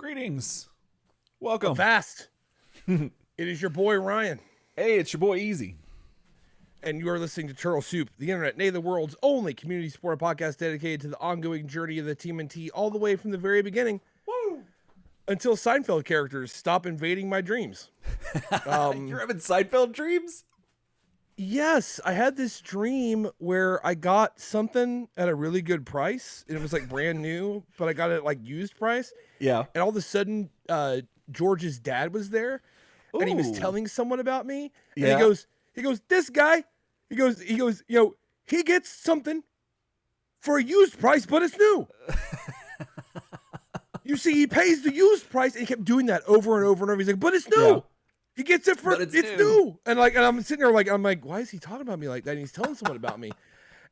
Greetings. Welcome. Avast. It is your boy Ryan. Hey, it's your boy Easy. And you are listening to Turtle Soup, the internet, nay, the world's only community support podcast dedicated to the ongoing journey of the TMNT all the way from the very beginning. Woo! Until Seinfeld characters stop invading my dreams. You're having Seinfeld dreams? Yes, I had this dream where I got something at a really good price. And it was like brand new, but I got it at like used price. Yeah. And all of a sudden, George's dad was there. Ooh. And he was telling someone about me. And Yeah. he goes, this guy, he goes, he gets something for a used price, but it's new. You see, he pays the used price, and he kept doing that over and over and over. He's like, but it's new. Yeah. He gets it for it's new. And I'm sitting there like, why is he talking about me like that? And he's telling someone about me.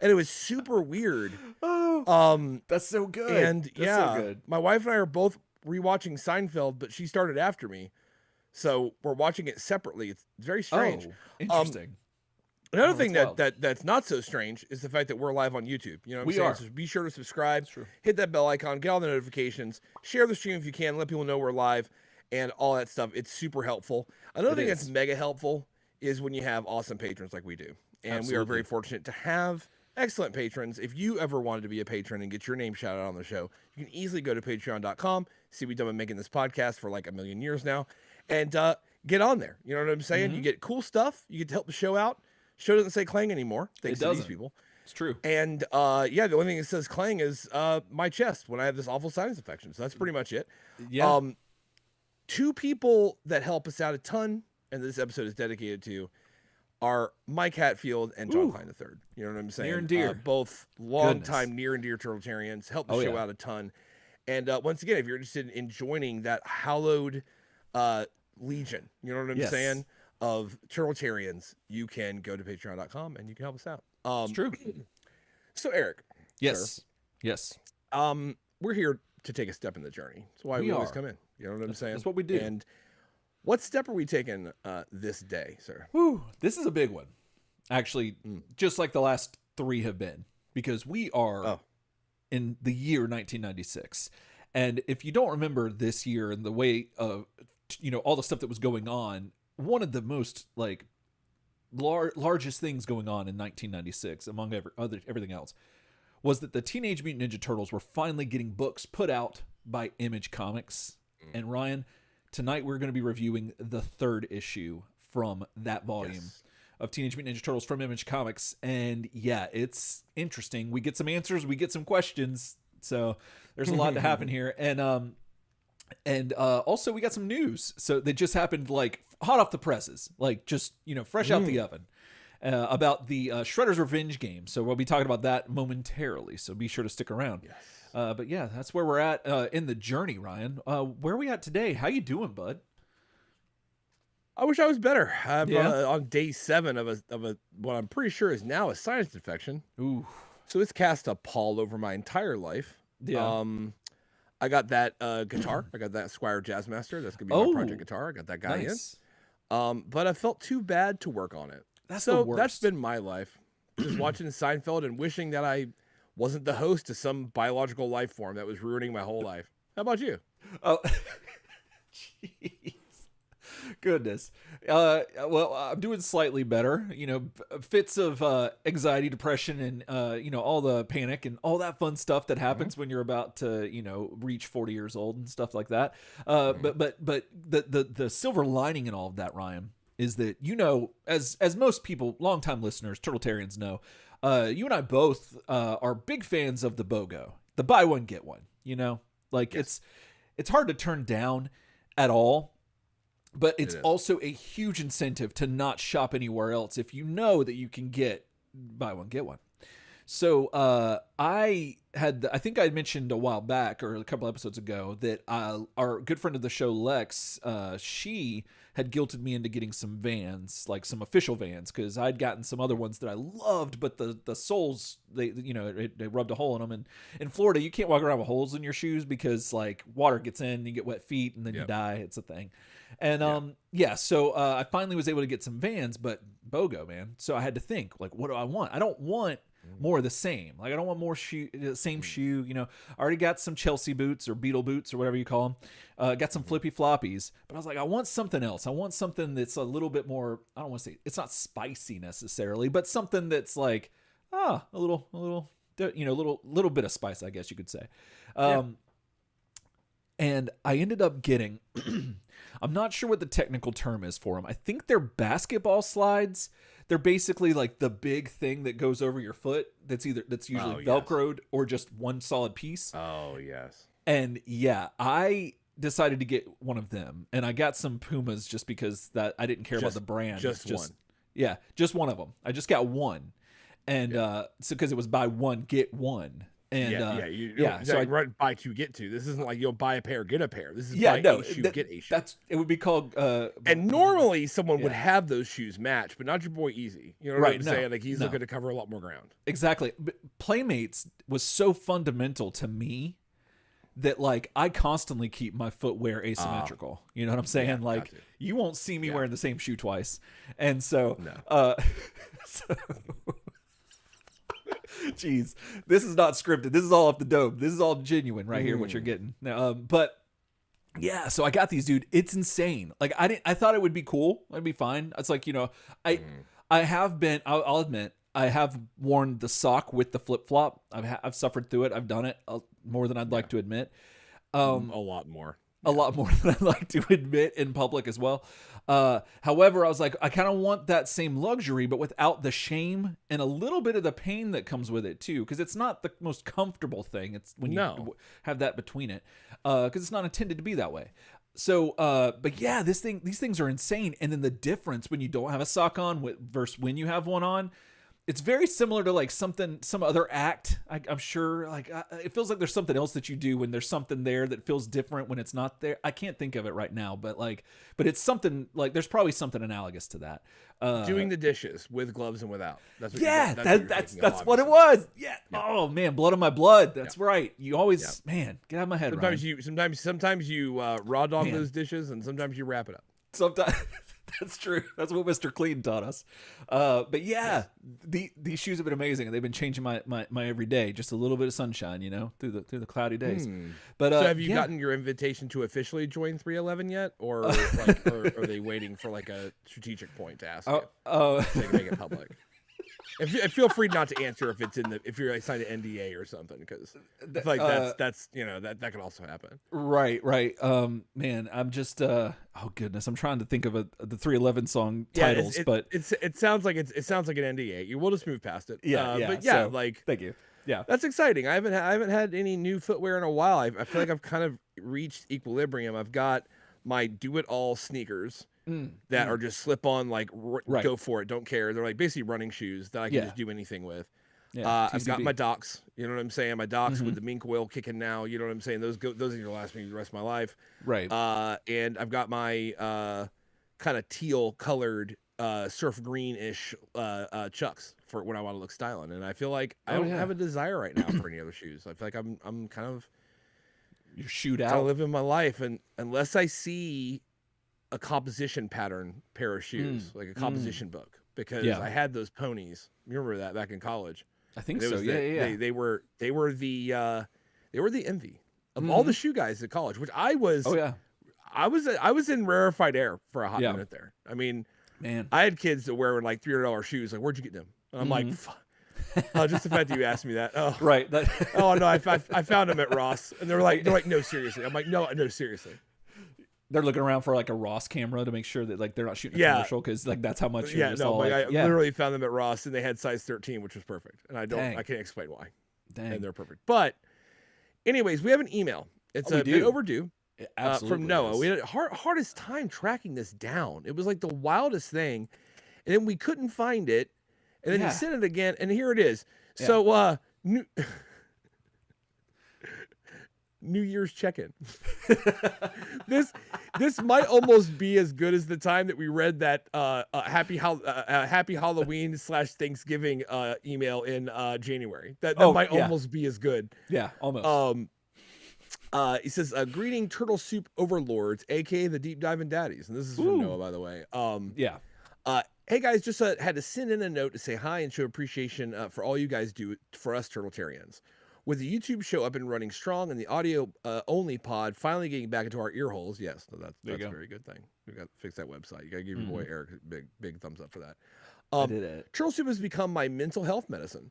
And it was super weird. Oh, that's so good. And that's so good. My wife and I are both rewatching Seinfeld, but she started after me. So we're watching it separately. It's very strange. Oh, interesting. Another thing that's not so strange is the fact that we're live on YouTube. You know what I'm saying? Are. So be sure to subscribe, hit that bell icon, get all the notifications, share the stream if you can, let people know we're live and all that stuff. It's super helpful. Another thing that's mega helpful is when you have awesome patrons like we do. And Absolutely. We are very fortunate to have excellent patrons. If you ever wanted to be a patron and get your name shouted out on the show, you can easily go to patreon.com. See, we've been making this podcast for like a million years now. And get on there. You know what I'm saying? Mm-hmm. You get cool stuff. You get to help the show out. Show doesn't say Clang anymore, thanks to these people. It's true. And the only thing that says Clang is my chest when I have this awful sinus infection. So that's pretty much it. Yeah. Two people that help us out a ton, and this episode is dedicated to, are Mike Hatfield and John Klein III. You know what I'm saying? Near and dear. Both long-time near and dear Turtletarians. Help the show out a ton. And once again, if you're interested in joining that hallowed legion, you know what I'm saying, of Turtletarians, you can go to patreon.com and you can help us out. It's true. So Eric. Yes. Sir, yes. We're here to take a step in the journey. That's why we always come in. You know what I'm saying? That's what we do. And what step are we taking this day, sir? Whew, this is a big one. Actually, just like the last three have been, because we are in the year 1996. And if you don't remember this year and the way of, all the stuff that was going on, one of the most like largest things going on in 1996, among everything else, was that the Teenage Mutant Ninja Turtles were finally getting books put out by Image Comics. And Ryan, tonight we're going to be reviewing the third issue from that volume of Teenage Mutant Ninja Turtles from Image Comics. And yeah, it's interesting. We get some answers, we get some questions. So there's a lot to happen here. And also we got some news. So they just happened like hot off the presses, like just, fresh out the oven, about the Shredder's Revenge game. So we'll be talking about that momentarily. So be sure to stick around. Yes. But yeah, that's where we're at in the journey, Ryan. Where are we at today? How you doing, bud? I wish I was better. I'm on day 7 of a what I'm pretty sure is now a sinus infection. Ooh. So it's cast a pall over my entire life. Yeah. I got that guitar. I got that Squire Jazzmaster. That's gonna be my project guitar. I got that guy in. But I felt too bad to work on it. That's the worst. That's been my life. Just watching Seinfeld and wishing that I wasn't the host to some biological life form that was ruining my whole life. How about you? Oh, jeez. Goodness. Well, I'm doing slightly better. Fits of anxiety, depression, and all the panic and all that fun stuff that happens when you're about to reach 40 years old and stuff like that. But the silver lining in all of that, Ryan, is that as most people, longtime listeners, Turtletarians know, you and I both are big fans of the BOGO, the buy one get one. It's hard to turn down at all. But it's also a huge incentive to not shop anywhere else if you know that you can get buy one, get one. So I think I mentioned a while back or a couple episodes ago that our good friend of the show, Lex, she had guilted me into getting some Vans, like some official Vans, because I'd gotten some other ones that I loved, but the soles, they rubbed a hole in them. And in Florida, you can't walk around with holes in your shoes because like water gets in, you get wet feet, and then you die. It's a thing. And so I finally was able to get some Vans, but BOGO, man. So I had to think, like, what do I want? I don't want more of the same. Like I don't want more same shoe. You know, I already got some Chelsea boots or Beetle boots or whatever you call them. Got some flippy floppies, but I was like, I want something else. I want something that's a little bit more. I don't want to say it's not spicy necessarily, but something that's like a little, you know, little bit of spice, I guess you could say. And I ended up getting, I'm not sure what the technical term is for them. I think they're basketball slides. They're basically like the big thing that goes over your foot. That's usually Velcroed or just one solid piece. Oh, yes. And yeah, I decided to get one of them, and I got some Pumas just because that I didn't care about the brand. Just one. Yeah, just one of them. I just got one. And so because it was buy one, get one. And so run buy two get two. This isn't like you'll buy a pair get a pair. This is buy a shoe get a shoe. It would be called. And normally someone would have those shoes match, but not your boy Easy. You know what I'm saying? Like he's looking to cover a lot more ground. Exactly. But Playmates was so fundamental to me that like I constantly keep my footwear asymmetrical. You know what I'm saying? Yeah, like you won't see me wearing the same shoe twice. And so, Jeez, this is not scripted. This is all off the dome. This is all genuine right here, what you're getting. Now, but yeah, so I got these, dude. It's insane. Like I thought it would be cool. It'd be fine. It's like, you know, I have been, I'll admit, I have worn the sock with the flip flop. I've suffered through it. I've done it more than I'd like to admit. A lot more. A lot more than I'd like to admit in public as well. However, I was like, I kind of want that same luxury, but without the shame and a little bit of the pain that comes with it too, because it's not the most comfortable thing. It's when you have that between it, because it's not intended to be that way. So, but yeah, these things are insane. And then the difference when you don't have a sock on versus when you have one on, it's very similar to like some other act. I'm sure like it feels like there's something else that you do when there's something there that feels different when it's not there. I can't think of it right now, but it's something like there's probably something analogous to that. Doing the dishes with gloves and without. That's what it was. Yeah. Oh man, blood on my blood. That's right. You always man, get out of my head. Sometimes you raw dog those dishes, and sometimes you wrap it up. Sometimes. That's true. That's what Mr. Clean taught us. But yeah, these shoes have been amazing, and they've been changing my every day. Just a little bit of sunshine, you know, through the cloudy days. But so have you gotten your invitation to officially join 311 yet, or are they waiting for like a strategic point to ask you? So they can make it public. Feel free not to answer if you're like, signed an NDA or something, because like that's you know that could also happen. Right. Man, I'm just oh goodness, I'm trying to think of the 311 song titles, but it sounds like an NDA. We'll just move past it. But so, like thank you. Yeah, that's exciting. I haven't had any new footwear in a while. I feel like I've kind of reached equilibrium. I've got my do it all sneakers. That are just slip on, like go for it, don't care. They're like basically running shoes that I can just do anything with. I've got my Docs, you know what I'm saying? My Docs with the mink oil kicking now, you know what I'm saying? Those are gonna last me the rest of my life. Right. And I've got my kind of teal colored surf greenish Chucks for when I want to look styling. And I feel like I don't have a desire right now for any other shoes. I feel like I'm kind of you're shoot out. I live in my life, and unless I see a composition pattern pair of shoes, like a composition book, because I had those ponies. Remember that back in college? I think so. Yeah. They were the envy of all the shoe guys at college, which I was. Oh yeah. I was in rarefied air for a hot minute there. I mean, man, I had kids that were like $300 shoes. Like, where'd you get them? And I'm like, just the fact that you asked me that. Oh, right. Oh no, I found them at Ross, and they're like, no, seriously. I'm like, no, seriously. They're looking around for like a Ross camera to make sure that like they're not shooting a commercial, because like that's how much. I literally found them at Ross, and they had size 13, which was perfect. And I can't explain why. Dang. And they're perfect. But anyways, we have an email. It's a bit overdue. From Noah. We had a hardest time tracking this down. It was like the wildest thing, and then we couldn't find it, and then he sent it again, and here it is. Yeah. So New Year's check-in. This might almost be as good as the time that we read that Happy Halloween / Thanksgiving email in January. That might almost be as good. Yeah, almost. He says, "Greeting Turtle Soup overlords, aka the Deep Diving Daddies," and this is from Noah, by the way. Hey guys, just had to send in a note to say hi and show appreciation for all you guys do for us Turtletarians. With the YouTube show up and running strong and the audio only pod finally getting back into our ear holes, yes, that's a very good thing. We got to fix that website. You got to give your boy Eric a big thumbs up for that. I did it. Turtle Soup has become my mental health medicine.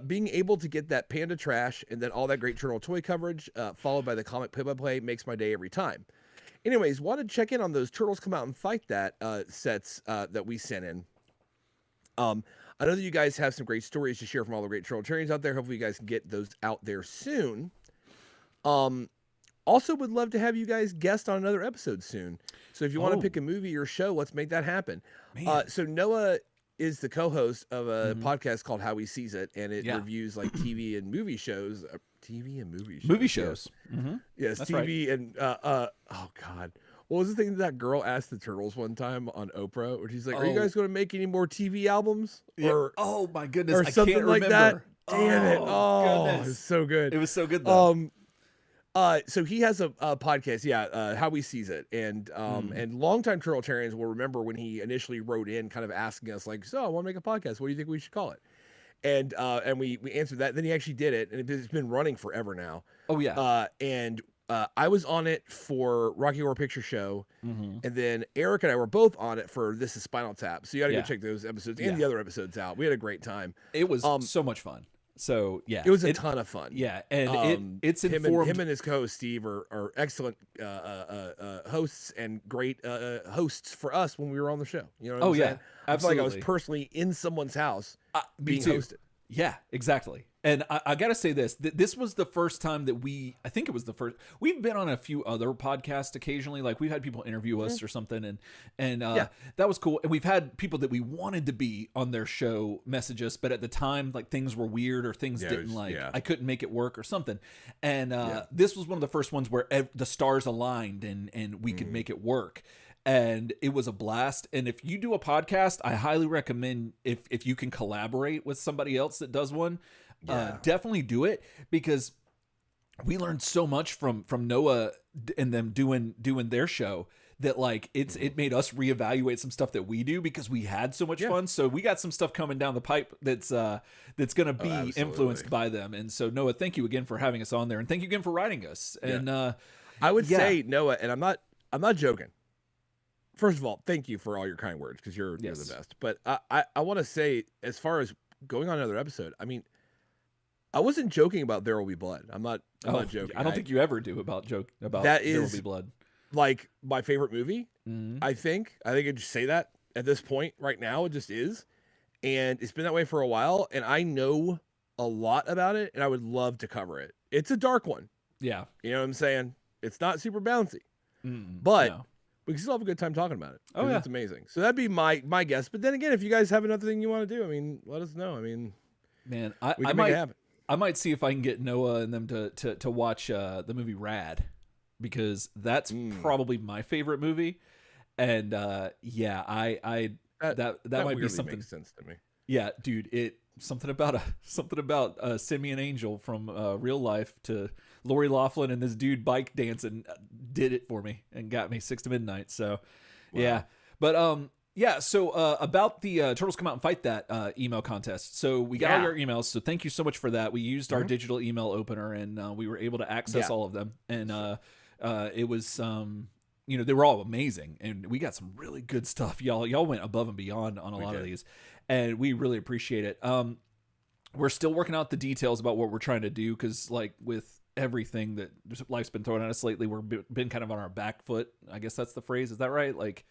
Being able to get that panda trash and then all that great turtle toy coverage, followed by the comic play-by-play, makes my day every time. Anyways, wanted to check in on those Turtles Come Out and Fight That sets that we sent in. I know that you guys have some great stories to share from all the great Turtletarians out there. Hopefully you guys can get those out there soon. Also would love to have you guys guest on another episode soon. So if you want to pick a movie or show, let's make that happen. So Noah is the co-host of a podcast called How He Sees It, and it reviews like TV and movie shows. Movie shows. Yes, That's TV and oh god, what was the thing that girl asked the Turtles one time on Oprah, where she's like, "Are you guys going to make any more TV albums?" Or oh my goodness, or something I can't like remember. that. Damn it! Oh, goodness. it's so good. It was so good though. So he has a podcast, How He Sees It, and longtime Turtletarians will remember when he initially wrote in, kind of asking us like, "So I want to make a podcast. What do you think we should call it?" And we answered that. Then he actually did it, and it's been running forever now. Oh yeah. I was on it for Rocky Horror Picture Show, and then Eric and I were both on it for This Is Spinal Tap. So you got to go check those episodes and the other episodes out. We had a great time. It was so much fun. So yeah, it was a ton of fun. Yeah, and it's informed. Him and his co-host Steve are excellent hosts and great hosts for us when we were on the show. You know what I'm saying? Absolutely. I feel like I was personally in someone's house being hosted. Yeah, exactly. And I got to say this, this was the first time that I think it was the first, we've been on a few other podcasts occasionally, like we've had people interview us or something, and that was cool. And we've had people that we wanted to be on their show message us, but at the time, like things were weird or things I couldn't make it work or something. And this was one of the first ones where the stars aligned and we could make it work. And it was a blast. And if you do a podcast, I highly recommend if you can collaborate with somebody else that does one, definitely do it, because we learned so much from Noah and them doing their show that like it made us reevaluate some stuff that we do, because we had so much fun. So we got some stuff coming down the pipe that's going to be influenced by them. And so Noah, thank you again for having us on there, and thank you again for writing us. And I would say, Noah, and I'm not joking. First of all, thank you for all your kind words, because you're the best. But I want to say, as far as going on another episode, I mean, I wasn't joking about There Will Be Blood. I'm not joking. I don't think you ever do about that There Will Be Blood. Like my favorite movie. I think I just say that at this point right now. It just is, and it's been that way for a while. And I know a lot about it, and I would love to cover it. It's a dark one. Yeah, you know what I'm saying. It's not super bouncy, but. No. We can still have a good time talking about it. Oh, yeah. It's amazing. So that'd be my guess. But then again, if you guys have another thing you want to do, I mean, let us know. I mean, man, I might happen. I might see if I can get Noah and them to watch the movie Rad, because that's probably my favorite movie. And that might be something. Makes sense to me. Yeah, dude, something about Send Me an Angel from real life to Lori Loughlin and this dude bike dancing did it for me and got me 6 to midnight. So yeah, but so about the Turtles Come Out and Fight That email contest. So we got all your emails, so thank you so much for that. We used our digital email opener, and we were able to access all of them, and it was they were all amazing, and we got some really good stuff. Y'all went above and beyond on a lot of these, and we really appreciate it. We're still working out the details about what we're trying to do, because like with everything that life's been throwing at us lately, we've been kind of on our back foot. I guess that's the phrase. Is that right? Like,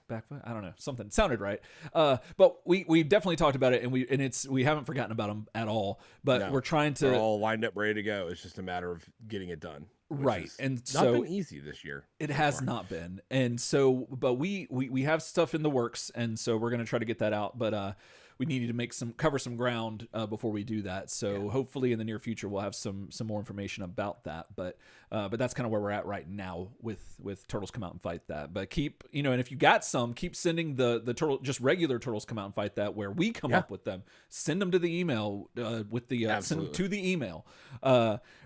back foot. I don't know. Something sounded right. But we definitely talked about it, and we haven't forgotten about them at all. But we're trying to. They're all lined up, ready to go. It's just a matter of getting it done. Right. And not so been easy this year. It has not been. And so, but we have stuff in the works, and so we're going to try to get that out. But we needed to cover some ground before we do that. So hopefully in the near future we'll have some more information about that. But that's kind of where we're at right now with Turtles Come Out and Fight That. But keep, and if you got some, keep sending the turtle, just regular Turtles Come Out and Fight That, where we come up with them. Send them to the email with the send them to the email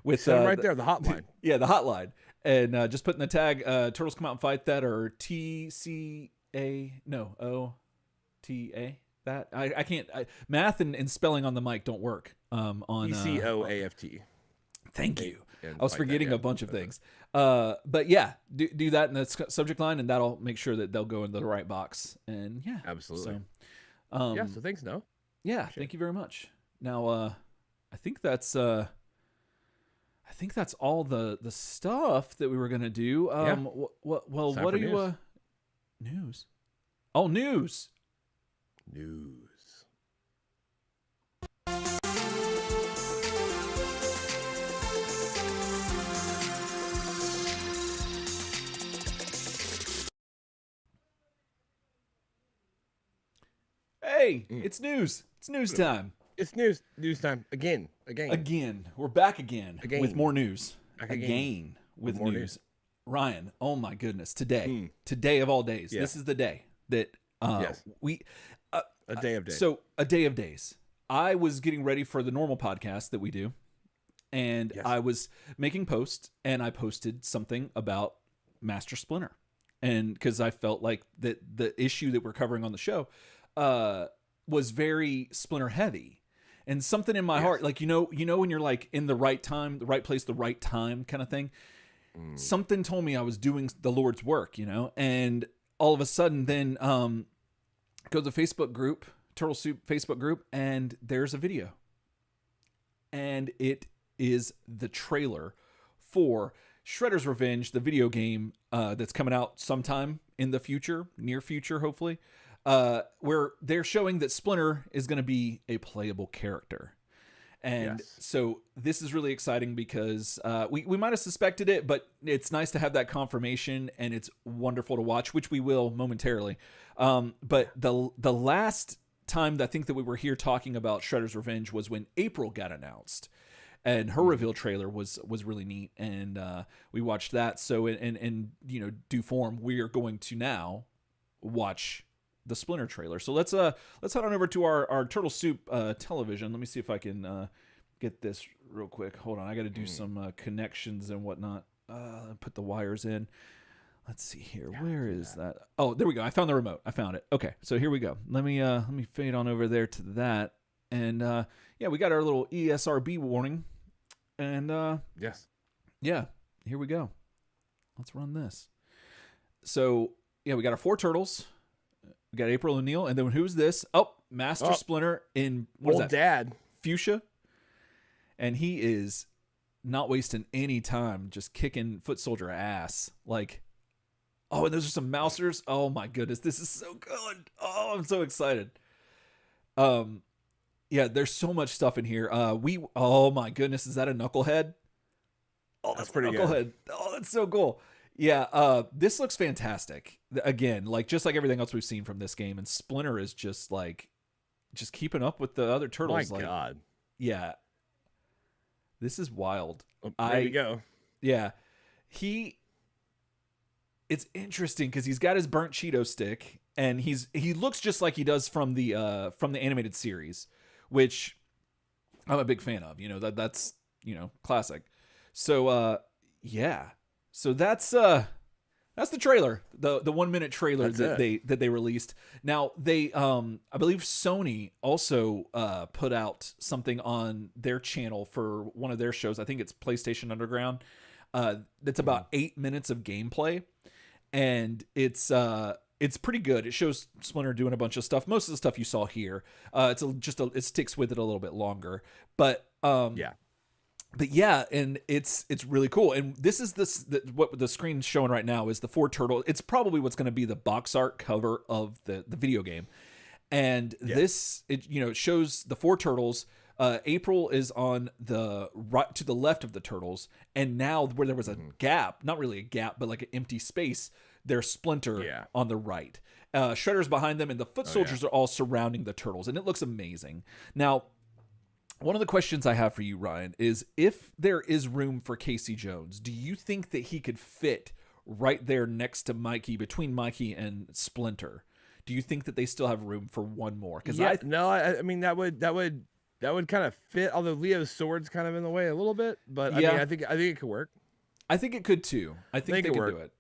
with send them right there, the hotline. The hotline, and just put in the tag Turtles Come Out and Fight That, or TCA ECOAFTA. That I can't. Math and spelling on the mic don't work. On ECOAFT. Thank you. And I was like that, forgetting yeah. a bunch of things. But yeah, do that in the subject line, and that'll make sure that they'll go into the right box. And yeah, Absolutely. So, So thanks, Noah. yeah, thank you very much. Now, I think that's all the stuff that we were gonna do. What are you? News. Oh, news. Hey, it's news. It's news time. It's news time again. We're back again with more news. Back again with more news. Ryan, oh my goodness, today of all days. Yeah. This is the day that we a day of days. So a day of days. I was getting ready for the normal podcast that we do, and I was making posts, and I posted something about Master Splinter, and because I felt like that the issue that we're covering on the show was very Splinter heavy, and something in my heart, like you know when you're like in the right time, the right place, the right time kind of thing. Something told me I was doing the Lord's work, and all of a sudden, then go to the Facebook group, Turtle Soup Facebook group, and there's a video, and it is the trailer for Shredder's Revenge, the video game that's coming out sometime in the future, near future, hopefully, where they're showing that Splinter is going to be a playable character. And so this is really exciting because we might have suspected it, but it's nice to have that confirmation, and it's wonderful to watch, which we will momentarily. But the last time that I think that we were here talking about Shredder's Revenge was when April got announced, and her reveal trailer was really neat, and we watched that. So in due form, we are going to now watch the Splinter trailer. So let's head on over to our Turtle Soup television. Let me see if I can get this real quick. Hold on, I got to do some connections and whatnot. Put the wires in. Let's see here. Where is that? Oh, there we go. I found the remote. I found it. Okay, so here we go. Let me fade on over there to that. And we got our little ESRB warning. And here we go. Let's run this. So we got our 4 turtles. We got April O'Neil, and then who's this? Oh, Master Splinter in what is that? Dad Fuchsia, and he is not wasting any time, just kicking Foot Soldier ass. Like, and those are some mousers. Oh my goodness, this is so good. Oh, I'm so excited. There's so much stuff in here. Oh my goodness, is that a knucklehead? Oh, that's pretty knucklehead. Good. Oh, that's so cool. Yeah, this looks fantastic. Again, just like everything else we've seen from this game, and Splinter is just keeping up with the other turtles. My God. Yeah. This is wild. There you go. Yeah. It's interesting because he's got his burnt Cheeto stick, and he looks just like he does from the animated series, which I'm a big fan of. That's classic. So So that's the trailer, the 1 minute trailer that they released. Now they I believe Sony also put out something on their channel for one of their shows. I think it's PlayStation Underground. That's about 8 minutes of gameplay, and it's pretty good. It shows Splinter doing a bunch of stuff. Most of the stuff you saw here. It sticks with it a little bit longer, but But yeah, and it's really cool. And this is what the screen's showing right now is the 4 turtles. It's probably what's going to be the box art cover of the video game. And this it shows the 4 turtles. April is on the right to the left of the turtles, and now where there was a gap, not really a gap, but like an empty space, there's Splinter on the right. Shredder's behind them, and the foot soldiers are all surrounding the turtles, and it looks amazing. Now, one of the questions I have for you, Ryan, is if there is room for Casey Jones, do you think that he could fit right there next to Mikey, between Mikey and Splinter? Do you think that they still have room for one more? Because I mean that would kind of fit. Although Leo's sword's kind of in the way a little bit, but I think it could work. I think it could too. I think they could do it.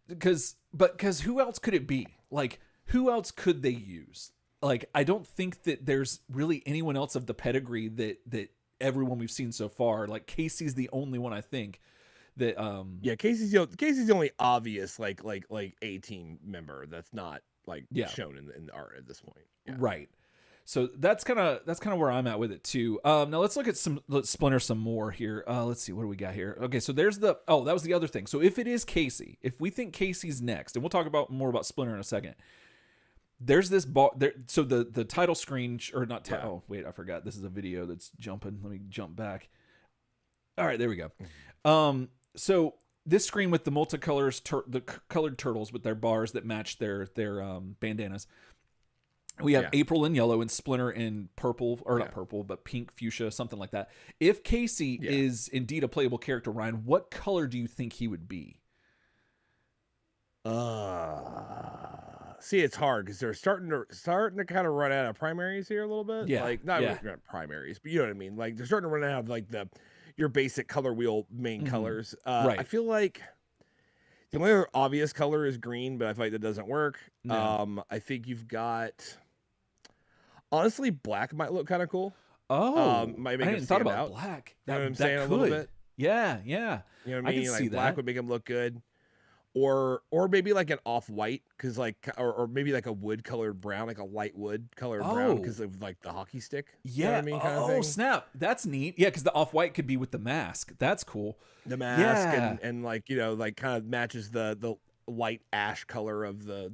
Because who else could it be? Like, who else could they use? Like, I don't think that there's really anyone else of the pedigree that everyone we've seen so far. Like, Casey's the only one I think that Yeah, Casey's the only obvious like A-team member that's not like shown in the art at this point. Yeah. Right. So that's kind of where I'm at with it too. Now let's Splinter some more here. Let's see, what do we got here? Okay, so there's that was the other thing. So if it is Casey, if we think Casey's next, and we'll talk more about Splinter in a second. There's this bar there. So the title screen or not title. Oh wait, I forgot. This is a video that's jumping. Let me jump back. All right, there we go. So this screen with the multicolors, the colored turtles with their bars that match their bandanas. We have April in yellow and Splinter in purple, or not purple, but pink, fuchsia, something like that. If Casey is indeed a playable character, Ryan, what color do you think he would be? See, it's hard because they're starting to kind of run out of primaries here a little bit. Yeah, like not primaries, but you know what I mean. Like they're starting to run out of like your basic color wheel main colors. Right. I feel like the only other obvious color is green, but I feel like that doesn't work. No. I think you've got. Honestly, black might look kind of cool. Oh, might make I him hadn't thought about out. black. You know what I'm saying? A little bit. Yeah. You know what I mean? I can see like black that. would make him look good. Or maybe like an off-white, because like or maybe like a wood colored brown, like a light wood colored brown, because of like the hockey stick. Yeah. You know what I mean? Kind of thing. Snap! That's neat. Yeah, because the off-white could be with the mask. That's cool. The mask and like like kind of matches the light ash color of the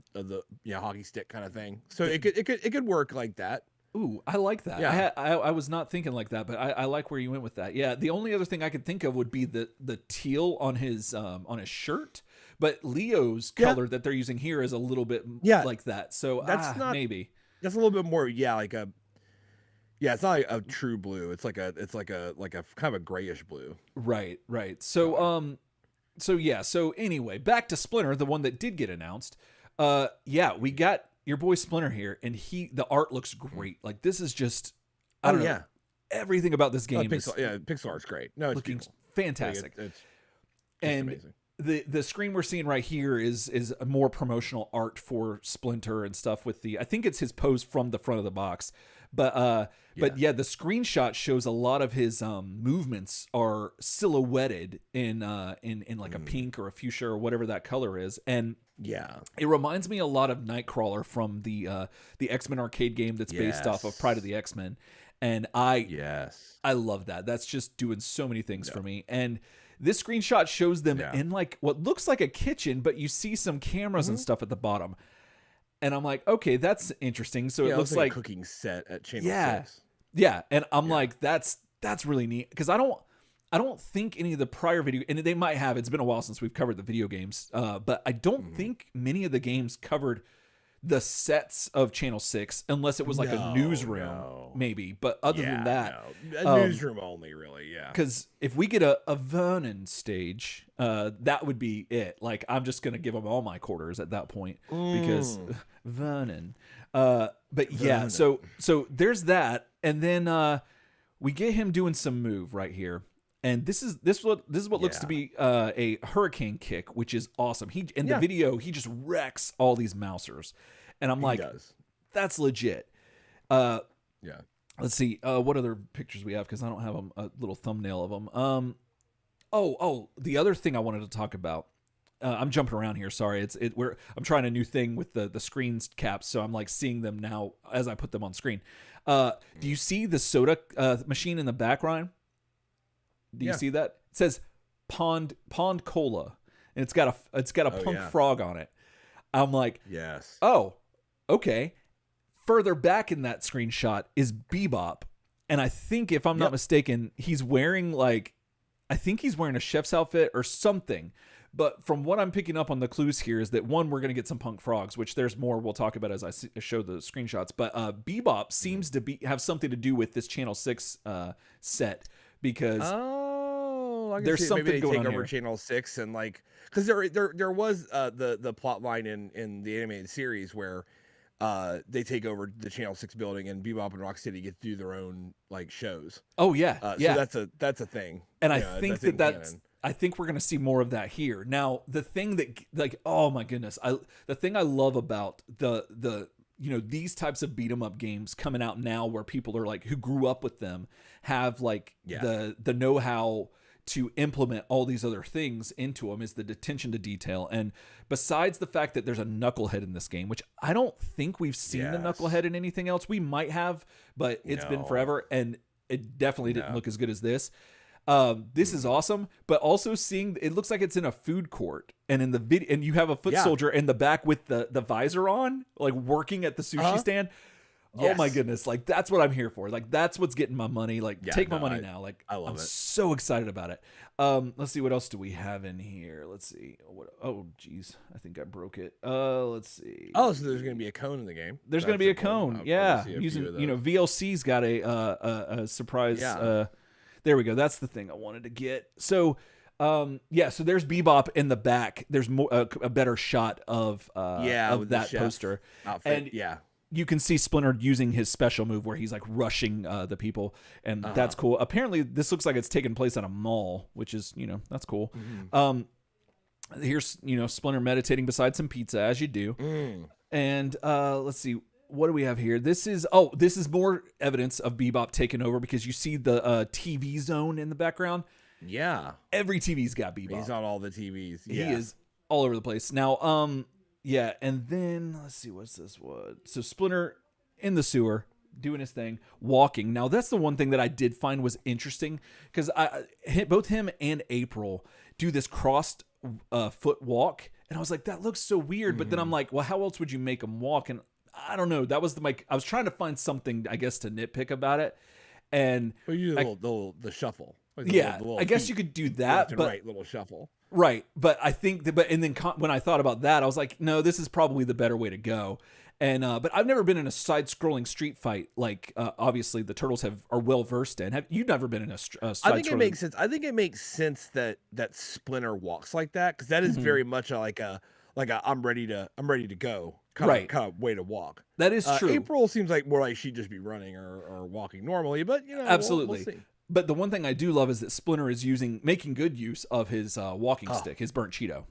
hockey stick kind of thing. So it could work like that. Ooh, I like that. Yeah. I was not thinking like that, but I like where you went with that. Yeah, the only other thing I could think of would be the teal on his shirt, but Leo's color that they're using here is a little bit like that. So that's not maybe that's a little bit more like a it's not like a true blue. It's like a kind of a grayish blue. Right. So so anyway, back to Splinter, the one that did get announced. We got your boy Splinter here, and the art looks great. Like this is just I don't know. Everything about this game pixel art's great. No, it's looking beautiful. fantastic. It's and amazing. The screen we're seeing right here is a more promotional art for Splinter and stuff with I think it's his pose from the front of the box. But the screenshot shows a lot of his movements are silhouetted in like a pink or a fuchsia or whatever that color is. And it reminds me a lot of Nightcrawler from the X-Men arcade game that's based off of Pride of the X-Men. And I love that. That's just doing so many things for me. And this screenshot shows them in like what looks like a kitchen, but you see some cameras and stuff at the bottom. And I'm like, okay, that's interesting. So it looks like a cooking set at Channel 6. Yeah, and I'm like, that's really neat because I don't think any of the prior video, and they might have. It's been a while since we've covered the video games, but I don't think many of the games covered the sets of Channel 6 unless it was like a newsroom, maybe. But other than that, a newsroom only, really, Because if we get a Vernon stage, that would be it. Like I'm just gonna give them all my quarters at that point because Vernon. But yeah, so there's that, and then we get him doing some move right here. And this is what looks to be a hurricane kick, which is awesome. The video he just wrecks all these mousers, and I'm like, that's legit. Let's see what other pictures we have because I don't have a little thumbnail of them. The other thing I wanted to talk about. I'm jumping around here. Sorry, I'm trying a new thing with the screen caps, so I'm like seeing them now as I put them on screen. Do you see the soda machine in the background? Do you see that? It says Pond Cola, and it's got a punk frog on it. I'm like, oh, okay. Further back in that screenshot is Bebop, and I think if I'm not mistaken, he's wearing a chef's outfit or something. But from what I'm picking up on the clues here is that one, we're going to get some punk frogs, which there's more we'll talk about as I show the screenshots. But Bebop seems to have something to do with this Channel 6 set because there's something maybe they going take on over here. Channel 6 and like because there was the plot line in the animated series where they take over the Channel 6 building and Bebop and Rocksteady get to do their own like shows. Oh yeah, So that's a thing. And I think I think we're going to see more of that here. Now, the thing that, like, oh my goodness, the thing I love about the these types of beat 'em up games coming out now, where people are like, who grew up with them, have like the know-how to implement all these other things into them, is the attention to detail. And besides the fact that there's a knucklehead in this game, which I don't think we've seen the knucklehead in anything else. We might have, but it's been forever, and it definitely didn't look as good as this. This is awesome, but also seeing, it looks like it's in a food court, and in the video, and you have a foot soldier in the back with the visor on, like working at the sushi stand. Yes. Oh my goodness. Like, that's what I'm here for. Like, that's what's getting my money. Like, take my money now. Like, I love I'm so excited about it. Let's see, what else do we have in here? Let's see. Oh geez, I think I broke it. Let's see. Oh, so there's going to be a cone in the game. There's going to be a cone. Yeah. Using, VLC's got a surprise. There we go. That's the thing I wanted to get. So, so there's Bebop in the back. There's more a better shot of that poster outfit. And you can see Splinter using his special move where he's like rushing the people, and that's cool. Apparently, this looks like it's taking place at a mall, which is, that's cool. Here's Splinter meditating beside some pizza, as you do. And let's see. What do we have here? This is more evidence of Bebop taking over, because you see the TV zone in the background. Yeah. Every TV's got Bebop. He's on all the TVs. Yeah. He is all over the place. Now, and then let's see, what's this one? So Splinter in the sewer doing his thing, walking. Now, that's the one thing that I did find was interesting, because both him and April do this crossed foot walk, and I was like, that looks so weird. But then I'm like, well, how else would you make them walk? And I don't know. That was I was trying to find something, I guess, to nitpick about it. And the shuffle. Like I guess you could do that, but right little shuffle. Right. But I think when I thought about that, I was like, no, this is probably the better way to go. And but I've never been in a side-scrolling street fight like obviously the Turtles are well versed in. Have you never been in a side-scrolling? I think it makes sense. I think it makes sense that Splinter walks like that, because that is very much like a I'm ready to go kind of way to walk. That is true. April seems like more like she'd just be running or walking normally, but absolutely. We'll see. But the one thing I do love is that Splinter is making good use of his walking stick, his burnt Cheeto,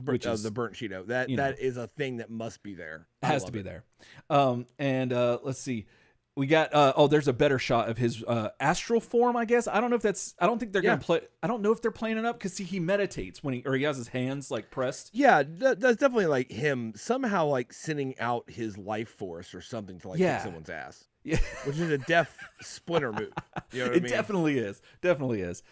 which is the burnt Cheeto. That is a thing that must be there. Has to be there. And let's see. We got there's a better shot of his astral form, I guess. I don't know if they're playing it up, because he meditates when he has his hands like pressed. Yeah, that's definitely like him somehow like sending out his life force or something to kick someone's ass. Yeah, which is a deaf Splinter move. You know what I mean? Definitely is.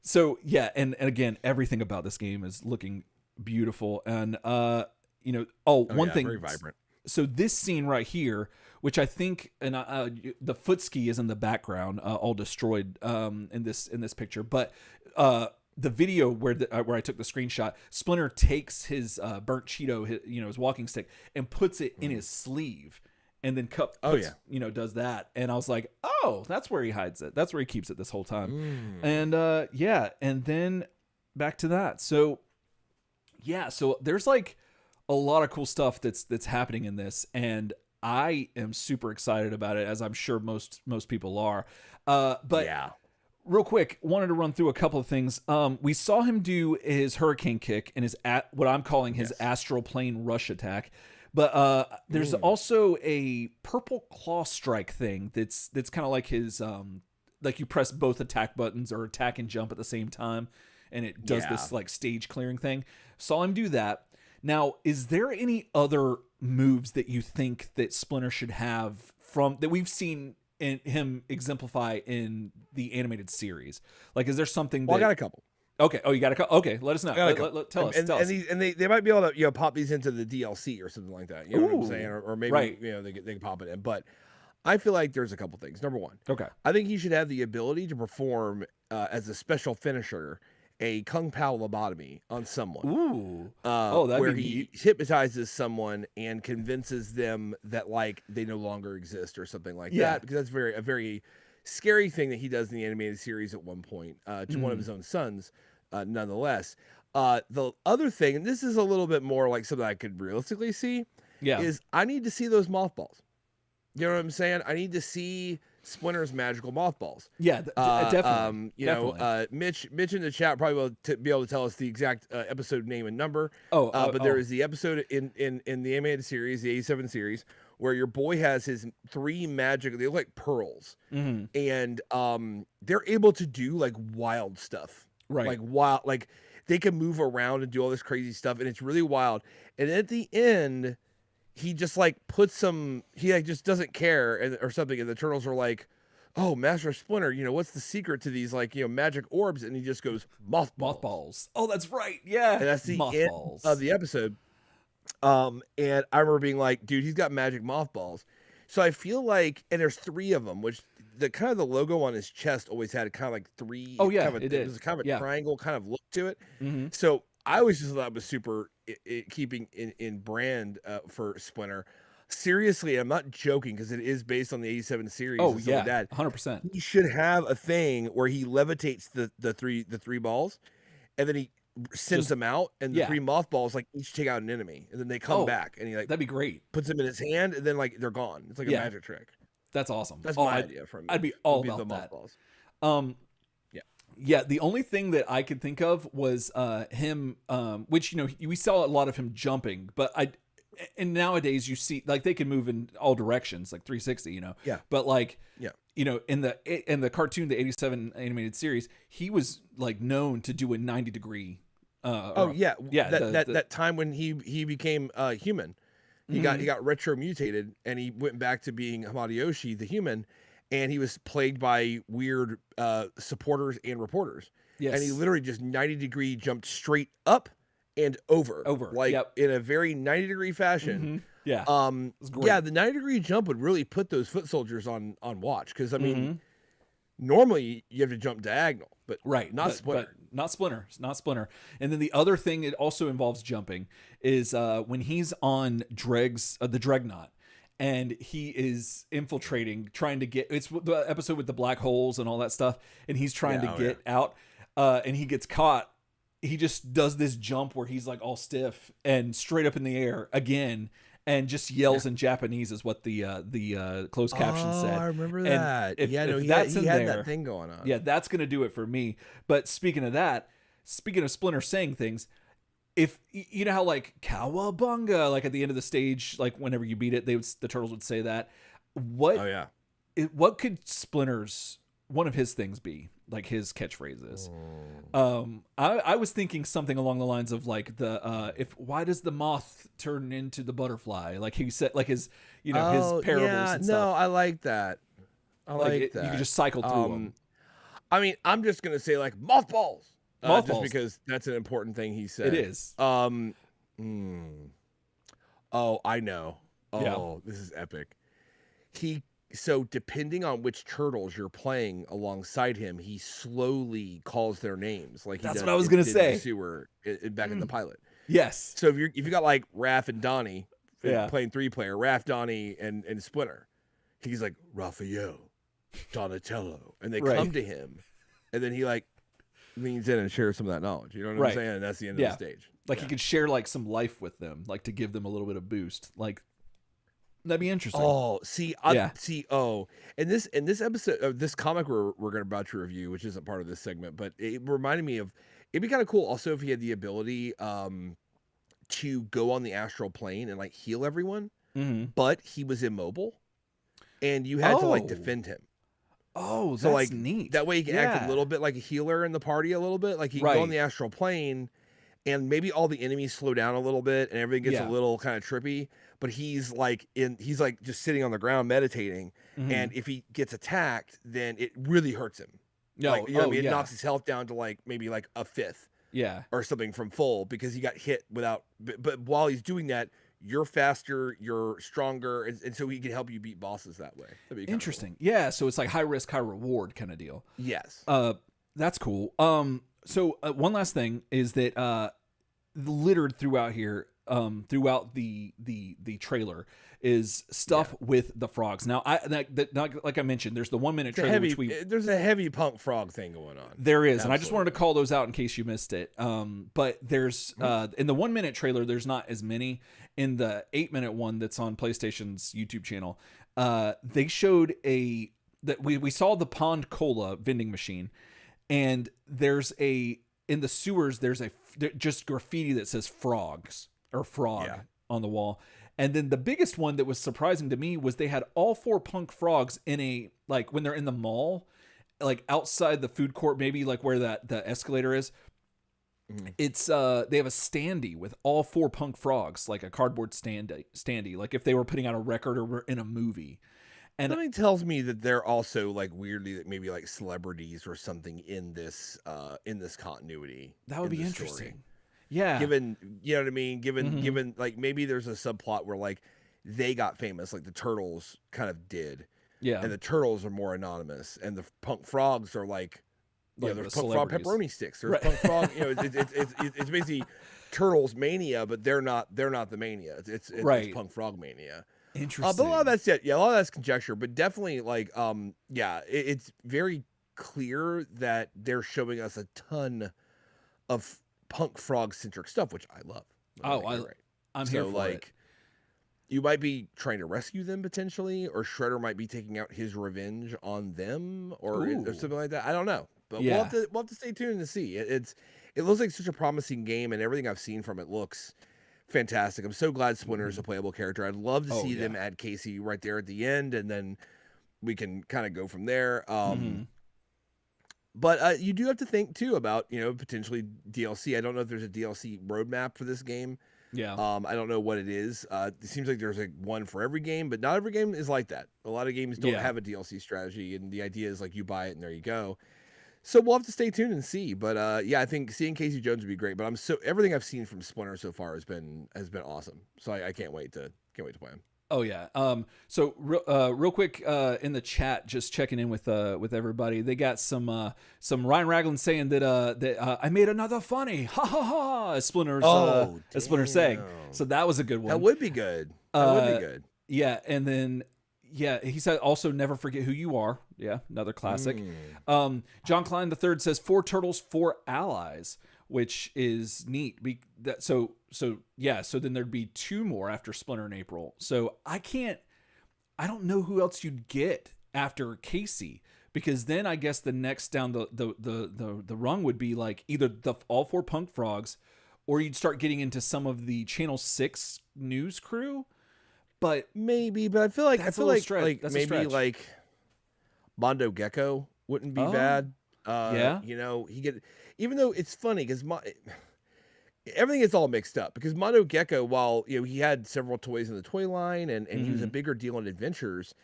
So yeah, and again, everything about this game is looking beautiful. And one thing, very vibrant. So this scene right here, which I think, and the foot ski is in the background, all destroyed in this picture, but the video where I took the screenshot, Splinter takes his burnt Cheeto, his walking stick, and puts it in his sleeve, and then does that. And I was like, oh, that's where he hides it. That's where he keeps it this whole time. And and then back to that. So so there's like a lot of cool stuff that's happening in this, and I am super excited about it, as I'm sure most people are. Real quick, wanted to run through a couple of things. We saw him do his hurricane kick and what I'm calling his astral plane rush attack. But there's also a purple claw strike thing that's kind of like his like you press both attack buttons or attack and jump at the same time, and it does this like stage clearing thing. Saw him do that. Now, is there any other moves that you think that Splinter should have that we've seen him exemplify in the animated series? Like, is there something? I got a couple. Okay. Oh, you got a couple. Okay, let us know. Tell us. And they might be able to pop these into the DLC or something like that. You know what I'm saying? Or maybe they can pop it in. But I feel like there's a couple things. Number one, I think he should have the ability to perform as a special finisher a Kung Pao lobotomy on someone. Where he hypnotizes someone and convinces them that like they no longer exist or something like that, because that's a very scary thing that he does in the animated series at one point to one of his own sons, nonetheless. The other thing, and this is a little bit more like something I could realistically see, is I need to see those mothballs. You know what I'm saying? I need to see Splinter's magical mothballs. Yeah, definitely. You Definitely. know, Mitch in the chat probably will be able to tell us the exact episode name and number. But there is the episode in the animated series, the 87 series, where your boy has his 3 magic. They look like pearls, and they're able to do like wild stuff, Right. like wild, like they can move around and do all this crazy stuff, and it's really wild. And at the end, he just like puts some. He like just doesn't care or something, and the turtles are like, "Oh, Master Splinter, you know what's the secret to these like magic orbs?" And he just goes mothballs. Oh, that's right. Yeah, And that's the mothballs end of the episode. And I remember being like, "Dude, he's got magic mothballs." So I feel like, and there's 3 of them, which the kind of the logo on his chest always had kind of like 3. Oh yeah, kind of it did. It was kind of a triangle kind of look to it. Mm-hmm. So I always just thought it was super keeping in brand for Splinter. Seriously, I'm not joking because it is based on the 87 series. Oh and stuff yeah, like that. 100%. He should have a thing where he levitates the three balls, and then he sends them out, and the 3 mothballs like each take out an enemy, and then they come back, and he like that'd be great. puts them in his hand, and then like they're gone. It's like a magic trick. That's awesome. That's my idea from. I'd be all about that. Mothballs. Yeah. The only thing that I could think of was him, which we saw a lot of him jumping, but and nowadays you see like they can move in all directions, like 360. Yeah. But like in the cartoon, the 87 animated series, he was like known to do a 90-degree. That time when he became human, he got retro mutated, and he went back to being Hamada the human, and he was plagued by weird supporters and reporters. Yes. And he literally just 90-degree jumped straight up and over like in a very 90-degree fashion. Yeah. The 90-degree jump would really put those foot soldiers on watch, because I mean normally you have to jump diagonal, but not Splinter. But not Splinter. And then the other thing it also involves jumping is when he's on the Dreadnought, and he is infiltrating, trying to get, it's the episode with the black holes and all that stuff, and he's trying to get out, and he gets caught. He just does this jump where he's like all stiff and straight up in the air again, and just yells in Japanese, is what the closed caption said. I remember that. If he had that thing going on. Yeah, that's gonna do it for me. But speaking of Splinter saying things, if you know how like Cowabunga, like at the end of the stage, like whenever you beat it, the turtles would say that. What could Splinter's one of his things be, like his catchphrases? I was thinking something along the lines of like why does the moth turn into the butterfly, like he said, like his his parables and stuff. I like that. I like that. You can just cycle through them. I mean, I'm just gonna say like mothballs. Just because that's an important thing he said. It is. Oh, I know. Oh, this is epic. So depending on which turtles you're playing alongside him, he slowly calls their names. Like that's what I was gonna say. Sewer back in the pilot. Yes. So if you got like Raph and Donnie playing 3-player, Raph, Donnie, and Splinter, he's like Raphael, Donatello, and they come to him, and then he like leans in and shares some of that knowledge. You know what I'm saying? And that's the end of the stage. Like he could share like some life with them, like to give them a little bit of boost. Like that'd be interesting. Oh, see. In this episode of this comic we're about to review, which isn't part of this segment, but it reminded me of, it'd be kind of cool also if he had the ability to go on the astral plane and like heal everyone, but he was immobile, and you had to like defend him. Oh, that's so like neat. That way he can act a little bit like a healer in the party a little bit. Like he can go on the astral plane, and maybe all the enemies slow down a little bit, and everything gets a little kind of trippy. But he's like just sitting on the ground meditating, and if he gets attacked, then it really hurts him. Like, you know what I mean? It knocks his health down to like maybe like a fifth, or something from full, because he got hit without. But while he's doing that, you're faster, you're stronger, and so he can help you beat bosses that way. That'd be interesting. Cool. Yeah, so it's like high risk, high reward kind of deal. Yes. That's cool. So one last thing is that littered throughout here, throughout the trailer, is stuff with the frogs. Now, like I mentioned, there's the 1 minute trailer. There's a heavy punk frog thing going on. There is, and I just wanted to call those out in case you missed it. But there's in the 1 minute trailer, there's not as many. In the 8 minute one that's on PlayStation's YouTube channel, they showed that we saw the Pond Cola vending machine, and there's in the sewers there's just graffiti that says frogs or frog on the wall. And then the biggest one that was surprising to me was they had all 4 punk frogs in like when they're in the mall, like outside the food court, maybe like where the escalator is. It's they have a standee with all 4 punk frogs, like a cardboard standee, like if they were putting out a record or were in a movie. And something tells me that they're also like weirdly maybe like celebrities or something in this continuity. That would be interesting. Story. Yeah. Given, you know what I mean? Given like maybe there's a subplot where like they got famous, like the Turtles kind of did. Yeah. And the Turtles are more anonymous, and the punk frogs are like there's punk frog pepperoni sticks. There's punk frog, it's basically Turtles mania, but they're not the mania. It's punk frog mania. Interesting. But a lot of that's a lot of that's conjecture, but definitely like it's very clear that they're showing us a ton of punk frog centric stuff, which I love. I'm here for like, it. You might be trying to rescue them potentially, or Shredder might be taking out his revenge on them, or something like that. I don't know, but we'll have to stay tuned to see. It looks like such a promising game, and everything I've seen from it looks fantastic. I'm so glad Splinter is a playable character. I'd love to see them add Casey right there at the end, and then we can kind of go from there. But you do have to think too about potentially DLC. I don't know if there's a DLC roadmap for this game. Yeah. I don't know what it is. It seems like there's one for every game, but not every game is like that. A lot of games don't have a DLC strategy, and the idea is like you buy it and there you go. So we'll have to stay tuned and see. But I think seeing Casey Jones would be great. But everything I've seen from Splinter so far has been awesome. So I can't wait to play him. Oh yeah. So real quick, in the chat, just checking in with everybody. They got some Ryan Raglan saying that I made another funny, ha ha ha, as Splinter saying. So that was a good one. That would be good. Yeah, and then he said also never forget who you are. Yeah, another classic. John Klein III says 4 turtles, 4 allies, which is neat. So then there'd be 2 more after Splinter in April. So I don't know who else you'd get after Casey, because then I guess the next down the rung would be like either all 4 punk frogs, or you'd start getting into some of the Channel 6 news crew. But maybe, but I feel like maybe like Mondo Gecko wouldn't be bad. He get, even though it's funny because everything is all mixed up, because Mondo Gecko, while he had several toys in the toy line and he was a bigger deal in Adventures,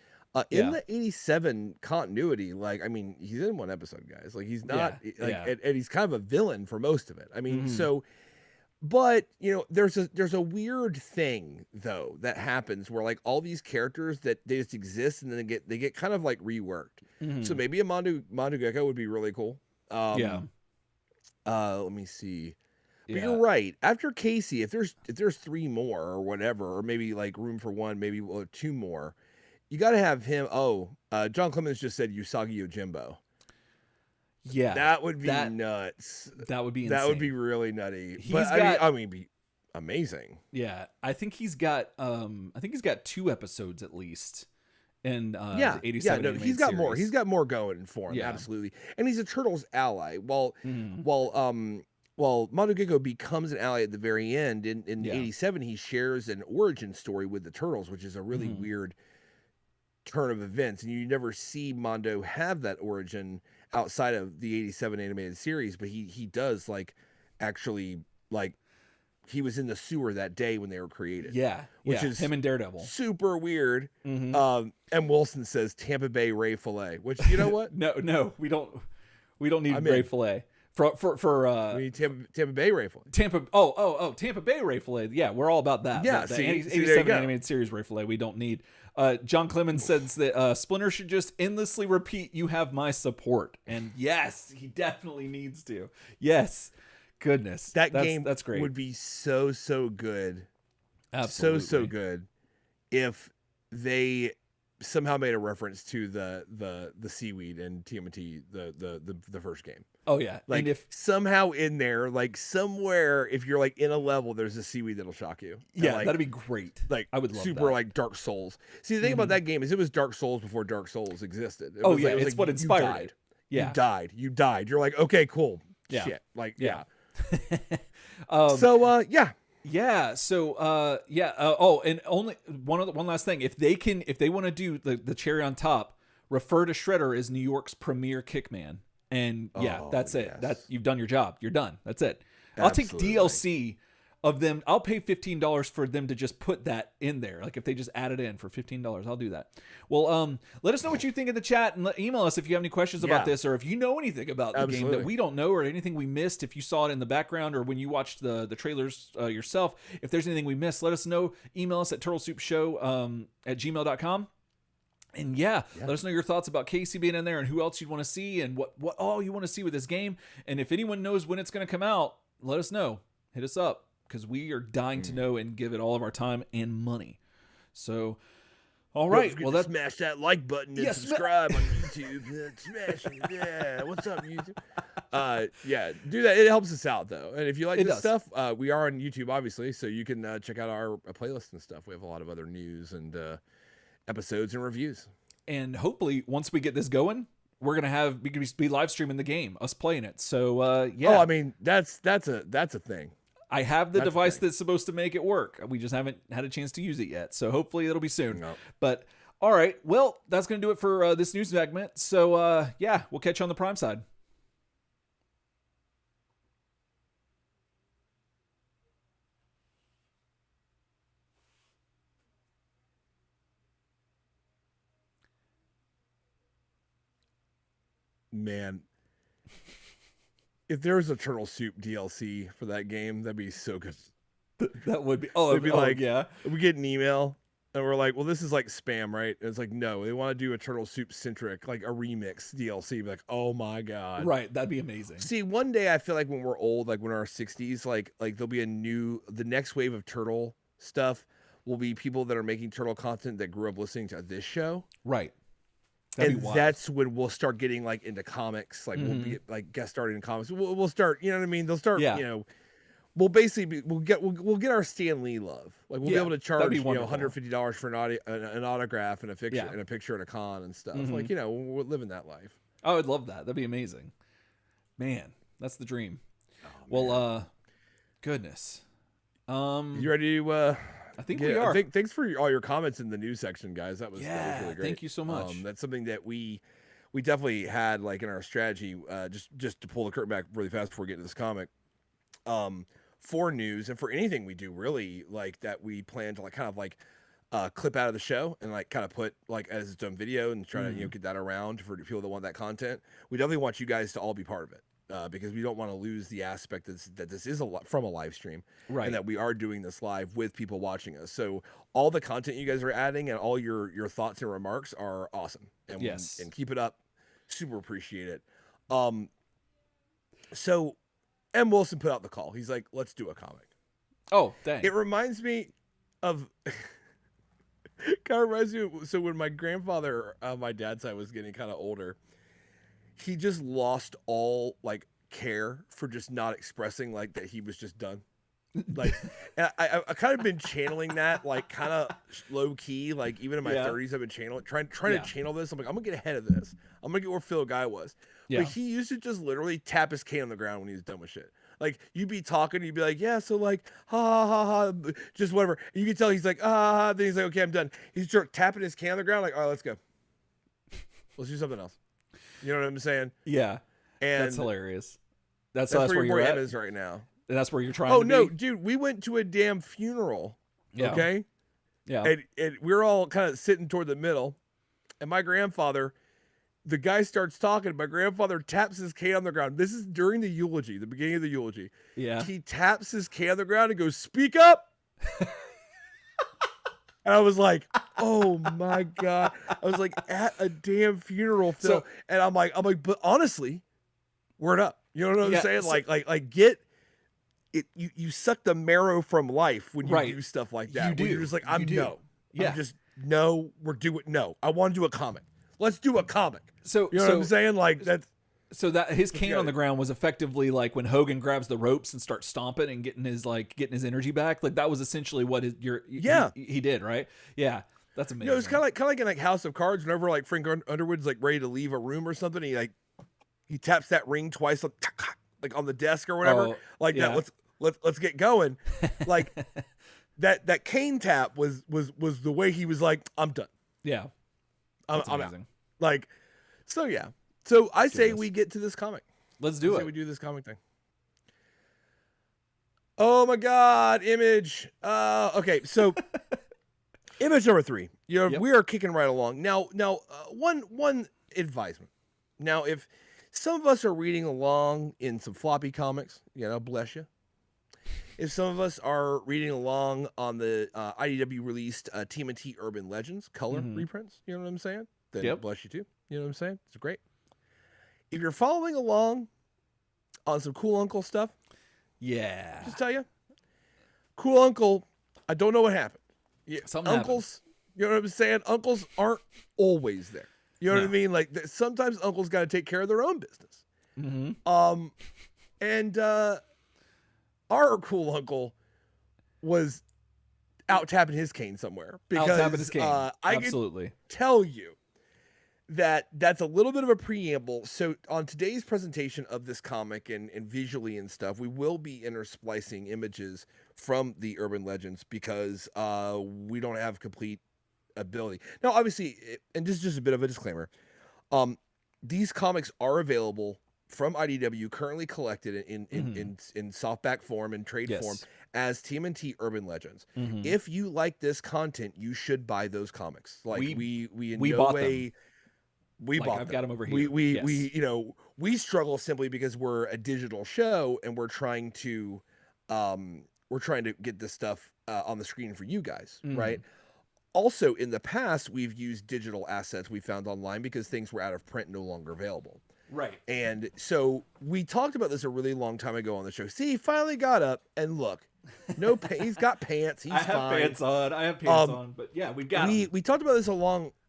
in the 87 continuity, like, I mean, he's in 1 episode, guys. Like, he's not and he's kind of a villain for most of it. I mean, so. But there's a weird thing though that happens where like all these characters that they just exist and then they get kind of like reworked. So maybe a Mondo Gecko would be really cool. Let me see. But you're right. After Casey, if there's 3 more or whatever, or maybe like room for 1, maybe 2 more, you got to have him. John Clemens just said Usagi Yojimbo. Yeah, that would be nuts. That would be insane. That would be really nutty. Be amazing. Yeah, I think he's got 2 episodes at least. In the 87. Yeah, no, he's got series. More. He's got more going for him, absolutely. And he's a Turtles ally. While Mondo Gecko becomes an ally at the very end in 87, he shares an origin story with the Turtles, which is a really weird turn of events, and you never see Mondo have that origin outside of the 87 animated series, but he does actually he was in the sewer that day when they were created. Which is him and Daredevil. Super weird. And Wilson says Tampa Bay Ray Fillet, which, you know what? no, we don't need Ray Fillet. For we need Tampa Bay Ray Fillet. Tampa Bay Ray Fillet. Yeah, we're all about that. Yeah, the 87 animated series Ray Fillet we don't need. John Clemens says that Splinter should just endlessly repeat, "You have my support," and yes, he definitely needs to. Yes, goodness, that's great. Would be so good. Absolutely, so good if they somehow made a reference to the seaweed in TMNT, the first game. Oh yeah, Like and if somehow in there, like somewhere, if you're like in a level, there's a seaweed that'll shock you. And, yeah, like, that'd be great. like I would love super that. like Dark Souls. See, the thing about that game is it was Dark Souls before Dark Souls existed. It Oh was yeah, like, it was it's like, what you inspired died. it. Yeah, You died. You're like, okay, cool. Yeah. Shit. Like, Yeah. So yeah. Yeah. So oh, and only one last thing. If they want to do the cherry on top, refer to Shredder as New York's premier kickman. And yeah, that's it. yes. That you've done your job. You're done. That's it. I'll take Absolutely. DLC of them. I'll pay $15 for them to just put that in there. Like if they just add it in for $15, I'll do that. Well, let us know what you think in the chat and email us if you have any questions about this, or if you know anything about the game that we don't know, or anything we missed. If you saw it in the background or when you watched the trailers yourself, if there's anything we missed, let us know. Email us at turtlesoupshow at gmail.com. And yeah, let us know your thoughts about Casey being in there and who else you'd want to see and what all you want to see with this game. And if anyone knows when it's going to come out, let us know. Hit us up, because we are dying to know and give it all of our time and money. So, all right. Well, let's smash that like button and subscribe on YouTube. Smash it. Yeah. What's up, YouTube? Yeah, do that. It helps us out though. And if you like this stuff, we are on YouTube, obviously, so you can check out our playlist and stuff. We have a lot of other news and episodes and reviews. And hopefully, once we get this going, we can be live streaming the game, us playing it. So yeah. Oh, I mean, that's a thing. I have the device that's supposed to make it work. We just haven't had a chance to use it yet. So hopefully it'll be soon. No. But all right. Well, that's going to do it for this news segment. So yeah, we'll catch you on the Prime side. Man, if there was a Turtle Soup DLC for that game, that'd be so good. That would be. Oh, it'd be like, yeah. We get an email and we're like, well, this is like spam, right? And it's like, no, they want to do a Turtle Soup centric, like a remix DLC. Be like, oh my god, right? That'd be amazing. See, one day I feel like when we're old, like when we're in our 60s, like there'll be the next wave of turtle stuff will be people that are making turtle content that grew up listening to this show, right? And that's when we'll start getting like into comics. Like we'll be like guest starting in comics. We'll start, you know what I mean? They'll start, you know, we'll basically we'll get our Stan Lee love. Like we'll be able to charge $150 for an autograph and a picture and a picture at a con and stuff. Like, you know, we're living that life. I would love that. That'd be amazing. Man, that's the dream. Oh, well, goodness. You ready to I think we are. Thanks for all your comments in the news section, guys. That was really great. Thank you so much. That's something that we definitely had like in our strategy. Just to pull the curtain back really fast before we get to this comic. For news and for anything we do, really, like that we plan to like kind of like clip out of the show and like kind of put like as its own video and try to get that around for people that want that content. We definitely want you guys to all be part of it. Because we don't want to lose the aspect that this is from a live stream, right? And that we are doing this live with people watching us. So all the content you guys are adding and all your thoughts and remarks are awesome. And and keep it up. Super appreciate it. So M. Wilson put out the call. He's like, let's do a comic. Oh, dang. It reminds me of kind of reminds me of, so when my grandfather on my dad's side was getting kind of older, he just lost all like care for just not expressing like that he was just done. Like, and I kind of been channeling that like kind of low key, like even in my 30s, I've been trying to channel this. I'm like, I'm gonna get ahead of this. I'm gonna get where Phil Guy was. But he used to just literally tap his cane on the ground when he was done with shit. Like you'd be talking, you'd be like, yeah, so like, ha ha ha, just whatever. And you can tell he's like, ah, then he's like, okay, I'm done. He's just tapping his cane on the ground, like, all right, let's go. Let's do something else. You know what I'm saying? Yeah. And that's hilarious. That's where you're your at. boy M is right now. And that's where you're trying to be? No, dude, we went to a damn funeral. Yeah. Okay? Yeah. And we're all kind of sitting toward the middle. And my grandfather, the guy starts talking. My grandfather taps his cane on the ground. This is during the eulogy, the beginning of the eulogy. Yeah. He taps his cane on the ground and goes, speak up. And I was like, oh my God. I was like at a damn funeral, Phil. So, and I'm like, but honestly, word up. You know what I'm saying? So, like get it. You suck the marrow from life when you do stuff like that. You do. You're just like, I'm no. Yeah. no, I want to do a comic. Let's do a comic. So you know what I'm saying? Like that's so that his cane on the ground was effectively like when Hogan grabs the ropes and starts stomping and getting his energy back. Like that was essentially what he did, right? Yeah, that's amazing. It's kind of like in like House of Cards. Whenever like Frank Underwood's like ready to leave a room or something, he taps that ring twice, like on the desk or whatever, that. Let's get going. Like that cane tap was the way he was like, I'm done. Yeah, I'm out. Like, so yeah. So I say we get to this comic. Let's do it. We do this comic thing. Oh my God, Image. Okay, so Image number 3. We are kicking right along now. One advisement. Now, if some of us are reading along in some floppy comics, bless you. If some of us are reading along on the IDW released TMNT Urban Legends color reprints, you know what I'm saying? Then bless you too. You know what I'm saying? It's great. If you're following along on some Cool Uncle stuff, just tell you, Cool Uncle, I don't know what happened. Uncles, you know what I'm saying? Uncles aren't always there. You know what I mean? Like sometimes uncles got to take care of their own business. And our Cool Uncle was out tapping his cane somewhere because I can tell you that's a little bit of a preamble. So on today's presentation of this comic and visually and stuff, we will be intersplicing images from the Urban Legends because we don't have complete ability. Now, obviously, and this is just a bit of a disclaimer, these comics are available from IDW, currently collected in softback form and trade form as TMNT Urban Legends. If you like this content, you should buy those comics. Like we in no way. We bought them. I've got them over here. We struggle simply because we're a digital show and we're trying to get this stuff on the screen for you guys, right? Also, in the past, we've used digital assets we found online because things were out of print, no longer available. Right. And so we talked about this a really long time ago on the show. See, he finally got up and look, he's got pants. He's fine. I have pants on, but yeah, we've got him. We talked about this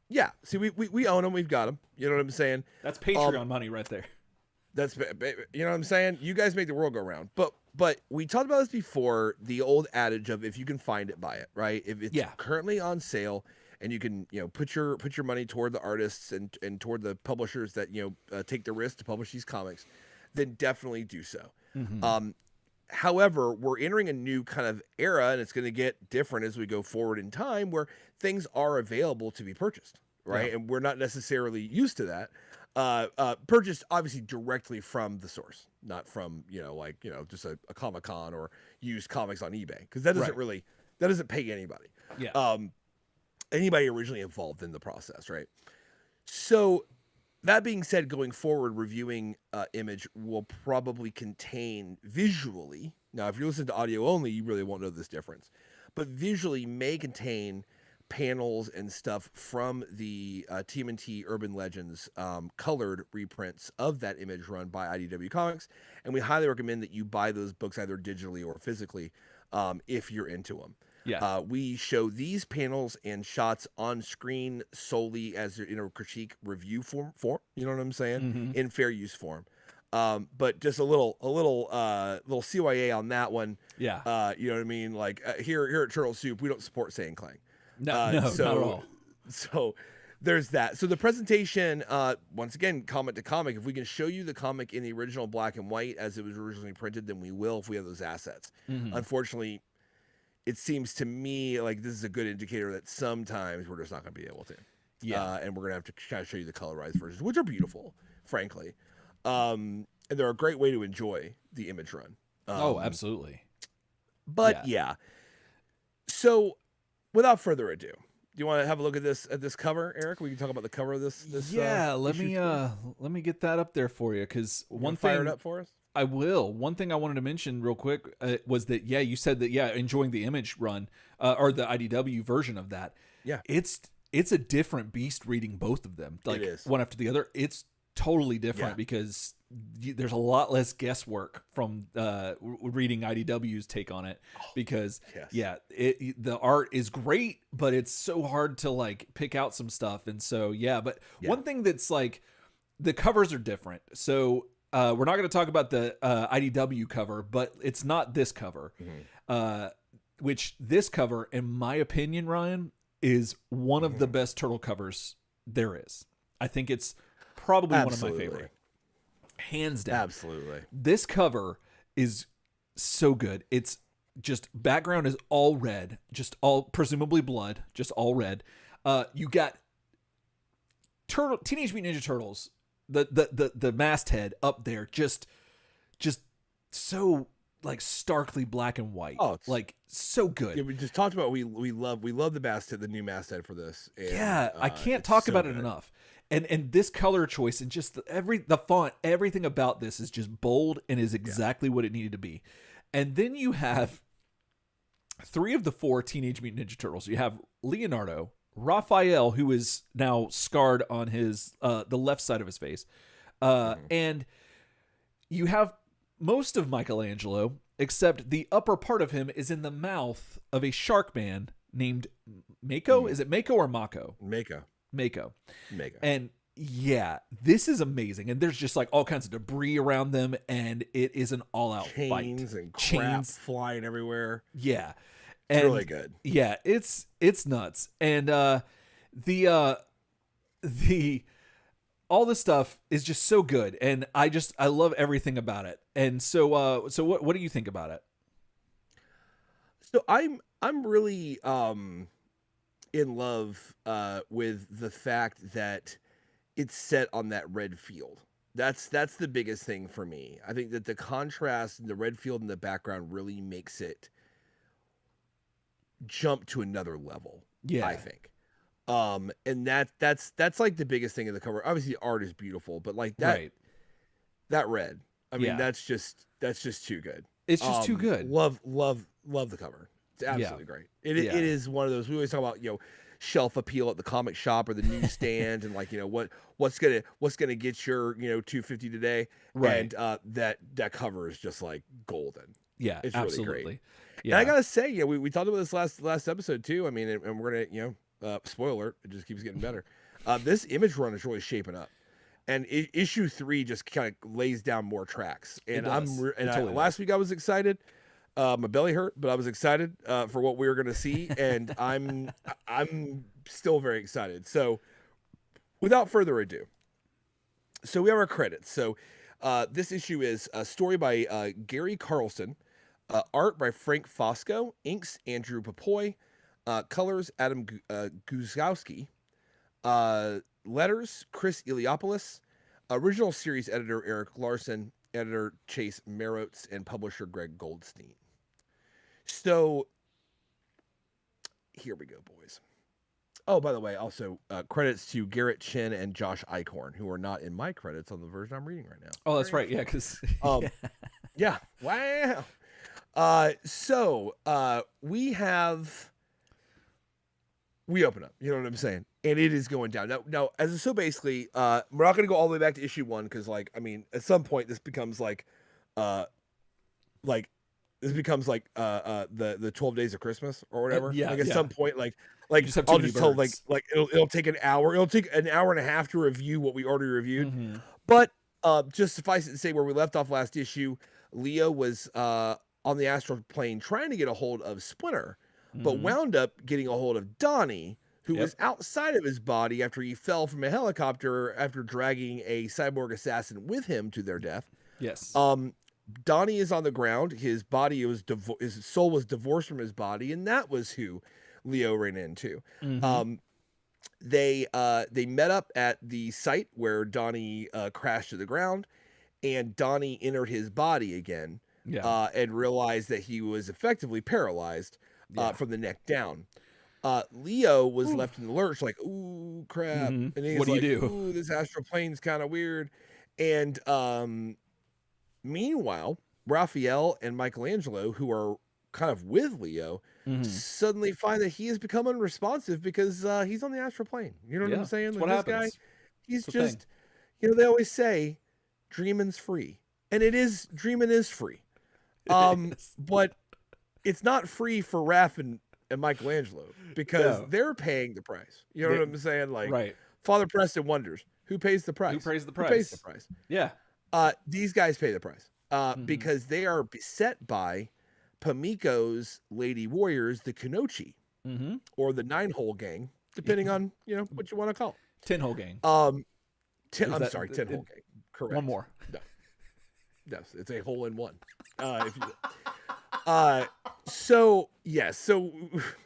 yeah. See, we own them. We've got them. You know what I'm saying? That's Patreon money right there. That's, you know what I'm saying? You guys make the world go round. But we talked about this before, the old adage of if you can find it, buy it, right? If it's currently on sale and you can, put your money toward the artists and toward the publishers that, take the risk to publish these comics, then definitely do so. However, we're entering a new kind of era, and it's going to get different as we go forward in time, where things are available to be purchased, right? Yeah. And we're not necessarily used to that. Purchased obviously directly from the source, not from just a Comic-Con or used comics on eBay, because that doesn't that doesn't pay anybody. Yeah. Anybody originally involved in the process, right? So that being said, going forward, reviewing Image will probably contain visually. Now, if you're listening to audio only, you really won't know this difference. But visually may contain panels and stuff from the TMNT Urban Legends colored reprints of that Image run by IDW Comics. And we highly recommend that you buy those books either digitally or physically if you're into them. Yeah. We show these panels and shots on screen solely as a critique review form, you know what I'm saying? In fair use form. But just a little CYA on that one. Yeah. You know what I mean? Like here at Turtle Soup, we don't support Say and Clang. No, not at all. So there's that. So the presentation, once again, comic to comic, if we can show you the comic in the original black and white as it was originally printed, then we will if we have those assets. Unfortunately, it seems to me like this is a good indicator that sometimes we're just not going to be able to. Yeah. And we're going to have to kind of show you the colorized versions, which are beautiful, frankly. And they're a great way to enjoy the Image run. Absolutely. But yeah. So without further ado, do you want to have a look at this cover, Eric? We can talk about the cover of this. Let me get that up there for you, because one thing, fire it up for us. I will. One thing I wanted to mention real quick was that you said that enjoying the Image run or the IDW version of that. Yeah, it's a different beast reading both of them, like it is. One after the other. It's totally different Yeah. because there's a lot less guesswork from reading IDW's take on it, because Yes. the art is great, but it's so hard to like pick out some stuff. And so but one thing that's like, the covers are different. So we're not going to talk about the IDW cover, but it's not this cover. Which this cover, in my opinion, Ryan, is one of the best turtle covers there is. I think it's probably one of my favorite. Hands down. Absolutely. This cover is so good. It's just, background is all red, just all presumably blood, just all red. You got Teenage Mutant Ninja Turtles, the masthead up there, just so like starkly black and white. Oh, like so good. Yeah, we just talked about we love the masthead, the new masthead for this. And, I can't talk about it enough. And this color choice and just the font, everything about this is just bold and is exactly what it needed to be. And then you have 3 of the 4 Teenage Mutant Ninja Turtles. You have Leonardo, Raphael, who is now scarred on his the left side of his face, and you have most of Michelangelo, except the upper part of him is in the mouth of a shark man named Mako. Is it Mako or Mako? Mako. And this is amazing. And there's just like all kinds of debris around them, and it is an all-out fight. Chains and crap flying everywhere. Yeah. It's really good. Yeah, it's nuts. And the all this stuff is just so good, and I love everything about it. And so what do you think about it? So I'm really in love with the fact that it's set on that red field. That's the biggest thing for me. I think that the contrast, the red field in the background, really makes it jump to another level. Yeah, I think. And that's like the biggest thing in the cover. Obviously, the art is beautiful, but like that red. I mean, that's just too good. It's just too good. Love the cover. It's absolutely great. It is one of those, we always talk about, shelf appeal at the comic shop or the newsstand, and like, what's gonna get your, $2.50 today. Right. And that cover is just like golden. Yeah, it's absolutely. Really great. Yeah. And I gotta say, we talked about this last episode too. I mean, and we're gonna, spoiler alert, it just keeps getting better. This image run is really shaping up. And issue 3 just kind of lays down more tracks. And last week I was excited. My belly hurt, but I was excited for what we were going to see, and I'm still very excited. So, without further ado, so we have our credits. So, this issue is a story by Gary Carlson, art by Frank Fosco, inks Andrew Papoy, colors Adam Guzkowski, letters Chris Iliopoulos, original series editor Eric Larson, editor Chase Merotz, and publisher Greg Goldstein. So here we go, boys. Oh, by the way, also credits to Garrett Chin and Josh Eichhorn, who are not in my credits on the version I'm reading right now. Oh, that's right. Yeah, because yeah, wow. So we open up. You know what I'm saying? And it is going down. Now, basically, we're not going to go all the way back to issue 1, because, like, I mean, at some point this becomes the 12 Days of Christmas or whatever. Some point, like I'll just tell, like it'll take an hour. It'll take an hour and a half to review what we already reviewed. Mm-hmm. But just suffice it to say, where we left off last issue, Leo was on the astral plane trying to get a hold of Splinter, but wound up getting a hold of Donnie, who was outside of his body after he fell from a helicopter after dragging a cyborg assassin with him to their death. Yes. Donnie is on the ground. His body his soul was divorced from his body, and that was who Leo ran into. Mm-hmm. They met up at the site where Donnie crashed to the ground, and Donnie entered his body again, and realized that he was effectively paralyzed from the neck down. Leo was left in the lurch, like, ooh, crap. Mm-hmm. And he's what do like, you do? Ooh, this astral plane's kind of weird. And meanwhile, Raphael and Michelangelo, who are kind of with Leo, suddenly find that he has become unresponsive because he's on the astral plane. You know what I'm saying? Like, what happens? Guy, he's just, they always say dreaming's free, and dreaming is free. It is. But it's not free for Raph and Michelangelo because No. they're paying the price. You know what I'm saying? Like Right. Father Preston wonders who pays the price. Who pays the Who pays the price? price? Yeah. These guys pay the price because they are beset by Pimiko's lady warriors, the Kunoichi, or the 9-hole gang, depending on what you want to call it. 10-hole gang. I'm that- sorry, 10-hole gang. Correct. One more. No. Yes, it's a hole in one. If so if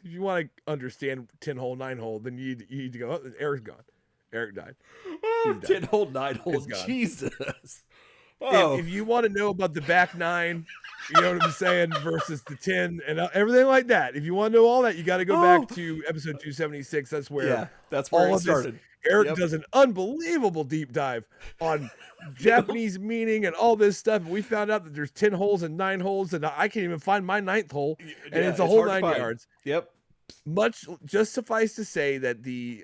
you want to understand 10-hole, 9-hole, then you need to go. Oh, Eric's gone. Eric died. 10-hole, 9-hole. Jesus. If you want to know about the back 9, you know what I'm saying, versus the 10 and everything like that. If you want to know all that, you got to go back to episode 276. That's where it started. Eric does an unbelievable deep dive on Japanese meaning and all this stuff. And we found out that there's 10 holes and 9 holes, and I can't even find my 9th hole, and it's a whole 9 yards. Yep. Much just suffice to say that the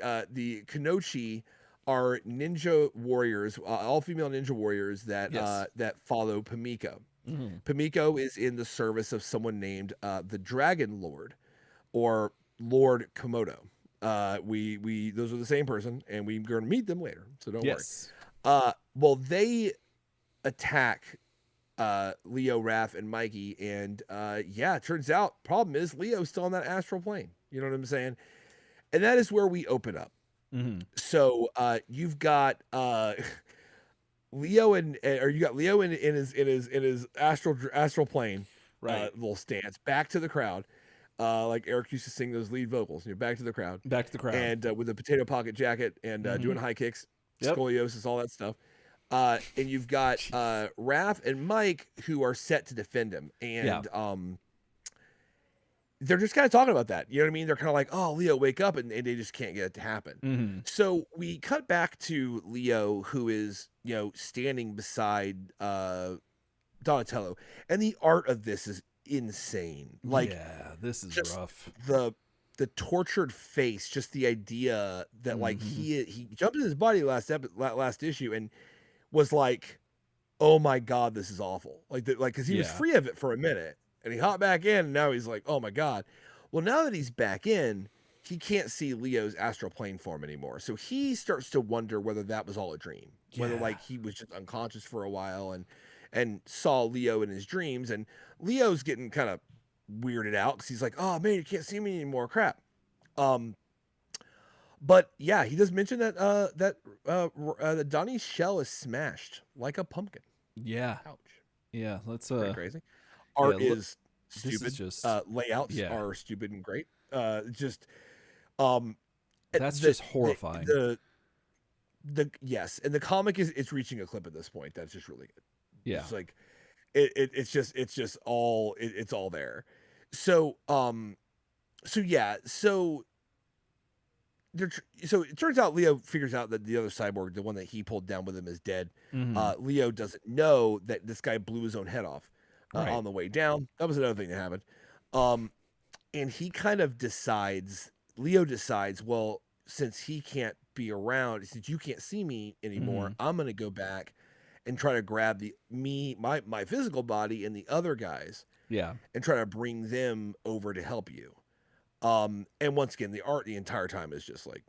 Kunoichi are ninja warriors, all female ninja warriors that that follow Pimiko. Pimiko is in the service of someone named the Dragon Lord, or Lord Komodo. We those are the same person, and we're going to meet them later, so don't worry. Well, they attack Leo, Raph, and Mikey, and it turns out problem is Leo's still on that astral plane. You know what I'm saying? And that is where we open up. So you've got Leo in his astral plane, right? Little stance back to the crowd, like Eric used to sing those lead vocals. Back to the crowd, and with a potato pocket jacket and doing high kicks, scoliosis, all that stuff. And you've got Raph and Mike who are set to defend him, and they're just kind of talking about that. You know what I mean? They're kind of like, oh, Leo, wake up. And they just can't get it to happen. So we cut back to Leo, who is, standing beside Donatello. And the art of this is insane. Like, this is rough. The tortured face, just the idea that like he jumped in his body last issue and was like, oh my God, this is awful. Because he was free of it for a minute. And he hopped back in, and now he's like, oh, my God. Well, now that he's back in, he can't see Leo's astral plane form anymore. So he starts to wonder whether that was all a dream, whether, he was just unconscious for a while and saw Leo in his dreams. And Leo's getting kind of weirded out because he's like, oh, man, you can't see me anymore. Crap. But, yeah, he does mention that Donnie's shell is smashed like a pumpkin. Yeah. Ouch. Yeah, that's pretty crazy. Art is stupid. Is just, layouts are stupid and great. That's just horrifying. Yes, and the comic it's reaching a clip at this point. That's just really good. Yeah, it's like it's all there. So it turns out Leo figures out that the other cyborg, the one that he pulled down with him, is dead. Leo doesn't know that this guy blew his own head off. On the way down. That was another thing that happened. And he kind of Leo decides, well, since he can't be around, since you can't see me anymore, I'm going to go back and try to grab my physical body and the other guys. Yeah. And try to bring them over to help you. And once again, the art the entire time is just like,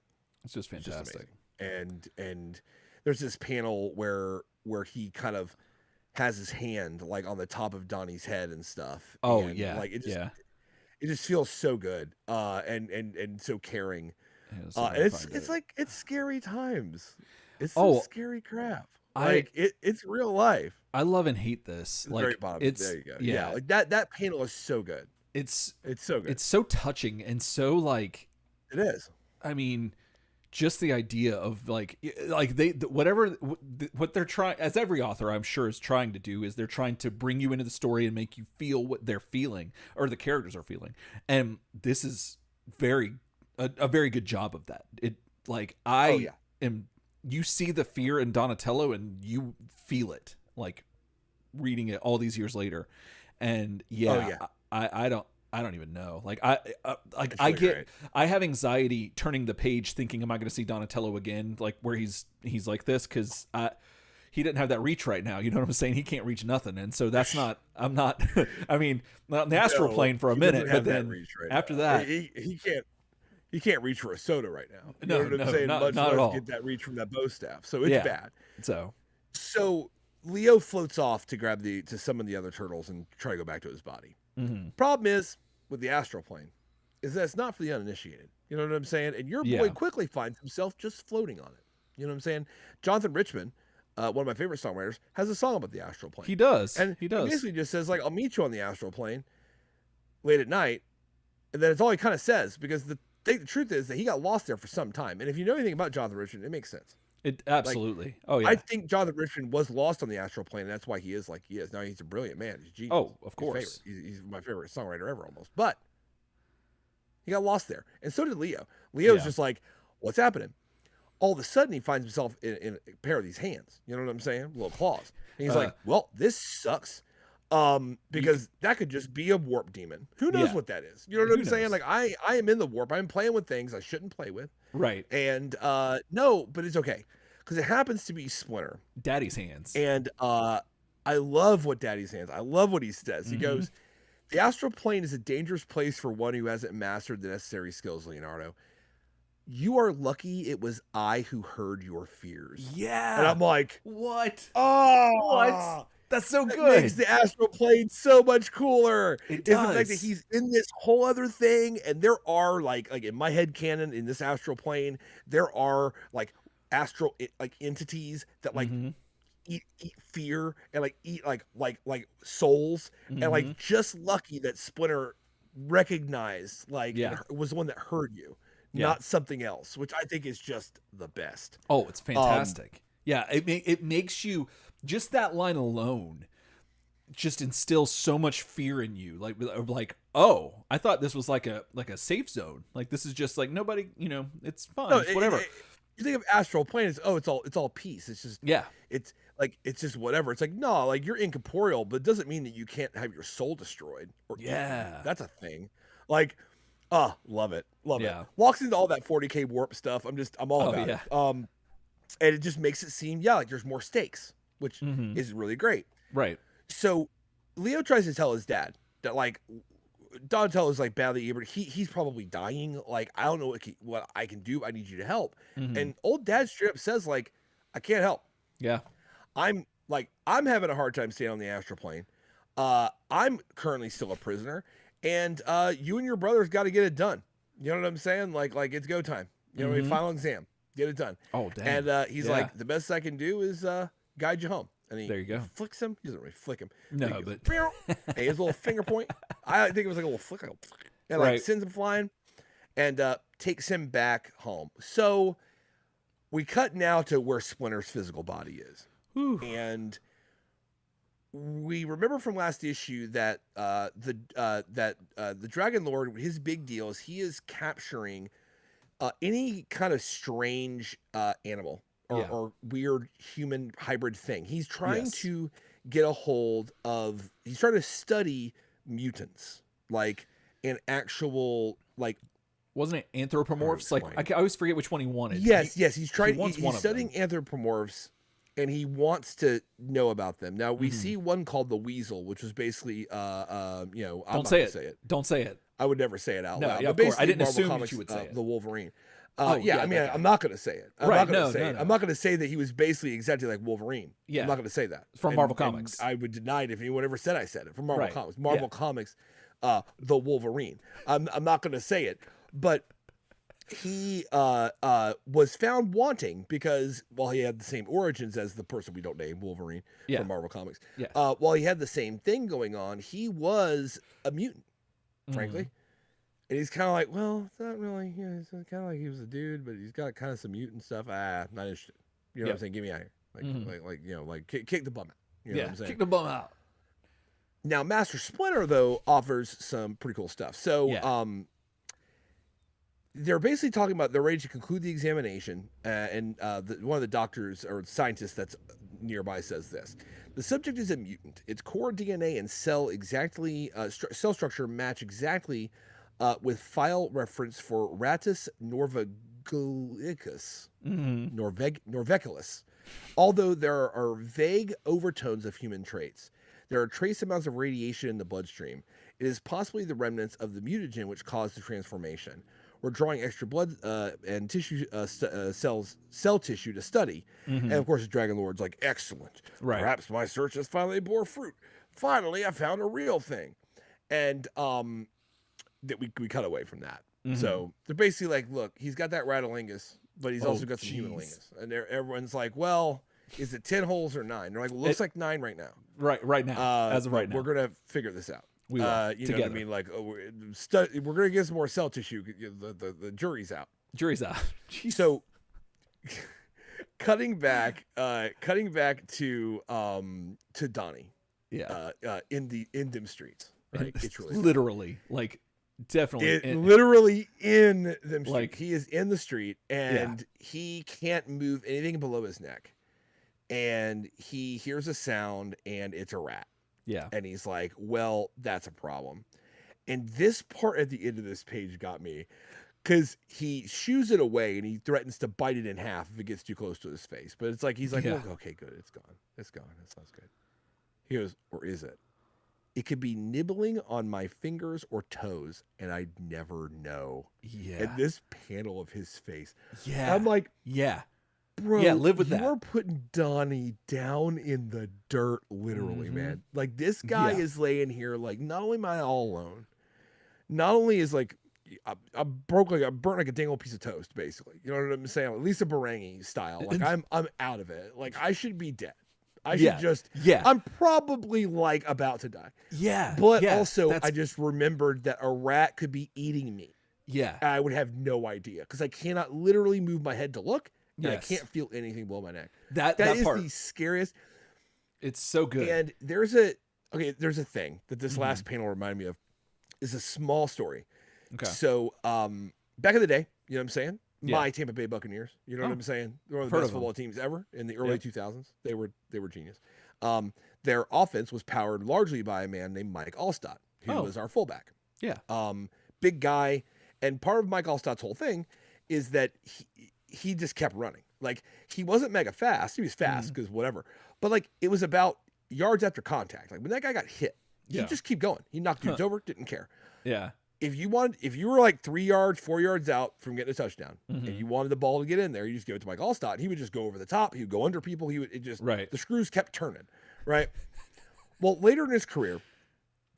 it's just fantastic. Just and there's this panel where he kind of has his hand like on the top of Donnie's head and stuff. Like it just feels so good. And so caring. And it's scary times. It's some scary crap. It's real life. I love and hate this. There you go. Yeah. Like that panel is so good. It's so good. It's so touching and so like it is. I mean, just the idea of what they're trying, as every author I'm sure is trying to do, is they're trying to bring you into the story and make you feel what they're feeling or the characters are feeling. And this is a very good job of that. You see the fear in Donatello and you feel it, like reading it all these years later. And I I don't even know. Like It's really great. I have anxiety turning the page thinking, am I going to see Donatello again? Like where he's like this, because he didn't have that reach right now. You know what I'm saying? He can't reach nothing, and so that's not. I'm not. I mean, not in the astral plane for a minute, but then after that, he can't. He can't reach for a soda right now. You No, know what I'm no, saying? not Much at less all. get that reach from that bow staff. So it's Yeah. bad. So Leo floats off to summon the other turtles and try to go back to his body. Problem is with the astral plane is that it's not for the uninitiated. You know what I'm saying? And your boy quickly finds himself just floating on it. You know what I'm saying? Jonathan Richman, one of my favorite songwriters, has a song about the astral plane. He does. And he does. He basically just says, like, I'll meet you on the astral plane late at night. And then it's all he kind of says, because the truth is that he got lost there for some time. And if you know anything about Jonathan Richman, it makes sense. It absolutely. Like, I think Jonathan Richman was lost on the astral plane, and that's why he is like he is. Now he's a brilliant man. He's a genius. Oh, of course. He's my favorite songwriter ever, almost. But he got lost there. And so did Leo. Leo's just like, what's happening? All of a sudden, he finds himself in a pair of these hands. You know what I'm saying? Little claws. And he's like, well, this sucks. Because that could just be a warp demon. Who knows what that is? You know what I'm saying? Like I am in the warp. I'm playing with things I shouldn't play with. Right. And no, but it's okay. Because it happens to be Splinter. Daddy's hands. And I love what Daddy's hands. I love what he says. He goes, the astral plane is a dangerous place for one who hasn't mastered the necessary skills, Leonardo. You are lucky it was I who heard your fears. Yeah. And I'm like, what? Oh, what? That's so good. It makes the astral plane so much cooler. It does. Is the fact that he's in this whole other thing, and there are like in my head canon in this astral plane, there are like astral like entities that like eat fear and like eat like souls, and like just lucky that Splinter recognized and was the one that heard you, not something else, which I think is just the best. Oh, it's fantastic. It makes you, just that line alone just instills so much fear in you. Like, oh, I thought this was like a safe zone. Like this is just like nobody, it's fine. No, it's whatever. You think of astral plane as it's all peace. It's just it's like it's just whatever. It's like, no, like you're incorporeal, but it doesn't mean that you can't have your soul destroyed or eaten. That's a thing. Like, love it. Love it. Walks into all that 40K warp stuff. I'm all about it. And it just makes it seem like there's more stakes, which is really great. Right. So Leo tries to tell his dad that Donatello's like badly injured. He's probably dying. Like, I don't know what I can do. I need you to help. And old dad straight up says, like, I can't help. Yeah. I'm having a hard time staying on the astral plane. I'm currently still a prisoner, and you and your brothers got to get it done. You know what I'm saying? Like it's go time. You know, final exam, get it done. Oh, damn. And he's like, the best I can do is guide you home. And there you go. Flicks him. He doesn't really flick him. No, goes, but and his little finger point. I think it was like a little flick, and sends him flying, and takes him back home. So we cut now to where Splinter's physical body is. Whew. And we remember from last issue that the Dragon Lord, his big deal is he is capturing any kind of strange animal or weird human hybrid thing. He's trying to get a hold of. He's trying to study mutants, like an actual like. Wasn't it anthropomorphs? Like I always forget which one he wanted. Yes. He's trying. He's studying anthropomorphs, and he wants to know about them. Now we see one called the Weasel, which was basically, Don't say it. Don't say it. I would never say it out loud. Yeah, but basically, I didn't Marvel assume Comics, that you would say it. The Wolverine. I mean, I'm not going to say it. I'm right, not going to say it. No. I'm not going to say that he was basically exactly like Wolverine. Yeah. I'm not going to say that. From Marvel Comics. I would deny it if anyone ever said I said it. From Marvel Comics. Marvel Comics, the Wolverine. I'm not going to say it. But he was found wanting because, while he had the same origins as the person we don't name, Wolverine, from Marvel Comics, while he had the same thing going on, he was a mutant, frankly. And he's kind of like, well, it's not really, it's kind of like he was a dude, but he's got kind of some mutant stuff. Not interested. You know what I'm saying? Get me out here. Like kick the bum out. You know what I'm saying? Kick the bum out. Now, Master Splinter, though, offers some pretty cool stuff. So, they're basically talking about they're ready to conclude the examination, and one of the doctors or scientists that's nearby says this: the subject is a mutant. Its core DNA and cell cell structure match exactly with file reference for Rattus norvegilicus, norvegiculus. Although there are vague overtones of human traits, there are trace amounts of radiation in the bloodstream. It is possibly the remnants of the mutagen which caused the transformation. We're drawing extra blood and tissue cell tissue to study. And of course, the Dragon Lord's like, excellent. Right. Perhaps my search has finally bore fruit. Finally, I found a real thing. And that we cut away from that. So they're basically like, look, he's got that ratalingus, but he's also got some human lingus. And everyone's like, well, is it 10 holes or 9? They're like, well, looks like 9 right now. Right now, as of right now. We're going to figure this out. We will, you together. know what I mean? Like, we're going to get some more cell tissue. The jury's out. Jury's out. So, cutting back to Donnie. Yeah. In them streets. Right. It's really literally like definitely literally in them streets. Like, he is in the street and he can't move anything below his neck. And he hears a sound and it's a rat. Yeah. And he's like, well, that's a problem. And this part at the end of this page got me because he shoos it away and he threatens to bite it in half if it gets too close to his face. But it's like, he's like, well, okay, good. It's gone. It's gone. That sounds good. He goes, or is it? It could be nibbling on my fingers or toes and I'd never know. Yeah. And this panel of his face. Yeah. I'm like, yeah. Bro, yeah, live with that. You are putting Donnie down in the dirt, literally, man. Like, this guy is laying here, like, not only am I all alone, not only is, like, I burnt like a dang old piece of toast, basically. You know what I'm saying? At least a meringue style. Like, I'm out of it. Like, I should be dead. I should I'm probably, like, about to die. Yeah. But also, I just remembered that a rat could be eating me. Yeah. I would have no idea because I cannot literally move my head to look. And I can't feel anything below my neck. That is part. The scariest. It's so good. And there's a thing that this last panel reminded me of. Is a small story. Okay. So back in the day, you know what I'm saying? My Tampa Bay Buccaneers. You know what I'm saying? They're one of the best football teams ever in the early 2000s. They were genius. Their offense was powered largely by a man named Mike Allstott, who was our fullback. Yeah. Big guy. And part of Mike Allstott's whole thing is that he just kept running. Like, he wasn't mega fast. He was fast because whatever. But, like, it was about yards after contact. Like, when that guy got hit, he'd just keep going. He knocked dudes over, didn't care. Yeah. If you were like 3 yards, 4 yards out from getting a touchdown, and you wanted the ball to get in there, you just give it to Mike Allstott. He would just go over the top. He would go under people. The screws kept turning, right? Well, later in his career,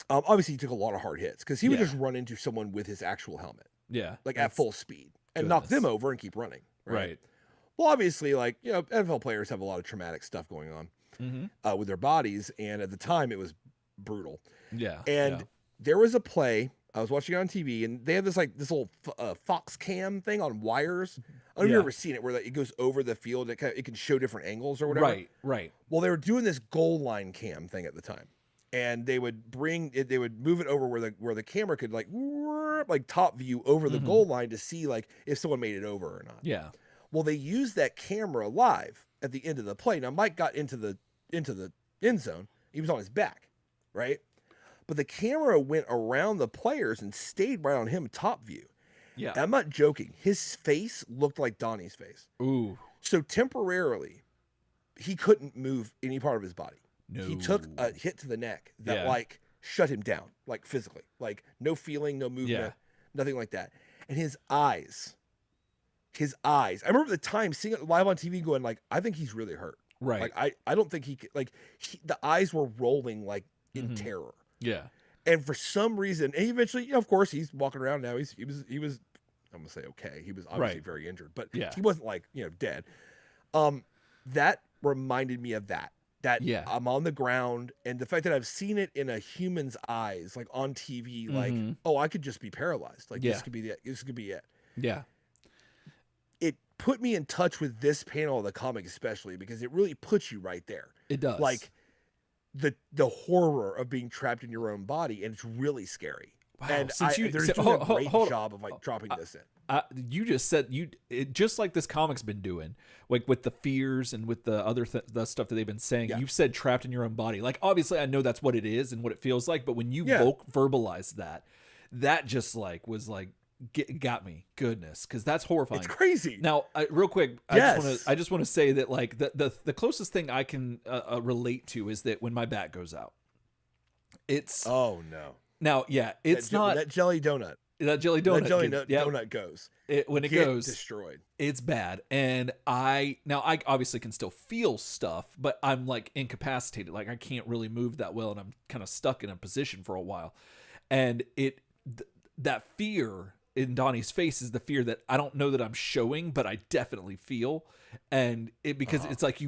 obviously he took a lot of hard hits because he would just run into someone with his actual helmet. Yeah. Like, at full speed and knock them over and keep running. Right. Well, obviously, like, you know, NFL players have a lot of traumatic stuff going on with their bodies. And at the time, it was brutal. Yeah. And there was a play I was watching on TV, and they have this little Fox cam thing on wires. I don't know if you've ever seen it, where it goes over the field. It can show different angles or whatever. Right. Well, they were doing this goal line cam thing at the time. And they would move it over where the camera could like top view over the goal line to see like if someone made it over or not. Yeah. Well, they used that camera live at the end of the play. Now Mike got into the end zone. He was on his back, right? But the camera went around the players and stayed right on him top view. Yeah. And I'm not joking. His face looked like Donnie's face. Ooh. So temporarily, he couldn't move any part of his body. No. He took a hit to the neck that like shut him down, like physically, like no feeling, no movement, nothing like that. And his eyes, I remember at the time seeing it live on TV going like, I think he's really hurt. Right. Like, I don't think he could, like, the eyes were rolling like in terror. Yeah. And for some reason, and eventually, of course, he's walking around now. He was, I'm gonna say okay. He was obviously very injured, but he wasn't like, dead. That reminded me of that. I'm on the ground, and the fact that I've seen it in a human's eyes, like on TV, like, oh, I could just be paralyzed. Like this could be it. Yeah. It put me in touch with this panel of the comic, especially because it really puts you right there. It does. Like the horror of being trapped in your own body, and it's really scary. Wow. And they're doing a great job of like dropping this in. You just said just like this comic's been doing, like with the fears and with the other the stuff that they've been saying. Yeah. You've said trapped in your own body. Like obviously, I know that's what it is and what it feels like. But when you verbalized that just like was like got me. Goodness, because that's horrifying. It's crazy. Now, real quick, I just want to say that like the closest thing I can relate to is that when my bat goes out, it's oh no. Now, yeah, it's not that jelly donut. That jelly donut, donut goes. When it goes, destroyed. It's bad. And I obviously can still feel stuff, but I'm like incapacitated. Like I can't really move that well, and I'm kind of stuck in a position for a while. And that fear in Donnie's face is the fear that I don't know that I'm showing, but I definitely feel. And because it's like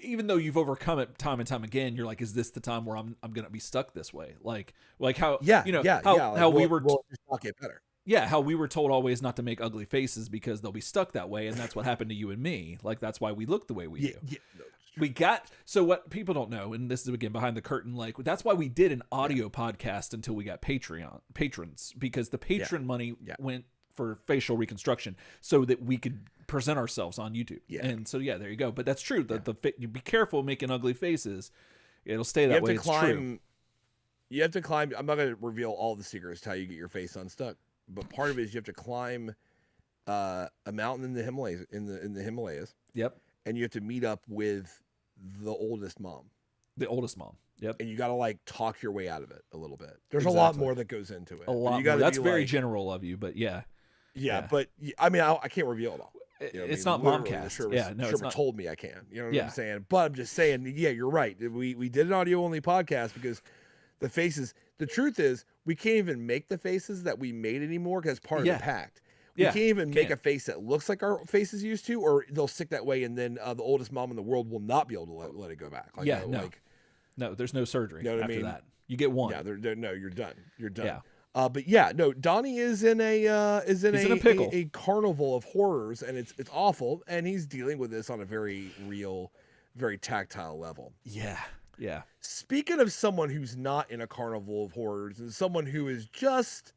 even though you've overcome it time and time again, you're like, is this the time where I'm gonna be stuck this way? Like how how we were just not get better. Yeah, how we were told always not to make ugly faces because they'll be stuck that way, and that's what happened to you and me. Like that's why we look the way we do. Yeah, no, we got so what people don't know, and this is again behind the curtain. Like that's why we did an audio podcast until we got patrons, because the patron money went for facial reconstruction so that we could present ourselves on YouTube. Yeah. And so there you go. But that's true. You be careful making ugly faces. It'll stay that way. It's true. You have to climb. I'm not going to reveal all the secrets to how you get your face unstuck, but part of it is you have to climb a mountain in the Himalayas. In the Himalayas. Yep. And you have to meet up with the oldest mom. The oldest mom. Yep. And you got to like talk your way out of it a little bit. There's a lot more that goes into it. A lot more. That's very general of you, but yeah. Yeah, but I mean, I can't reveal it all. It's not Momcast. Sherman told me I can. You know what I'm saying? But I'm just saying, you're right. We did an audio only podcast because the faces. The truth is, we can't even make the faces that we made anymore because part of the pact. We can't even make a face that looks like our faces used to, or they'll stick that way, and then the oldest mom in the world will not be able to let it go back. Like, no, there's no surgery after I mean? that. You get one. Yeah, no, you're done. You're done. Yeah. But Donnie is in a pickle. A carnival of horrors, and it's awful, and he's dealing with this on a very real, very tactile level. Yeah. Yeah. Speaking of someone who's not in a carnival of horrors and someone who is just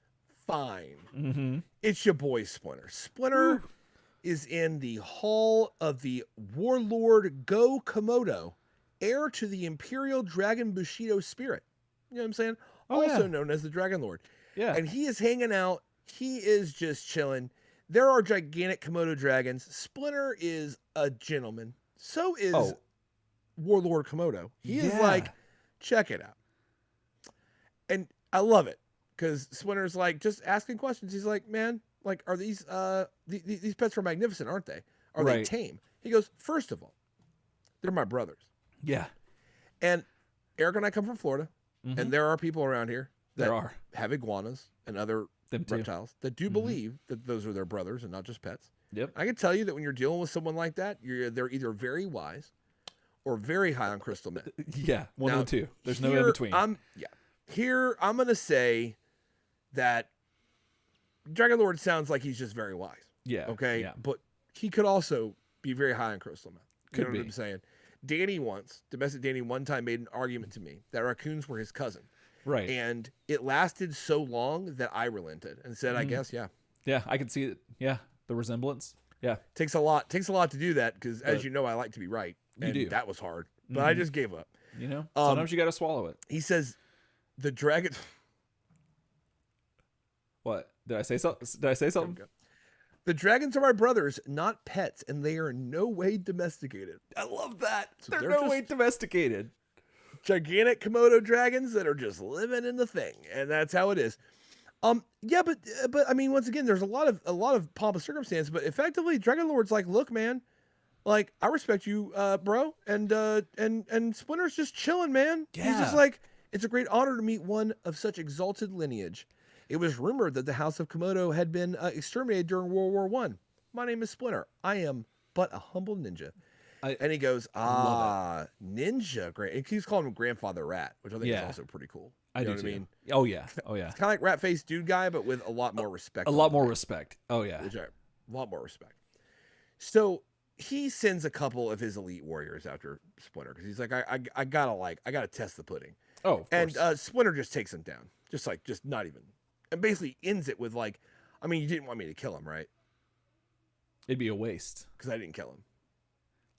fine, it's your boy Splinter. Splinter is in the hall of the warlord Go Komodo, heir to the Imperial Dragon Bushido spirit. You know what I'm saying? Also known as the Dragon Lord. Yeah. And he is hanging out. He is just chilling. There are gigantic Komodo dragons. Splinter is a gentleman. So is Warlord Komodo. He is like, check it out. And I love it because Splinter's like just asking questions. He's like, man, like, are these pets are magnificent, aren't they? Are they tame? He goes, first of all, they're my brothers. Yeah. And Eric and I come from Florida, and there are people around here that have iguanas and other reptiles that do believe that those are their brothers and not just pets. Yep. I can tell you that when you're dealing with someone like that, they're either very wise or very high on crystal meth. Yeah, one of the two. There's no in between. I'm going to say that Dragon Lord sounds like he's just very wise. Yeah. Okay. Yeah. But he could also be very high on crystal meth. You know what I'm saying? Domestic Danny one time made an argument to me that raccoons were his cousin. Right. And it lasted so long that I relented and said, I guess, yeah. Yeah, I can see it. Yeah, the resemblance. Yeah. Takes a lot to do that because, as you know, I like to be right. And you do. That was hard. But I just gave up. You know, sometimes you got to swallow it. He says, the dragon... What? Did I say something? The dragons are my brothers, not pets, and they are in no way domesticated. I love that. So they're no way domesticated. Gigantic Komodo dragons that are just living in the thing, and that's how it is. But I mean, once again, there's a lot of pomp and circumstance, but effectively, Dragon Lord's like, look, man, like I respect you, bro, and Splinter's just chilling, man. Yeah. He's just like, it's a great honor to meet one of such exalted lineage. It was rumored that the House of Komodo had been exterminated during World War I. My name is Splinter. I am but a humble ninja. And he goes, ninja. Great. And he's calling him Grandfather Rat, which I think is also pretty cool. I do know what too. I mean? Oh, yeah. Oh, yeah. It's kind of like Rat Face Dude Guy, but with a lot more respect. A lot more respect. Oh, yeah. A lot more respect. So he sends a couple of his elite warriors after Splinter because he's like, I gotta test the pudding. Oh, of and course. Splinter just takes him down, just not even, and basically ends it with like, I mean, you didn't want me to kill him, right? It'd be a waste. because I didn't kill him.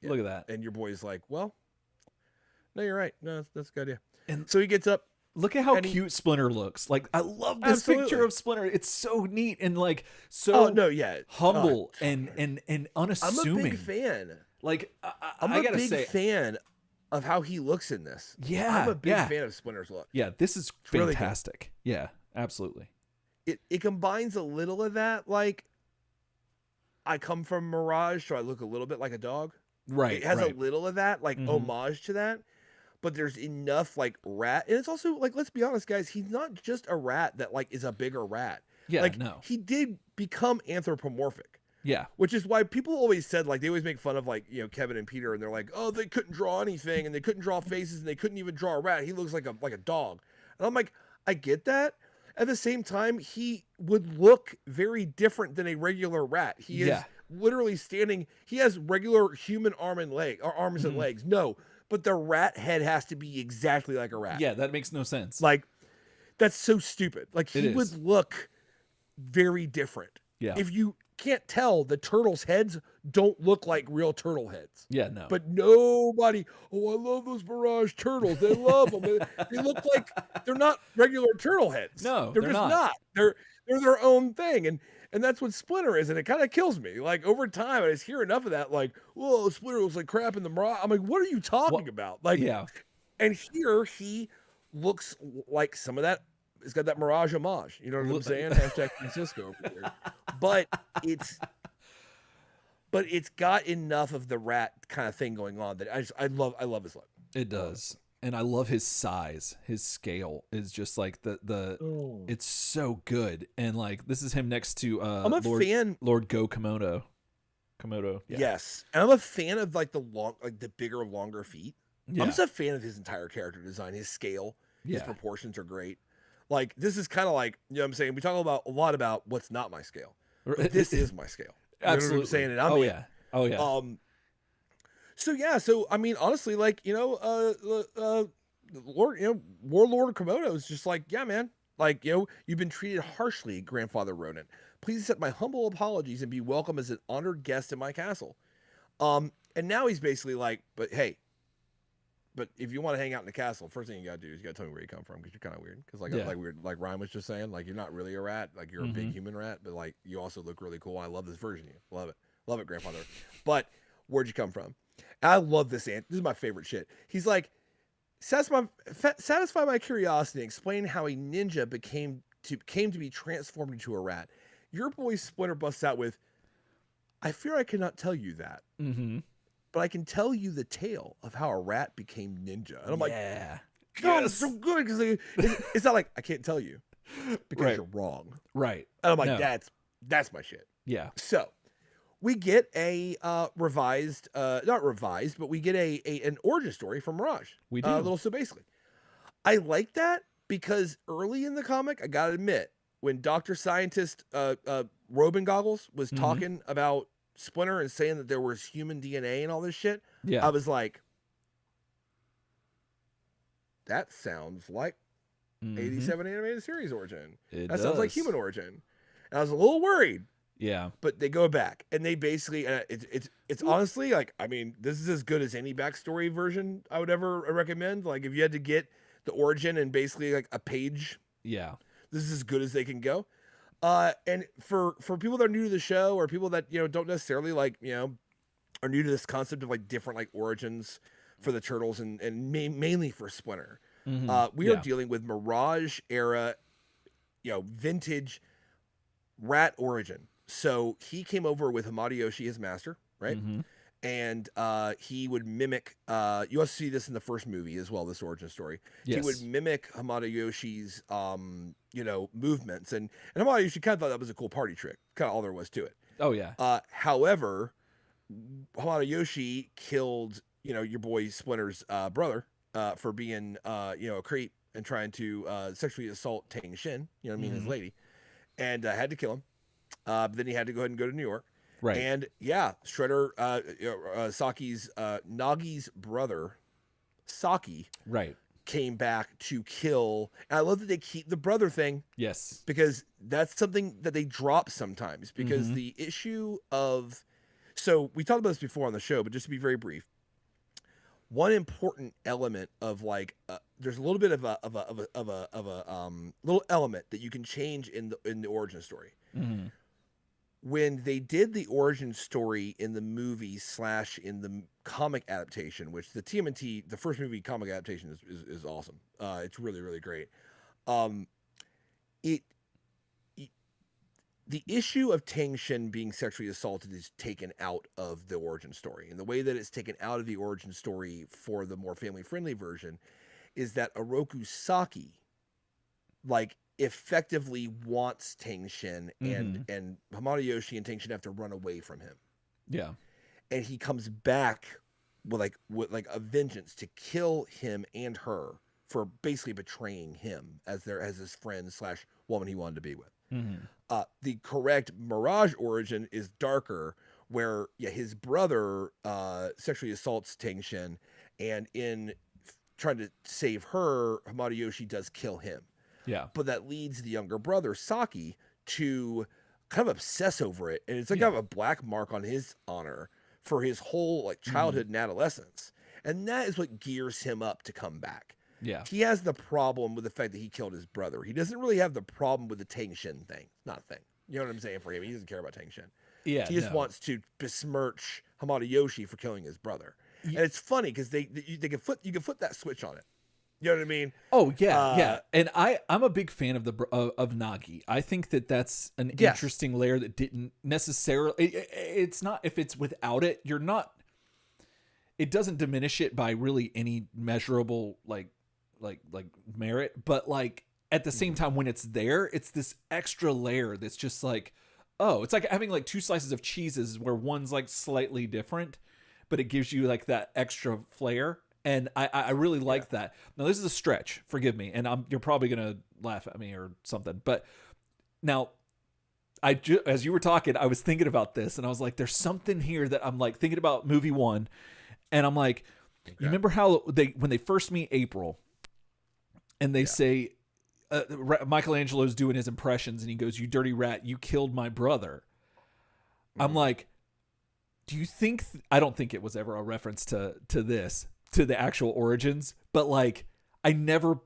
Yeah. Look at that. And your boy's like, well, no, you're right. No, that's a good idea. And so he gets up. look at how and cute Splinter looks. Like, I love this picture of Splinter. It's so neat and like so humble and unassuming. I'm a big fan. Like, I'm I a gotta big say, fan of how he looks in this. Yeah, I'm a big fan of Splinter's look. Yeah, this is really fantastic. Yeah, absolutely. It combines a little of that, like, I come from Mirage, so I look a little bit like a dog. Right. It has a little of that, like, homage to that. But there's enough, like, rat. And it's also, like, let's be honest, guys, he's not just a rat that, like, is a bigger rat. Yeah, like, no. He did become anthropomorphic. Yeah. Which is why people always said, like, they always make fun of, like, you know, Kevin and Peter, and they're like, oh, they couldn't draw anything, and they couldn't draw faces, and they couldn't even draw a rat. He looks like a dog. And I'm like, I get that. At the same time, he would look very different than a regular rat. He is literally standing. He has regular human arms and legs. No, but the rat head has to be exactly like a rat. Yeah, that makes no sense. Like, that's so stupid. Like, he would look very different. Yeah. If you can't tell, the turtles' heads don't look like real turtle heads. Yeah, no. But nobody, oh, I love those Mirage turtles. They love them. They look like they're not regular turtle heads. No, they're just not. They're their own thing. And that's what Splinter is. And it kind of kills me. Like, over time, I just hear enough of that. Like, whoa, Splinter looks like crap in the Mirage. I'm like, what are you talking about? Like, and here he looks like some of that. It's got that Mirage homage. You know what I'm saying? Hashtag Francisco over here. But it's got enough of the rat kind of thing going on that I love his look. It does. And I love his size. His scale is just like it's so good. And like, this is him next to I'm a fan. Lord Go Komodo. Yeah. Yes. And I'm a fan of like the bigger, longer feet. Yeah. I'm just a fan of his entire character design, his scale, his proportions are great. Like, this is kind of like, you know what I'm saying? We talk a lot about what's not my scale. But this is my scale. You Absolutely. know what I'm saying? And I'm So I mean, honestly, like, you know, Warlord Komodo is just like, yeah, man. Like, you know, you've been treated harshly, Grandfather Ronan. Please accept my humble apologies and be welcome as an honored guest in my castle. And now he's basically like, but hey, but if you want to hang out in the castle, first thing you gotta do is you gotta tell me where you come from, because you're kind of weird. Because like Ryan was just saying, like, you're not really a rat, like, you're a big human rat, but like, you also look really cool. I love this version of you. Love it, Grandfather. But where'd you come from? And I love this. This is my favorite shit. He's like, satisfy my curiosity and explain how a ninja came to be transformed into a rat. Your boy Splinter busts out with, I fear I cannot tell you that. But I can tell you the tale of how a rat became ninja. And I'm like, God, it's so good, because it's not like, I can't tell you because you're wrong. Right. And I'm like, that's my shit. Yeah. So we get a revised, not revised, but we get an origin story from Mirage. We do. So basically, I like that because early in the comic, I gotta admit, when Dr. Scientist Robin Goggles was talking about Splinter and saying that there was human DNA and all this shit, I was like, that sounds like 87 animated series origin. That sounds like human origin. And I was a little worried. Yeah. But they go back and they basically, it's honestly, like, I mean, this is as good as any backstory version I would ever recommend. Like, if you had to get the origin and basically like a page, this is as good as they can go. And for people that are new to the show, or people that, you know, don't necessarily, like, you know, are new to this concept of like different like origins for the Turtles and mainly for Splinter, we are dealing with Mirage era, you know, vintage rat origin. So he came over with Hamada Yoshi as master, right? And he would mimic, you also see this in the first movie as well, this origin story. He would mimic Hamada Yoshi's, you know, movements. And Hamada Yoshi kind of thought that was a cool party trick. Kind of all there was to it. Oh, yeah. However, Hamada Yoshi killed, you know, your boy Splinter's brother for being, you know, a creep and trying to sexually assault Tang Shin, you know what I mean, his lady. And had to kill him. But then he had to go ahead and go to New York. Right. And yeah, Shredder, Saki's, Nagi's brother, Saki, came back to kill. And I love that they keep the brother thing. Yes. Because that's something that they drop sometimes. Because the issue of So we talked about this before on the show, but just to be very brief, one important element of like there's a little bit of a little element that you can change in the origin story. Mm-hmm. When they did the origin story in the movie / in the comic adaptation, which the TMNT, the first movie comic adaptation is awesome. It's really, really great. It the issue of Tang Shen being sexually assaulted is taken out of the origin story. And the way that it's taken out of the origin story for the more family-friendly version is that Oroku Saki, like, effectively wants Tang Shen, and Hamada Yoshi and Tang Shen have to run away from him. Yeah. And he comes back with a vengeance to kill him and her for basically betraying him as his friend / woman he wanted to be with. Mm-hmm. The correct Mirage origin is darker, where his brother sexually assaults Tang Shen, and in trying to save her, Hamada Yoshi does kill him. Yeah. But that leads the younger brother, Saki, to kind of obsess over it. And it's like kind of a black mark on his honor for his whole like childhood and adolescence. And that is what gears him up to come back. Yeah. He has the problem with the fact that he killed his brother. He doesn't really have the problem with the Tang Shen thing. Not a thing. You know what I'm saying for him? He doesn't care about Tang Shen. Yeah. He just wants to besmirch Hamada Yoshi for killing his brother. And it's funny because you can flip that switch on it. You know what I mean? Oh yeah. And I'm a big fan of of Nagi. I think that's an interesting layer that didn't necessarily. It's not, if it's without it, you're not. It doesn't diminish it by really any measurable like merit, but like at the same time when it's there, it's this extra layer that's just like, oh, it's like having like two slices of cheeses where one's like slightly different, but it gives you like that extra flair. And I really like that. Now, this is a stretch, forgive me, and you're probably going to laugh at me or something. But now, as you were talking, I was thinking about this, and I was like, there's something here that I'm like thinking about movie one, and I'm like, you remember how when they first meet April, and they say, Michelangelo's doing his impressions, and he goes, "You dirty rat, you killed my brother." I'm like, do you think, I don't think it was ever a reference to this, to the actual origins, but like I never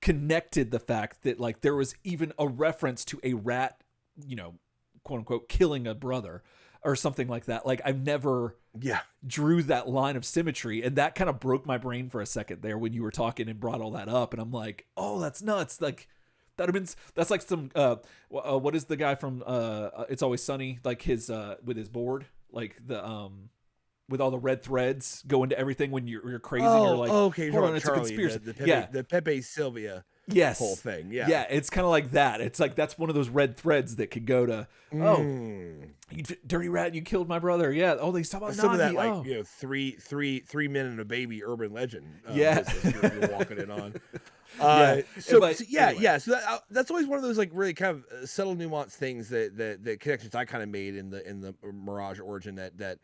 connected the fact that like there was even a reference to a rat, quote unquote, killing a brother or something like that. Like I've never drew that line of symmetry, and that kind of broke my brain for a second there when you were talking and brought all that up, and I'm like, oh, that's nuts. Like that's like some what is the guy from It's Always Sunny, like his with his board, like the with all the red threads go into everything when you're crazy. And you're like, okay, hold on, it's Charlie, a conspiracy. the Pepe Sylvia whole thing. Yeah, it's kind of like that. It's like that's one of those red threads that could go to, you dirty rat, you killed my brother. Yeah. Oh, they talk about some of that, Nagi. like three men and a baby urban legend. Yeah, you're walking it on. So that's always one of those like really kind of subtle nuanced things that connections I kind of made in the Mirage origin that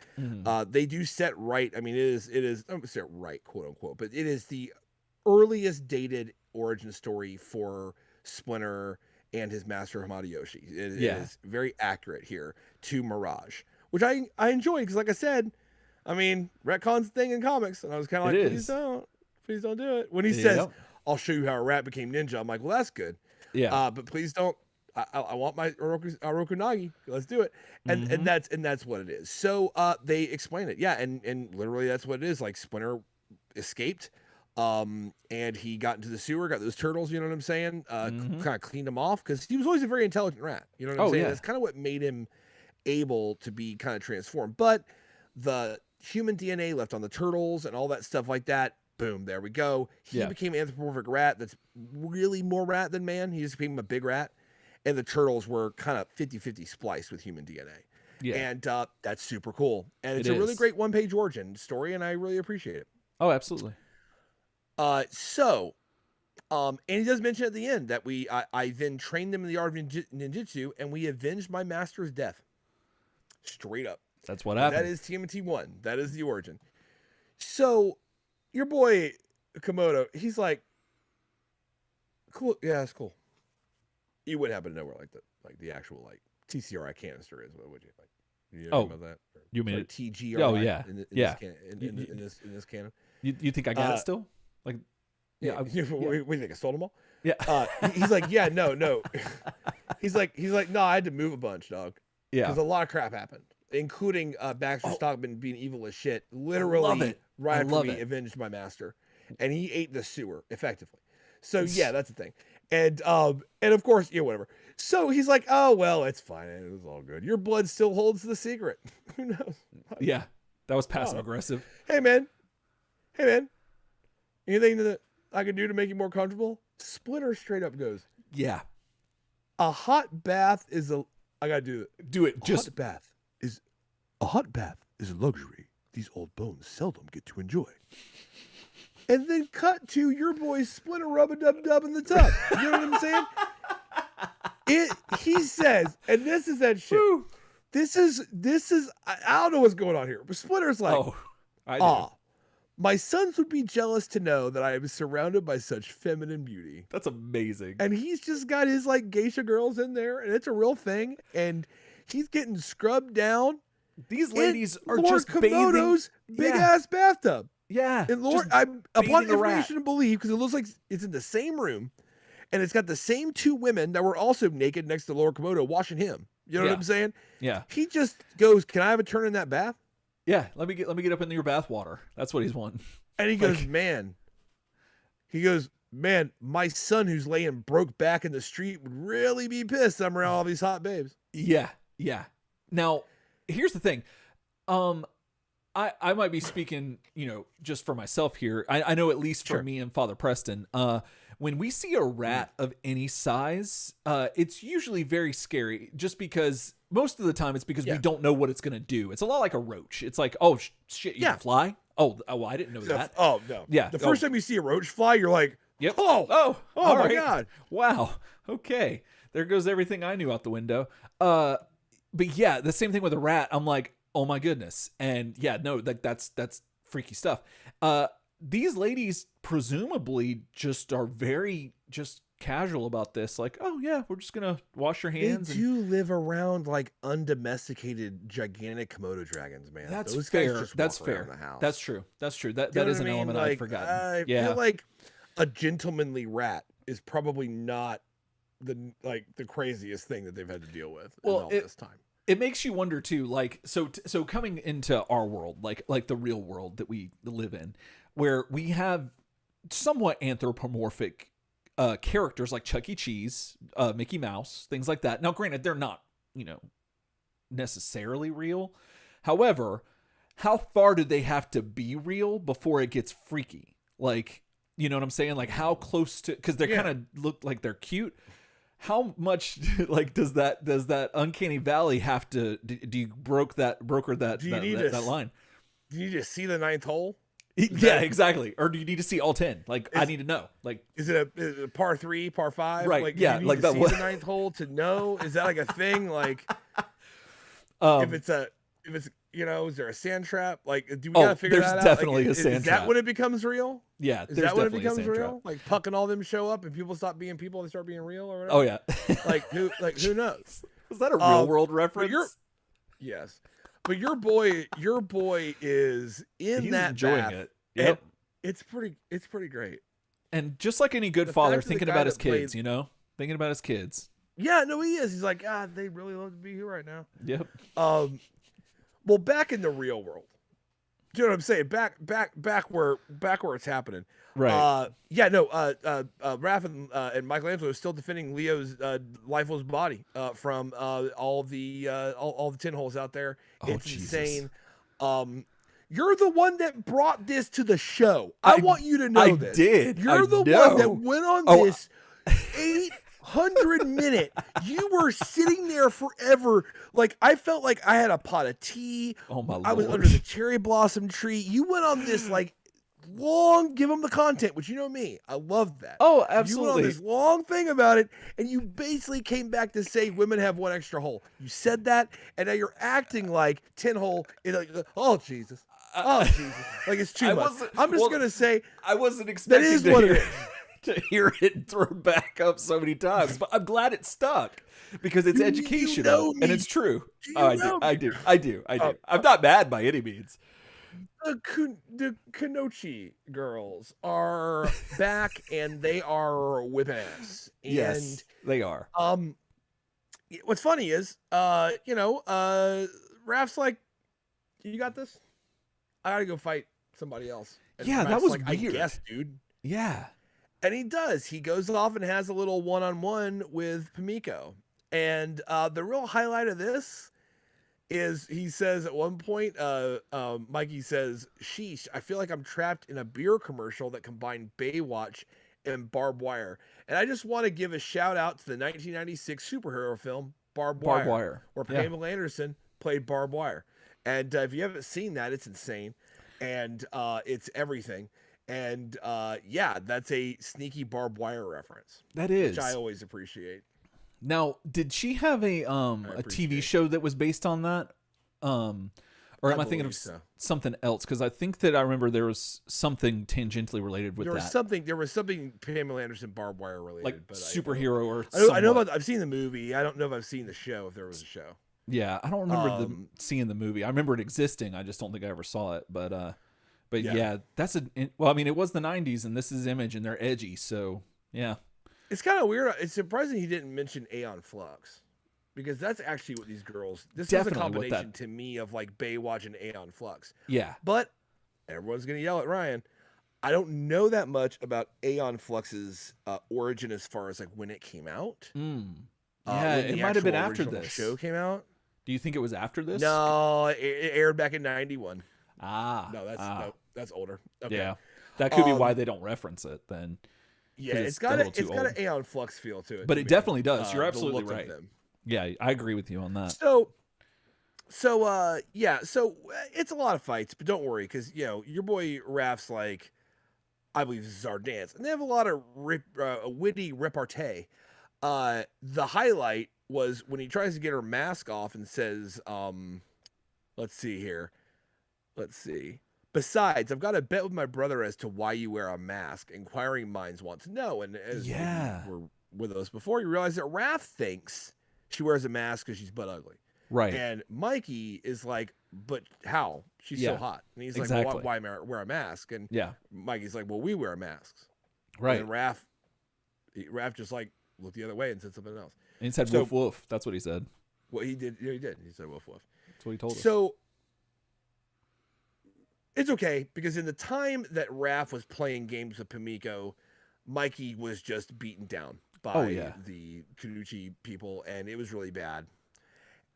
they do set right. I mean, it is I don't say it right, quote unquote, but it is the earliest dated origin story for Splinter and his master Hamada Yoshi. It is very accurate here to Mirage, which I enjoyed because, like I said, I mean, retcon's a thing in comics, and I was kind of like, please don't do it. When he says, "I'll show you how a rat became ninja," I'm like, well, that's good. Yeah. But please don't. I want my Oroku Nagi. Let's do it. And that's what it is. So they explain it. Yeah, and literally that's what it is. Like Splinter escaped. And he got into the sewer, got those turtles, you know what I'm saying? Kind of cleaned them off because he was always a very intelligent rat. You know what I'm saying? That's kind of what made him able to be kind of transformed. But the human DNA left on the turtles and all that stuff like that, boom, there we go. He became an anthropomorphic rat that's really more rat than man. He just became a big rat. And the turtles were kind of 50-50 spliced with human DNA. Yeah. And that's super cool. And it's a really great one-page origin story, and I really appreciate it. Oh, absolutely. And he does mention at the end that I then trained them in the art of ninjutsu, and we avenged my master's death. Straight up. That's what happened. That is TMNT 1. That is the origin. So your boy Komodo, he's like, cool. Yeah, that's cool. You wouldn't happen to know where like the actual like TCRI canister is, would you? Like, You Oh, know about that? you mean Like it? TGRI? Oh yeah, yeah. In this canon. You think I got it still? Like, yeah. yeah, We think I stole them all. yeah, He's like, yeah, no. he's like, no, I had to move a bunch, dog, yeah. because a lot of crap happened, including Baxter Stockman being evil as shit, I love literally it. right I after love we it. avenged my master, and he ate the sewer effectively. So yeah, that's the thing. And of course, yeah, whatever. So he's like, oh well, it's fine. It was all good. Your blood still holds the secret. Who knows? Yeah, that was passive aggressive. Hey man, anything that I can do to make you more comfortable? Splinter straight up goes, Yeah, a hot bath is a. I gotta do it. do it. Just A hot bath is a luxury these old bones seldom get to enjoy. And then cut to your boy Splinter rub-a-dub-dub in the tub. You know what I'm saying? He says, and this is that shit. Woo. This is I don't know what's going on here, but Splinter's like, I do. My sons would be jealous to know that I am surrounded by such feminine beauty. That's amazing. And he's just got his like geisha girls in there, and it's a real thing. And he's getting scrubbed down. These ladies are Lord just Komodo's bathing. big ass bathtub. Yeah. And Lord, I'm upon information to believe, because it looks like it's in the same room, and it's got the same two women that were also naked next to Lord Komodo watching him. You know what I'm saying? Yeah. He just goes, "Can I have a turn in that bath?" Yeah. Let me get up in your bath water. That's what he's wanting. And he goes, man, my son who's laying broke back in the street would really be pissed I'm around all these hot babes. Yeah. Yeah. Now, here's the thing. I might be speaking, just for myself here. I know at least for me and Father Preston, when we see a rat of any size, it's usually very scary, just because most of the time it's because we don't know what it's going to do. It's a lot like a roach. It's like, oh shit, you can fly? Oh, I didn't know that. Oh no. Yeah. The first time you see a roach fly, you're like, yep. Oh my God. Wow. Okay. There goes everything I knew out the window. But yeah, the same thing with a rat. I'm like, oh my goodness. And yeah, no, that's freaky stuff. These ladies presumably just are very just casual about this. Like, oh yeah, we're just going to wash your hands. They do live around like undomesticated gigantic Komodo dragons, man. That's Those fair. guys just That's walk fair. around the house. That's true. That's true. That You know is what an I mean? element Like, I'd forgotten. I feel like a gentlemanly rat is probably not the craziest thing that they've had to deal with in all this time. It makes you wonder too, like, so coming into our world, like the real world that we live in, where we have somewhat anthropomorphic characters like Chuck E. Cheese, Mickey Mouse, things like that. Now, granted, they're not, necessarily real. However, how far do they have to be real before it gets freaky? Like, you know what I'm saying? Like, how close to, because they kind of look like they're cute. How much like does that uncanny valley have to? Do you broker that line? Do you need to see the ninth hole? Yeah, exactly. Or do you need to see all 10? Like, I need to know. Like, is it a par 3, par 5? Right. Like, yeah. do you need like to that. see the ninth hole to know? Is that like a thing? Like, if it's is there a sand trap? Like, do we gotta figure that out? There's definitely like, a sand trap. Is that when it becomes real? Yeah. Is that when it becomes real? Like, Puck and all them show up and people stop being people and start being real or whatever? Oh yeah. who knows? Was that a real world reference? Yes. But your boy is He's that enjoying bath, it. Yep. It's pretty great. And just like any good father, thinking about his kids, thinking about his kids. Yeah, no, he is. He's like, God, they really love to be here right now. Yep. Well, back in the real world, do you know what I'm saying? Back where it's happening. Right. Raph and Michelangelo are still defending Leo's lifeless body from all the tin holes out there. It's insane. You're the one that brought this to the show. I want you to know this. You're the one that went on this 800-minute. You were sitting there forever. Like, I felt like I had a pot of tea. Oh my Lord. I was under the cherry blossom tree. You went on this like long, give them the content, which you know me. I love that. Oh, absolutely. You went on this long thing about it, and you basically came back to say women have one extra hole. You said that, and now you're acting like tin hole. Like, oh Jesus. Oh Jesus! Like it's too much. I'm just gonna say I wasn't expecting that is to what hear. it is. to hear it thrown back up so many times, but I'm glad it stuck because it's educational and it's true. Oh, I do. I'm not mad by any means. The Kanochi girls are back and they are whipping ass. And, yes, they are. What's funny is, Raph's like, you got this? I gotta go fight somebody else. And yeah, Raph's that was like, weird. I guess, dude. Yeah. And he does. He goes off and has a little one-on-one with Pimiko. And the real highlight of this is he says at one point, Mikey says, sheesh, I feel like I'm trapped in a beer commercial that combined Baywatch and barbed wire. And I just want to give a shout out to the 1996 superhero film Barbed Wire, where Pamela Anderson played Barbed Wire. And if you haven't seen that, it's insane. And it's everything. And that's a sneaky barbed wire reference. That is. Which I always appreciate. Now, did she have a TV show that was based on that? Or am I thinking of something else? Because I think that I remember there was something tangentially related with that. There was something Pamela Anderson barbed wire related, like but superhero or. I know about. I've seen the movie. I don't know if I've seen the show. If there was a show. Yeah, I don't remember seeing the movie. I remember it existing. I just don't think I ever saw it. But yeah, that's well, I mean, it was the 90s, and this is Image, and they're edgy. So yeah. It's kind of weird. It's surprising he didn't mention Aeon Flux, because that's actually what these girls. This is a combination to me of like Baywatch and Aeon Flux. Yeah, but everyone's gonna yell at Ryan. I don't know that much about Aeon Flux's origin as far as like when it came out. Yeah, it might have been after this show came out. Do you think it was after this? No, it aired back in '91. No, that's older. Okay. Yeah, that could be why they don't reference it then. Yeah, it's got an Aeon Flux feel to it. But it definitely does. You're absolutely right. Yeah, I agree with you on that. So it's a lot of fights, but don't worry, because your boy Raph's like, I believe this is our dance, and they have a lot of witty repartee. The highlight was when he tries to get her mask off and says, let's see. Besides, I've got a bet with my brother as to why you wear a mask. Inquiring minds want to know. And as you were with us before, you realize that Raph thinks she wears a mask because she's butt ugly. Right. And Mikey is like, but how? She's so hot. And he's like, well, why wear a mask? And Mikey's like, well, we wear masks. Right. And Raph just like looked the other way and said something else. And he said, woof, woof. That's what he said. Well, he did. Yeah, he did. He said, woof, woof. That's what he told us. So it's okay, because in the time that Raph was playing games with Pimiko, Mikey was just beaten down by the Kanuchi people, and it was really bad.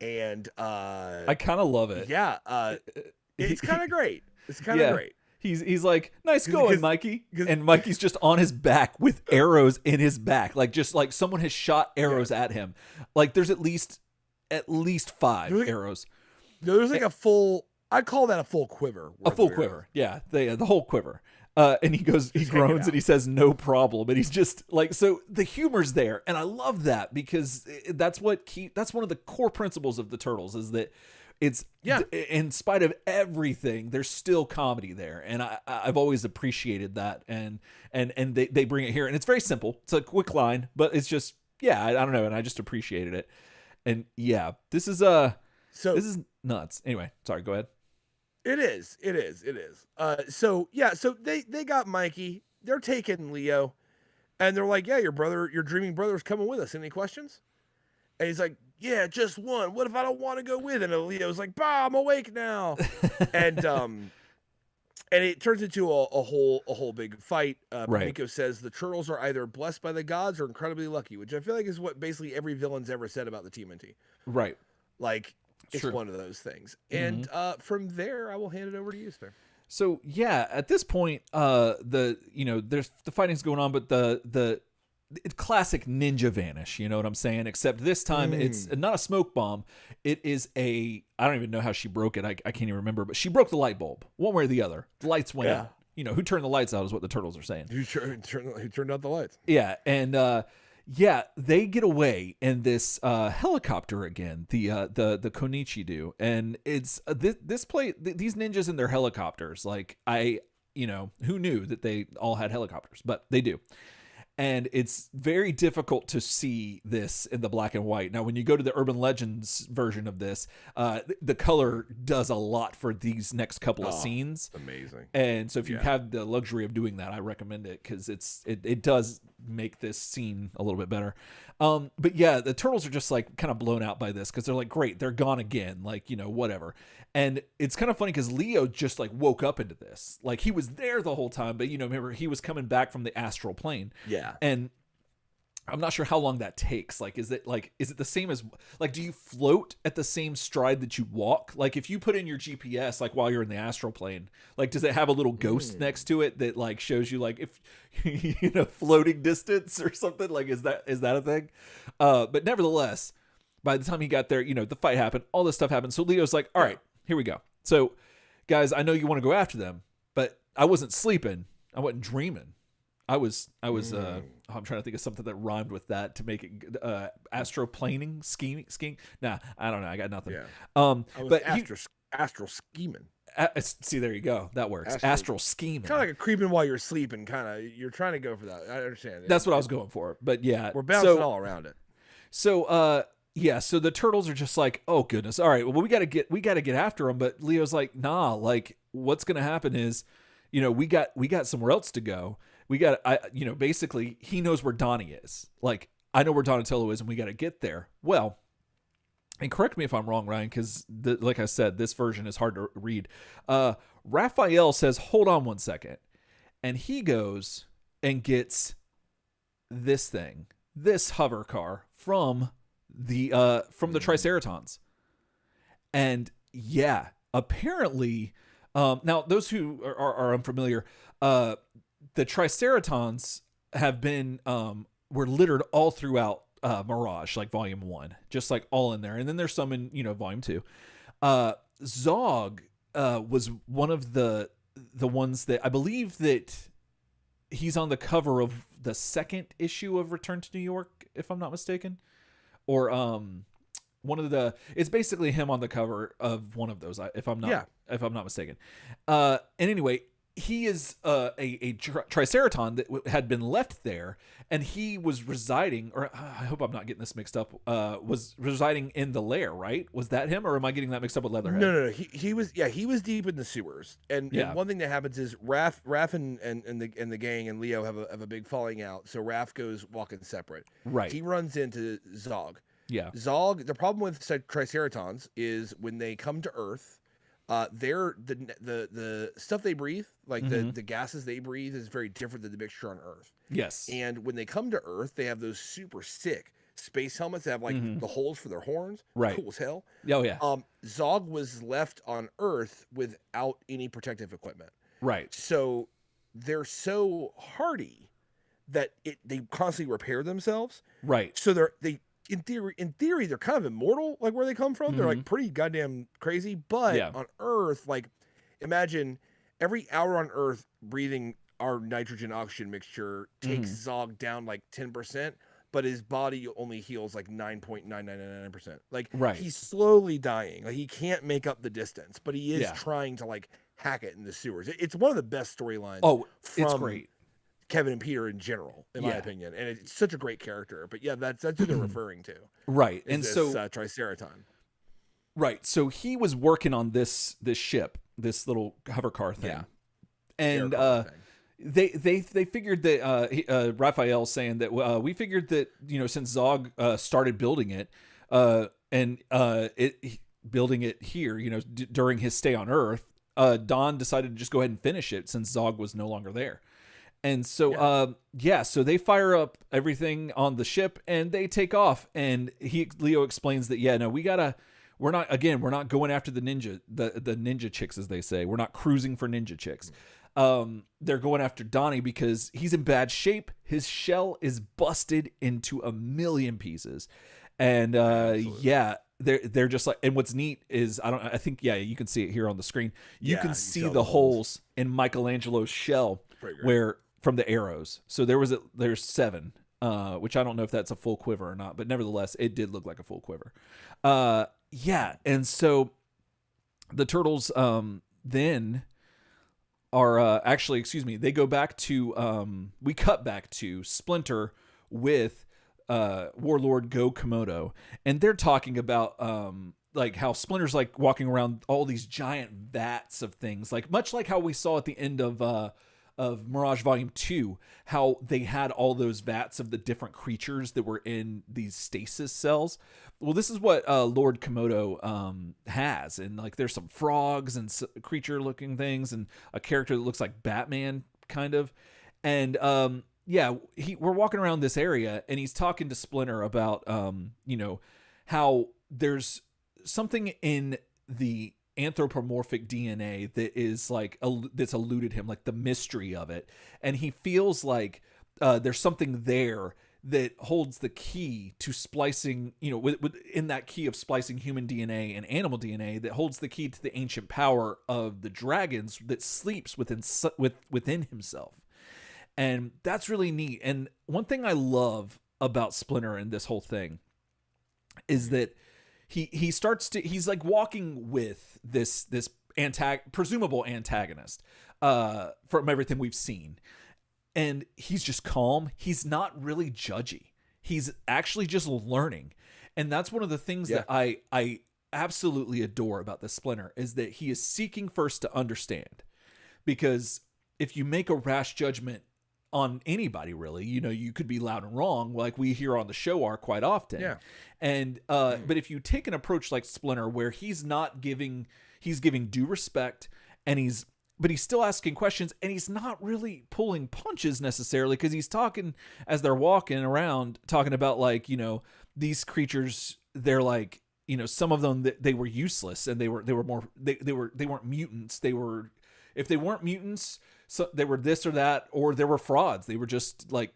And I kind of love it. Yeah, it's kind of great. It's kind of great. He's like, nice going, Mikey. And Mikey's just on his back with arrows in his back. Like, just like someone has shot arrows at him. Like, there's at least 5 arrows. There's like a full... I call that a full quiver. A full quiver. Yeah, the whole quiver. And he groans and he says, no problem. And he's just like, so the humor's there. And I love that, because that's one of the core principles of the Turtles, is that it's, in spite of everything, there's still comedy there. And I've always appreciated that. And they bring it here. And it's very simple. It's a quick line, but it's just, I don't know. And I just appreciated it. And this is nuts. Anyway, sorry, go ahead. It is. So they got Mikey. They're taking Leo, and they're like, "Yeah, your dreaming brother's coming with us. Any questions?" And he's like, "Yeah, just one. What if I don't want to go with?" And Leo's like, "Bah, I'm awake now." and it turns into a whole big fight. Pimiko says the Turtles are either blessed by the gods or incredibly lucky, which I feel like is what basically every villain's ever said about the TMNT. Right. Like. It's one of those things. And from there, I will hand it over to you, sir. So at this point, there's the fighting's going on, but the classic ninja vanish, you know what I'm saying? Except this time it's not a smoke bomb. It is I don't even know how she broke it. I can't even remember, but she broke the light bulb one way or the other. The lights went out. Who turned the lights out is what the Turtles are saying. Who turned out the lights? Yeah. And, they get away in this helicopter again. The Konichi do, and it's these ninjas in their helicopters. Like who knew that they all had helicopters, but they do. And it's very difficult to see this in the black and white. Now, when you go to the Urban Legends version of this, the color does a lot for these next couple of scenes. Amazing. And so if you have the luxury of doing that, I recommend it because it does make this scene a little bit better. But yeah, the turtles are just like kind of blown out by this because they're like, great, they're gone again. Like, whatever. And it's kind of funny because Leo just like woke up into this. Like he was there the whole time, but remember he was coming back from the astral plane. Yeah. And I'm not sure how long that takes. Like, is it the same as like, do you float at the same stride that you walk? Like if you put in your GPS, like while you're in the astral plane, like, does it have a little ghost next to it that like shows you like if, floating distance or something? Like, is that a thing? But nevertheless, by the time he got there, the fight happened, all this stuff happened. So Leo's like, all right, here we go. So guys, I know you want to go after them, but I wasn't sleeping. I wasn't dreaming. I'm trying to think of something that rhymed with that to make it astroplaning, skiing. Nah, I don't know. I got nothing. Yeah. But astral scheming. See, there you go. That works. Astral scheming. Kind of like a creeping while you're sleeping. You're trying to go for that. I understand. That's what I was going for. But yeah, we're bouncing all around it. So, so the turtles are just like, oh goodness, all right, well we got to get after them. But Leo's like, nah, like what's gonna happen is, we got somewhere else to go. Basically he knows where Donnie is. Like I know where Donatello is, and we got to get there. Well, and correct me if I'm wrong, Ryan, because like I said, this version is hard to read. Raphael says, hold on one second, and he goes and gets this hover car from the Triceratons. And yeah, apparently, now those who are unfamiliar, the Triceratons have been were littered all throughout Mirage, like Volume 1, just like all in there, and then there's some in Volume 2. Zog was one of the ones that I believe that he's on the cover of the second issue of Return to New York, if I'm not mistaken, or it's basically him on the cover of one of those, if I'm not mistaken. And anyway, he is a Triceraton that had been left there, and he was residing, or I hope I'm not getting this mixed up, was residing in the lair, right? Was that him, or am I getting that mixed up with Leatherhead? No. He was deep in the sewers. And one thing that happens is Raph and the gang and Leo have a big falling out. So Raph goes walking separate. Right. He runs into Zog. Yeah. Zog, the problem with Triceratons is when they come to Earth, they're the stuff they breathe, like the gases they breathe, is very different than the mixture on Earth. Yes. And when they come to Earth, they have those super sick space helmets that have like the holes for their horns. Right. Cool as hell. Oh yeah. Zog was left on Earth without any protective equipment. Right. So they're so hardy that they constantly repair themselves. Right. So they in theory, they're kind of immortal, like where they come from. They're like pretty goddamn crazy. But on Earth, like imagine every hour on Earth breathing our nitrogen oxygen mixture takes Zog down like 10%, but his body only heals like 9.9999%. Like he's slowly dying. Like he can't make up the distance, but he is trying to like hack it in the sewers. It's one of the best storylines. Oh, it's great. Kevin and Peter in general, in my opinion, and it's such a great character. But yeah, that's who they're referring to, right? And so Triceraton, right? So he was working on this ship, this little hover car thing, and they figured that Raphael saying that we figured that since Zog started building it, and building it here, during his stay on Earth, Don decided to just go ahead and finish it since Zog was no longer there. And so, so they fire up everything on the ship and they take off. And Leo explains that, we're not going after the ninja chicks, as they say. We're not cruising for ninja chicks. They're going after Donnie because he's in bad shape. His shell is busted into a million pieces. And, they're just like, and what's neat is, I think you can see it here on the screen. You can see the holes in Michelangelo's shell from the arrows. So there's 7, which I don't know if that's a full quiver or not, but nevertheless, it did look like a full quiver. And so the turtles then actually, excuse me, they go back to we cut back to Splinter with Warlord Go Komodo, and they're talking about like how Splinter's like walking around all these giant vats of things, like much like how we saw at the end of Mirage Volume 2, how they had all those vats of the different creatures that were in these stasis cells. Well, this is what Lord Komodo has. And like there's some frogs and creature looking things and a character that looks like Batman kind of. And yeah, we're walking around this area and he's talking to Splinter about, how there's something in the anthropomorphic DNA that is like that's eluded him, like the mystery of it, and he feels like there's something there that holds the key to splicing, in that key of splicing human DNA and animal DNA, that holds the key to the ancient power of the dragons that sleeps within himself. And that's really neat. And one thing I love about Splinter and this whole thing is that he's like walking with this presumable antagonist from everything we've seen, and he's just calm. He's not really judgy. He's actually just learning, and that's one of the things that I absolutely adore about this Splinter, is that he is seeking first to understand, because if you make a rash judgment on anybody, really, you could be loud and wrong, like we here on the show are quite often. Yeah. And but if you take an approach like Splinter, where he's giving due respect, and he's still asking questions, and he's not really pulling punches necessarily, because he's talking as they're walking around, talking about like, these creatures, they're like, some of them, they were useless, and they weren't mutants. If they weren't mutants, so they were this or that, or there were frauds. They were just like,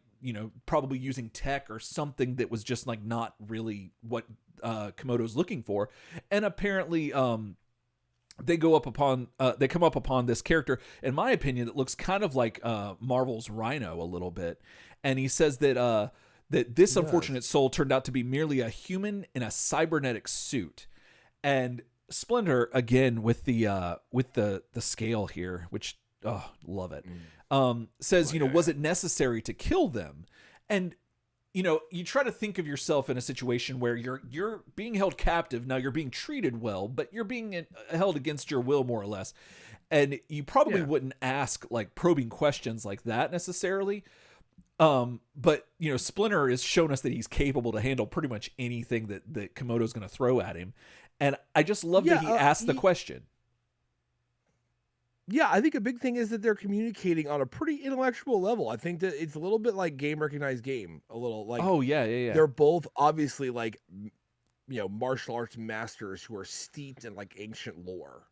probably using tech or something that was just like not really what Komodo's looking for. And apparently they come up upon this character, in my opinion, that looks kind of like Marvel's Rhino a little bit. And he says that this unfortunate soul turned out to be merely a human in a cybernetic suit. And Splinter, again, with the scale here, which love it, says, was it necessary to kill them? And you try to think of yourself in a situation where you're being held captive. Now you're being treated well, but you're being held against your will, more or less, and you probably wouldn't ask like probing questions like that necessarily. But Splinter has shown us that he's capable to handle pretty much anything that Komodo's going to throw at him. And I just love that he asked the question. Yeah, I think a big thing is that they're communicating on a pretty intellectual level. I think that it's a little bit like game recognized game. A little like, oh yeah. They're both obviously like, martial arts masters who are steeped in like ancient lore,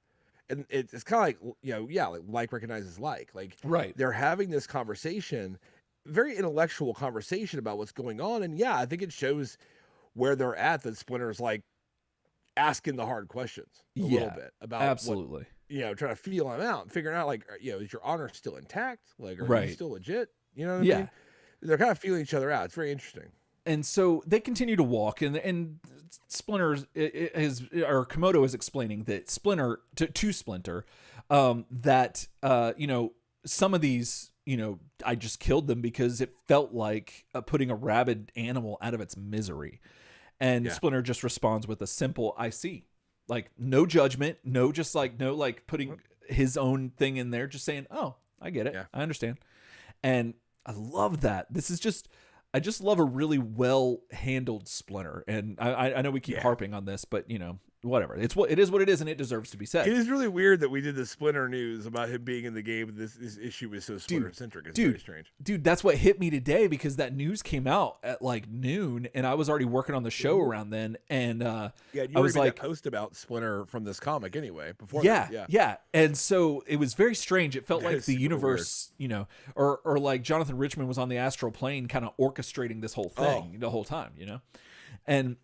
and it's kind of like like recognizes like right. They're having this conversation, very intellectual conversation about what's going on, and I think it shows where they're at. That Splinter's like asking the hard questions a little bit about absolutely. Trying to feel him out and figuring out like, is your honor still intact? Like, are you still legit? You know what I mean? They're kind of feeling each other out. It's very interesting. And so they continue to walk, and Splinter or Komodo is explaining that Splinter to Splinter, that some of these, I just killed them because it felt like putting a rabid animal out of its misery. And Splinter just responds with a simple "I see." Like, no judgment, no putting his own thing in there, just saying, "Oh, I get it. Yeah. I understand." And I love that. I just love a really well handled Splinter. And I know we keep harping on this, but whatever. It is what it is, and it deserves to be said. It is really weird that we did the Splinter news about him being in the game. This issue is so Splinter centric. It's very strange. Dude, that's what hit me today, because that news came out at like noon, and I was already working on the show around then. And you I was like, that post about Splinter from this comic anyway. Before yeah. And so it was very strange. It felt like the universe, or like Jonathan Richman was on the astral plane, kind of orchestrating this whole thing the whole time, and.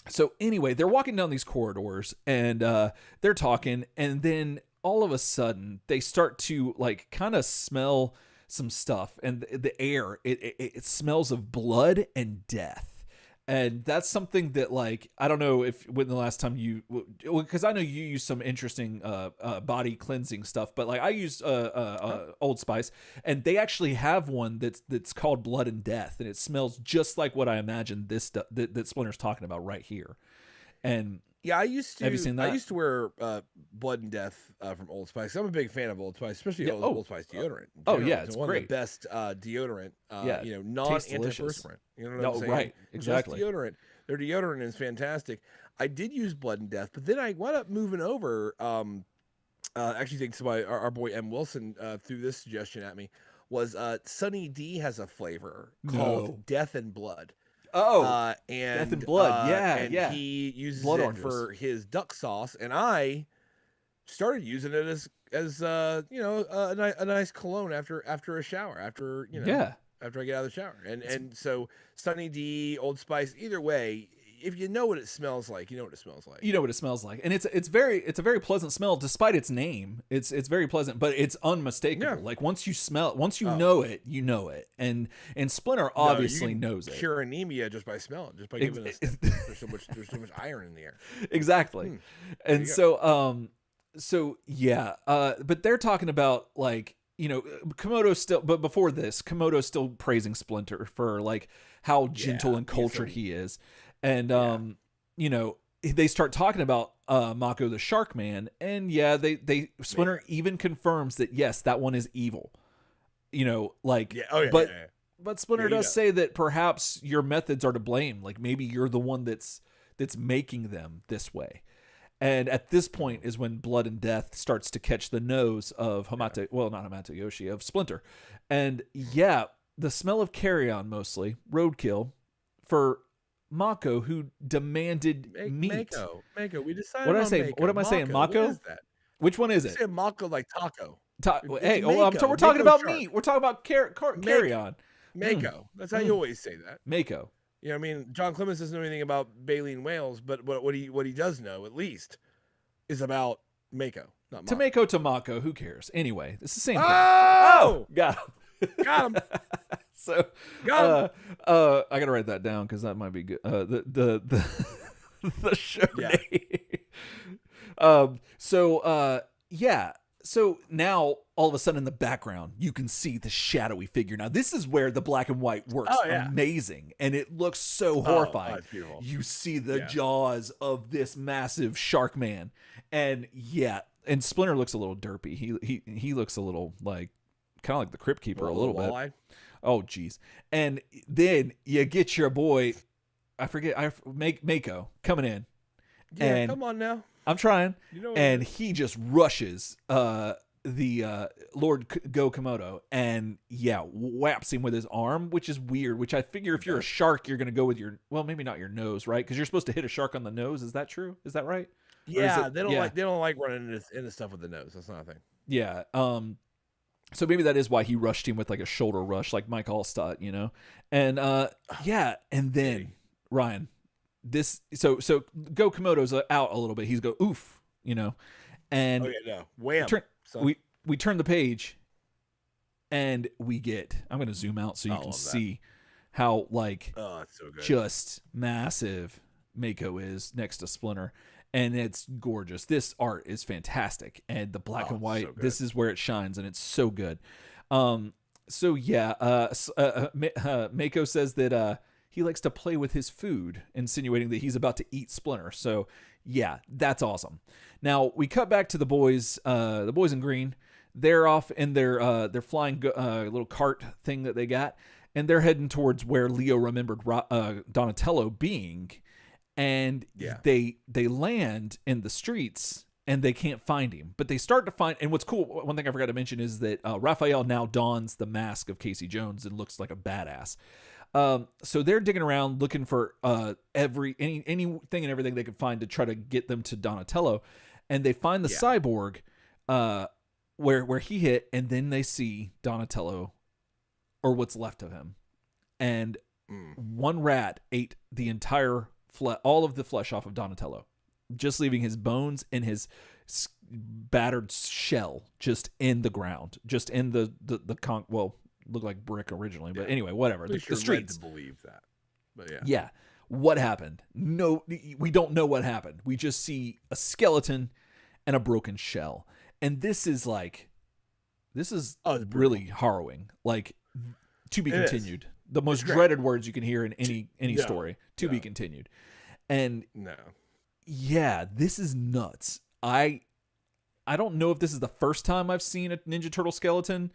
So anyway, they're walking down these corridors, and they're talking, and then all of a sudden they start to like kind of smell some stuff, and the air it smells of blood and death, And that's something that, like, I don't know if when the last time you, because I know you use some interesting body cleansing stuff, but like I use Old Spice, and they actually have one that's called Blood and Death, and it smells just like what I imagined this that Splinter's talking about right here. And Yeah, I used to. have you seen that? I used to wear Blood and Death from Old Spice. I'm a big fan of Old Spice, especially Old Spice deodorant. Oh Generally. yeah, it's it's one great. of the best deodorant. Yeah, non-antiperspirant. You know what I'm saying? Right, exactly. Just deodorant. Their deodorant is fantastic. I did use Blood and Death, but then I wound up moving over. Actually, thanks to our boy M Wilson threw this suggestion at me. Was Sunny D has a flavor called Death and Blood. Oh, and Death and Blood. And he uses blood it oranges for his duck sauce, and I started using it as a nice cologne after a shower, after I get out of the shower, and so Sunny D, Old Spice, either way, if you know what it smells like, you know what it smells like. You know what it smells like, and it's a very pleasant smell, despite its name. It's very pleasant, but it's unmistakable. Like once you smell it, once you know it, you know it. And Splinter obviously knows it. Cure anemia just by smelling, just by giving us. There's so much iron in the air. Exactly, and so yeah, but they're talking about like. Komodo's still, but before this, Komodo's still praising Splinter for like how gentle and cultured he is. And, they start talking about Mako the Shark Man. And Splinter even confirms that, yes, that one is evil. But Splinter does say that perhaps your methods are to blame. Like maybe you're the one that's making them this way. And at this point is when Blood and Death starts to catch the nose of not Hamato Yoshi, of Splinter. And the smell of carrion, mostly roadkill, for Mako, who demanded meat. Mako. We decided. What did I say? Mako. What am I saying? Mako? What is that? Which one is it? Say Mako like taco. Hey, we're talking about meat. We're talking about carrion. Mako. That's how you always say that. Mako. You know what I mean? John Clemens doesn't know anything about baleen whales, but what he does know, at least, is about Mako, not Mako. To Mako, who cares? Anyway, it's the same thing. Oh! Got him. So, got him. I gotta write that down because that might be good. The show name. So now all of a sudden in the background you can see the shadowy figure. Now this is where the black and white works amazing, and it looks so horrifying. You see the jaws of this massive shark man, and Splinter looks a little derpy. He looks a little like kind of like the Crypt Keeper a little bit. Walleye. Oh geez. And then you get your boy, Mako coming in. Yeah, and come on now. I'm trying. And he just rushes the Lord Go Komodo and whaps him with his arm, which is weird, which I figure if you're a shark, you're going to go with maybe not your nose, right? Because you're supposed to hit a shark on the nose. Is that true? Is that right? Yeah, they don't like running into stuff with the nose. That's not a thing. Yeah. So maybe that is why he rushed him with like a shoulder rush, like Mike Allstott, and and then Ryan, so Go Komodo's out a little bit. He's go oof, and wham. We turn the page, and we get. I'm gonna zoom out so you can see how it's so good. Just massive Mako is next to Splinter. And it's gorgeous. This art is fantastic. And the black and white, this is where it shines, and it's so good. Mako says that he likes to play with his food, insinuating that he's about to eat Splinter. So, that's awesome. Now, we cut back to the boys in green. They're off in their flying little cart thing that they got, and they're heading towards where Leo remembered Donatello being. And they land in the streets and they can't find him, but they start to find. And what's cool, one thing I forgot to mention is that Raphael now dons the mask of Casey Jones and looks like a badass. So they're digging around looking for anything and everything they could find to try to get them to Donatello, and they find the cyborg where he hit, and then they see Donatello, or what's left of him, and one rat ate the entire all of the flesh off of Donatello, just leaving his bones and his battered shell just in the ground, just in the looked like brick originally, but anyway, whatever. The streets. To believe that, but what happened? No, we don't know what happened. We just see a skeleton and a broken shell. And this is it's really harrowing. Like, to be It is. continued. The most It's great. dreaded words you can hear in any No, story. To be continued. And No. yeah, this is nuts. I don't know if this is the first time I've seen a Ninja Turtle skeleton,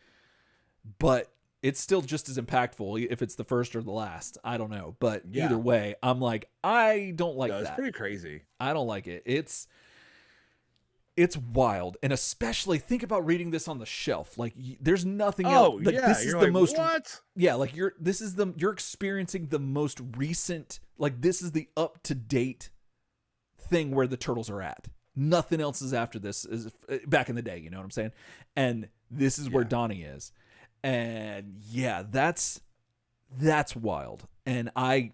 but it's still just as impactful if it's the first or the last. I don't know. But either way, I'm like, I don't like that. It's pretty crazy. I don't like it. It's wild. And especially think about reading this on the shelf. Like, there's nothing else. Like, this is the most. What? Yeah, like you're experiencing the most recent, like, this is the up-to-date thing where the turtles are at. Nothing else is after this, is back in the day, you know what I'm saying? And this is where Donnie is. And yeah, that's wild. And I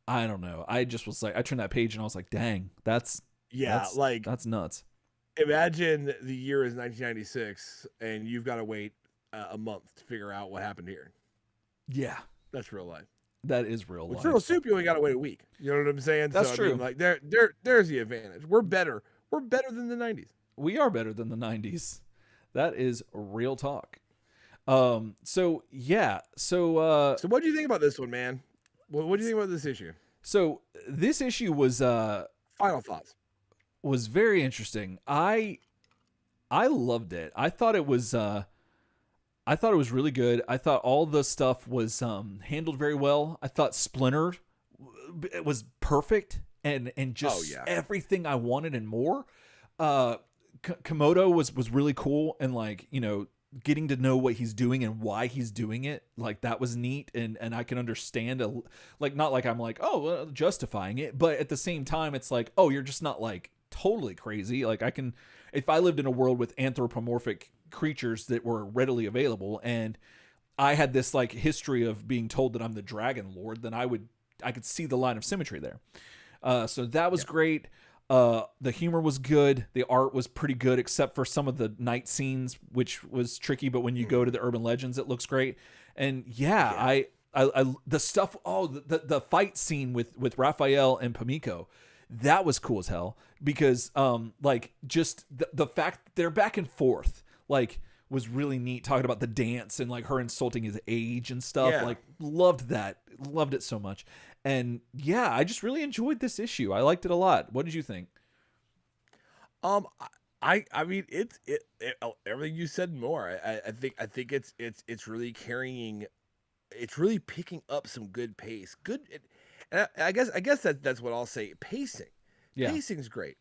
don't know. I just was like, I turned that page and I was like, dang, that's nuts. Imagine the year is 1996 and you've got to wait a month to figure out what happened here. Yeah. That's real life. That is real life. With Turtle Soup, you only got to wait a week. You know what I'm saying? That's true. I mean, like there's the advantage. We're better. We're better than the 90s. We are better than the 90s. That is real talk. So what do you think about this one, man? What do you think about this issue? So this issue was final thoughts. Was very interesting. I loved it. I thought it was really good. I thought all the stuff was handled very well. I thought Splinter was perfect and just everything I wanted and more. Komodo was really cool, and like, you know, getting to know what he's doing and why he's doing it, like, that was neat, and I can understand like, not like I'm like, oh, well, justifying it, but at the same time it's like, oh, you're just not like totally crazy. Like, I can, if I lived in a world with anthropomorphic creatures that were readily available and I had this like history of being told that I'm the Dragon Lord, then I could see the line of symmetry there. So that was great. The humor was good. The art was pretty good, except for some of the night scenes, which was tricky. But when you go to the urban legends, it looks great. And I the stuff. Oh, the fight scene with Raphael and Pimiko, that was cool as hell, because like, just the fact they're back and forth, like, was really neat, talking about the dance and like her insulting his age and stuff. Like, loved it so much. And yeah, I just really enjoyed this issue. I liked it a lot. What did you think? I mean, it's everything you said and more. I think it's really carrying, it's really picking up some good pace. Good, and I guess that's what I'll say. Pacing, pacing's great.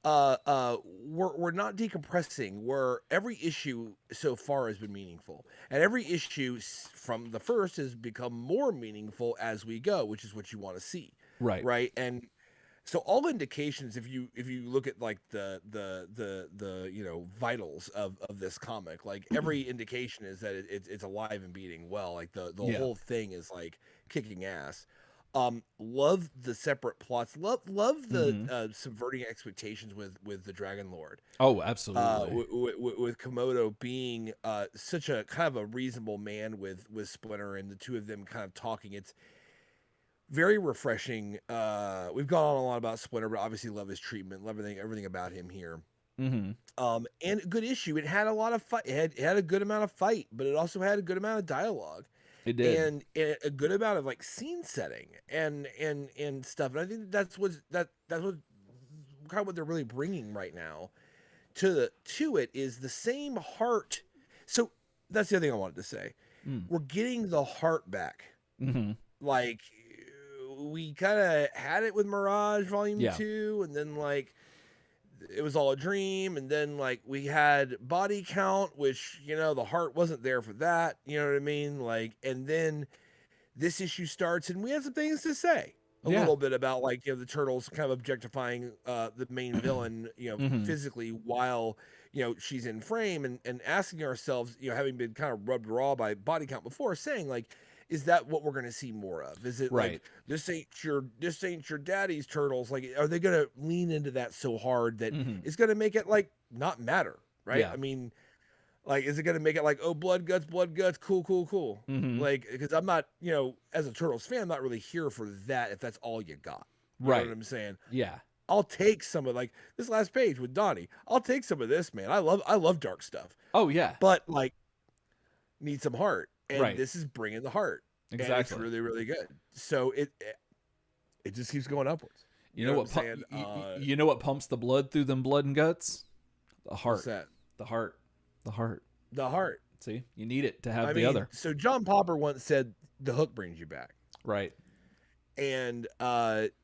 We're not decompressing. Where every issue so far has been meaningful, and every issue from the first has become more meaningful as we go, which is what you want to see. Right. And so all indications, if you look at like the you know, vitals of this comic, like every indication is that it's alive and beating well. Like the whole thing is like kicking ass. Love the separate plots. Love the subverting expectations with the Dragon Lord. Oh, absolutely. With Komodo being such a kind of a reasonable man with Splinter, and the two of them kind of talking. It's very refreshing. We've gone on a lot about Splinter, but obviously love his treatment, love everything about him here. And a good issue. It had a lot of fight. It had a good amount of fight, but it also had a good amount of dialogue. It did. And a good amount of like scene setting and stuff. And I think that's what kind of what they're really bringing right now to it, is the same heart. So that's the other thing I wanted to say. We're getting the heart back. Like, we kind of had it with Mirage Volume 2, and then like it was all a dream, and then like we had Body Count, which, you know, the heart wasn't there for that, you know what I mean? Like, and then this issue starts and we have some things to say a little bit about, like, you know, the Turtles kind of objectifying the main villain, you know, physically, while, you know, she's in frame, and asking ourselves, you know, having been kind of rubbed raw by Body Count before, saying like, is that what we're going to see more of? Is it like, this ain't your daddy's Turtles? Like, are they going to lean into that so hard that it's going to make it like not matter? Right. I mean, Like, is it going to make it like, oh, blood, guts, cool. Mm-hmm. Like, because I'm not, as a Turtles fan, I'm not really here for that if that's all you got. You Right. know what I'm saying? Yeah. I'll take some of, like, this last page with Donnie. I'll take some of this, man. I love dark stuff. Oh, yeah. But, like, need some heart. And Right. this is bringing the heart. Exactly. And it's really, really good. So it just keeps going upwards. You know what? You know what pumps the blood through them blood and guts? The heart. What's that? The heart. The heart. The heart. See, you need it to have the other. So John Popper once said, "The hook brings you back." Right. And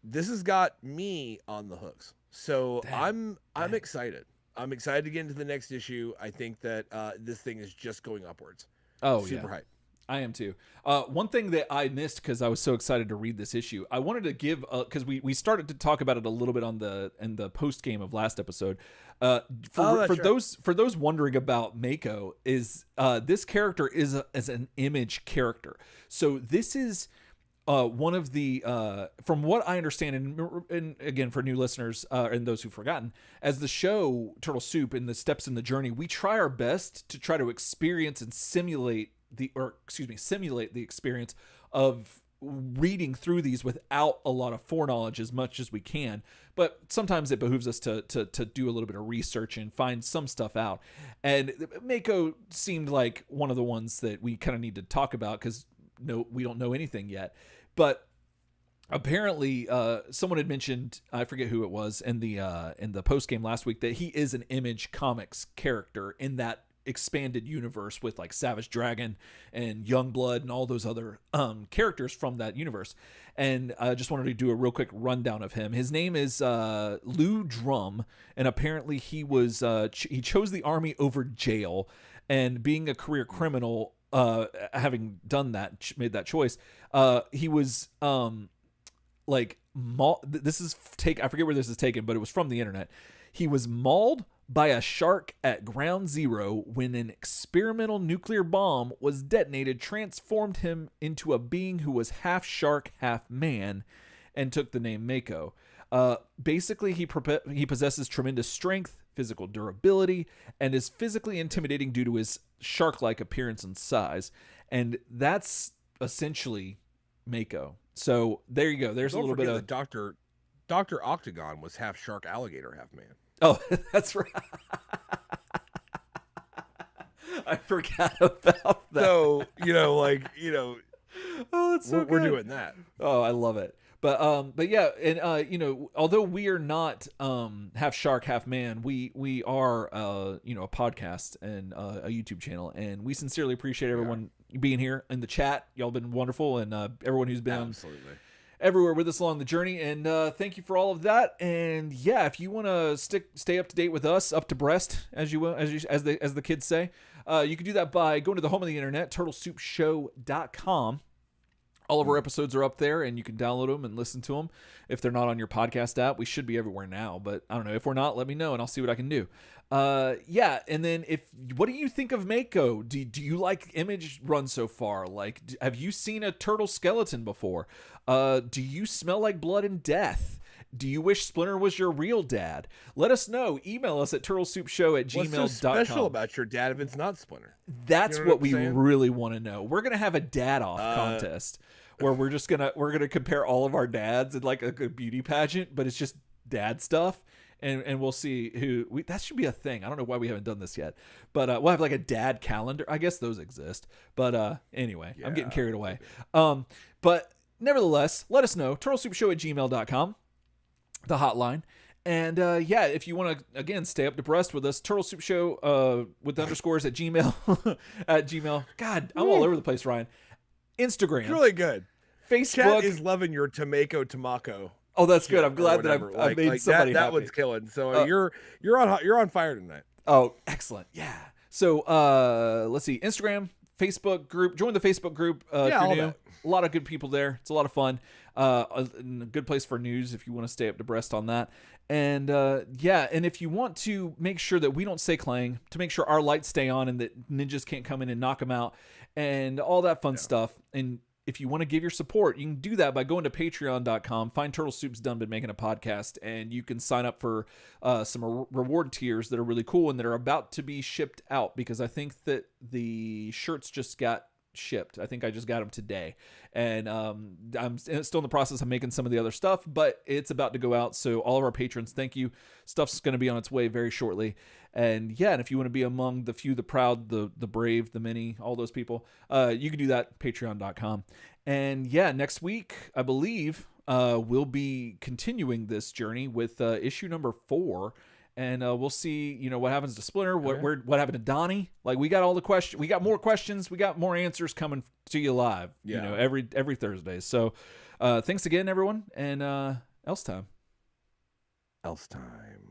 this has got me on the hooks. So I'm excited. I'm excited to get into the next issue. I think that this thing is just going upwards. Oh, super hype. I am too. One thing that I missed because I was so excited to read this issue, I wanted to give because we started to talk about it a little bit in the post game of last episode. For those wondering about Mako, is this character is an image character. So this is one of the from what I understand, and again for new listeners and those who've forgotten, as the show Turtle Soup and the steps in the journey, we try our best to try to experience and simulate the experience of reading through these without a lot of foreknowledge as much as we can. But sometimes it behooves us to do a little bit of research and find some stuff out. And Mako seemed like one of the ones that we kind of need to talk about because we don't know anything yet. But apparently someone had mentioned, I forget who it was, in the post game last week, that he is an Image Comics character in that expanded universe with like Savage Dragon and Youngblood and all those other characters from that universe. And I just wanted to do a real quick rundown of him. His name is Lou Drum, and apparently he was he chose the army over jail, and being a career criminal, having done that, made that choice, he was this is I forget where this is taken, but it was from the internet. He was mauled by a shark at ground zero when an experimental nuclear bomb was detonated, transformed him into a being who was half shark, half man, and took the name Mako. Basically, he possesses tremendous strength, physical durability, and is physically intimidating due to his shark-like appearance and size. And that's essentially Mako. So there you go. There's a little bit of Dr. Octagon was half shark, alligator, half man. Oh, that's right. I forgot about that. So, oh, that's so we're doing that. Oh, I love it. But yeah, and although we are not half shark, half man, we are a podcast and a YouTube channel, and we sincerely appreciate everyone being here in the chat. Y'all been wonderful, and everyone who's been absolutely everywhere with us along the journey, and thank you for all of that. And yeah, if you want to stay up to date with us, up to breast, as the kids say, you can do that by going to the home of the internet, turtlesoupshow.com. All of our episodes are up there, and you can download them and listen to them. If they're not on your podcast app, we should be everywhere now, but I don't know. If we're not, let me know, and I'll see what I can do. Yeah, and then what do you think of Mako? Do you like Image run so far? Like, have you seen a turtle skeleton before? Do you smell like blood and death? Do you wish Splinter was your real dad? Let us know. Email us at turtlesoupshow@gmail.com. What's so special about your dad if it's not Splinter? That's what we really want to know. We're gonna have a dad off contest where we're gonna compare all of our dads in like a beauty pageant, but it's just dad stuff, and we'll see that should be a thing. I don't know why we haven't done this yet, but we'll have like a dad calendar. I guess those exist, but anyway, I'm getting carried away. But nevertheless, let us know. turtlesoupshow@gmail.com. The hotline. And yeah, if you want to again stay up to breast with us, Turtle Soup Show with the underscores at Gmail. God, I'm all over the place, Ryan. Instagram, it's really good. Facebook Chat is loving your Tamako. Oh, that's good. I'm glad that I made somebody that happy. One's killing. So you're on fire tonight. Oh, excellent. Yeah. So let's see, Instagram, Facebook group. Join the Facebook group if you're new. A lot of good people there. It's a lot of fun. A good place for news if you want to stay up to breast on that. And yeah, and if you want to make sure that we don't say clang, to make sure our lights stay on and that ninjas can't come in and knock them out and all that fun stuff. And if you want to give your support, you can do that by going to patreon.com, find Turtle Soup's Done Been Making a Podcast, and you can sign up for some reward tiers that are really cool and that are about to be shipped out, because I think that the shirts just got shipped. I think I just got them today, and I'm still in the process of making some of the other stuff, but it's about to go out. So all of our patrons, thank you. Stuff's going to be on its way very shortly. And yeah, and if you want to be among the few, the proud, the brave, the many, all those people, you can do that, patreon.com. And yeah, next week, I believe, we'll be continuing this journey with issue number 4. And we'll see, what happens to Splinter, what happened to Donnie. Like, we got all the questions, we got more questions, we got more answers coming to you live, every Thursday. So thanks again, everyone, and else time. Else time.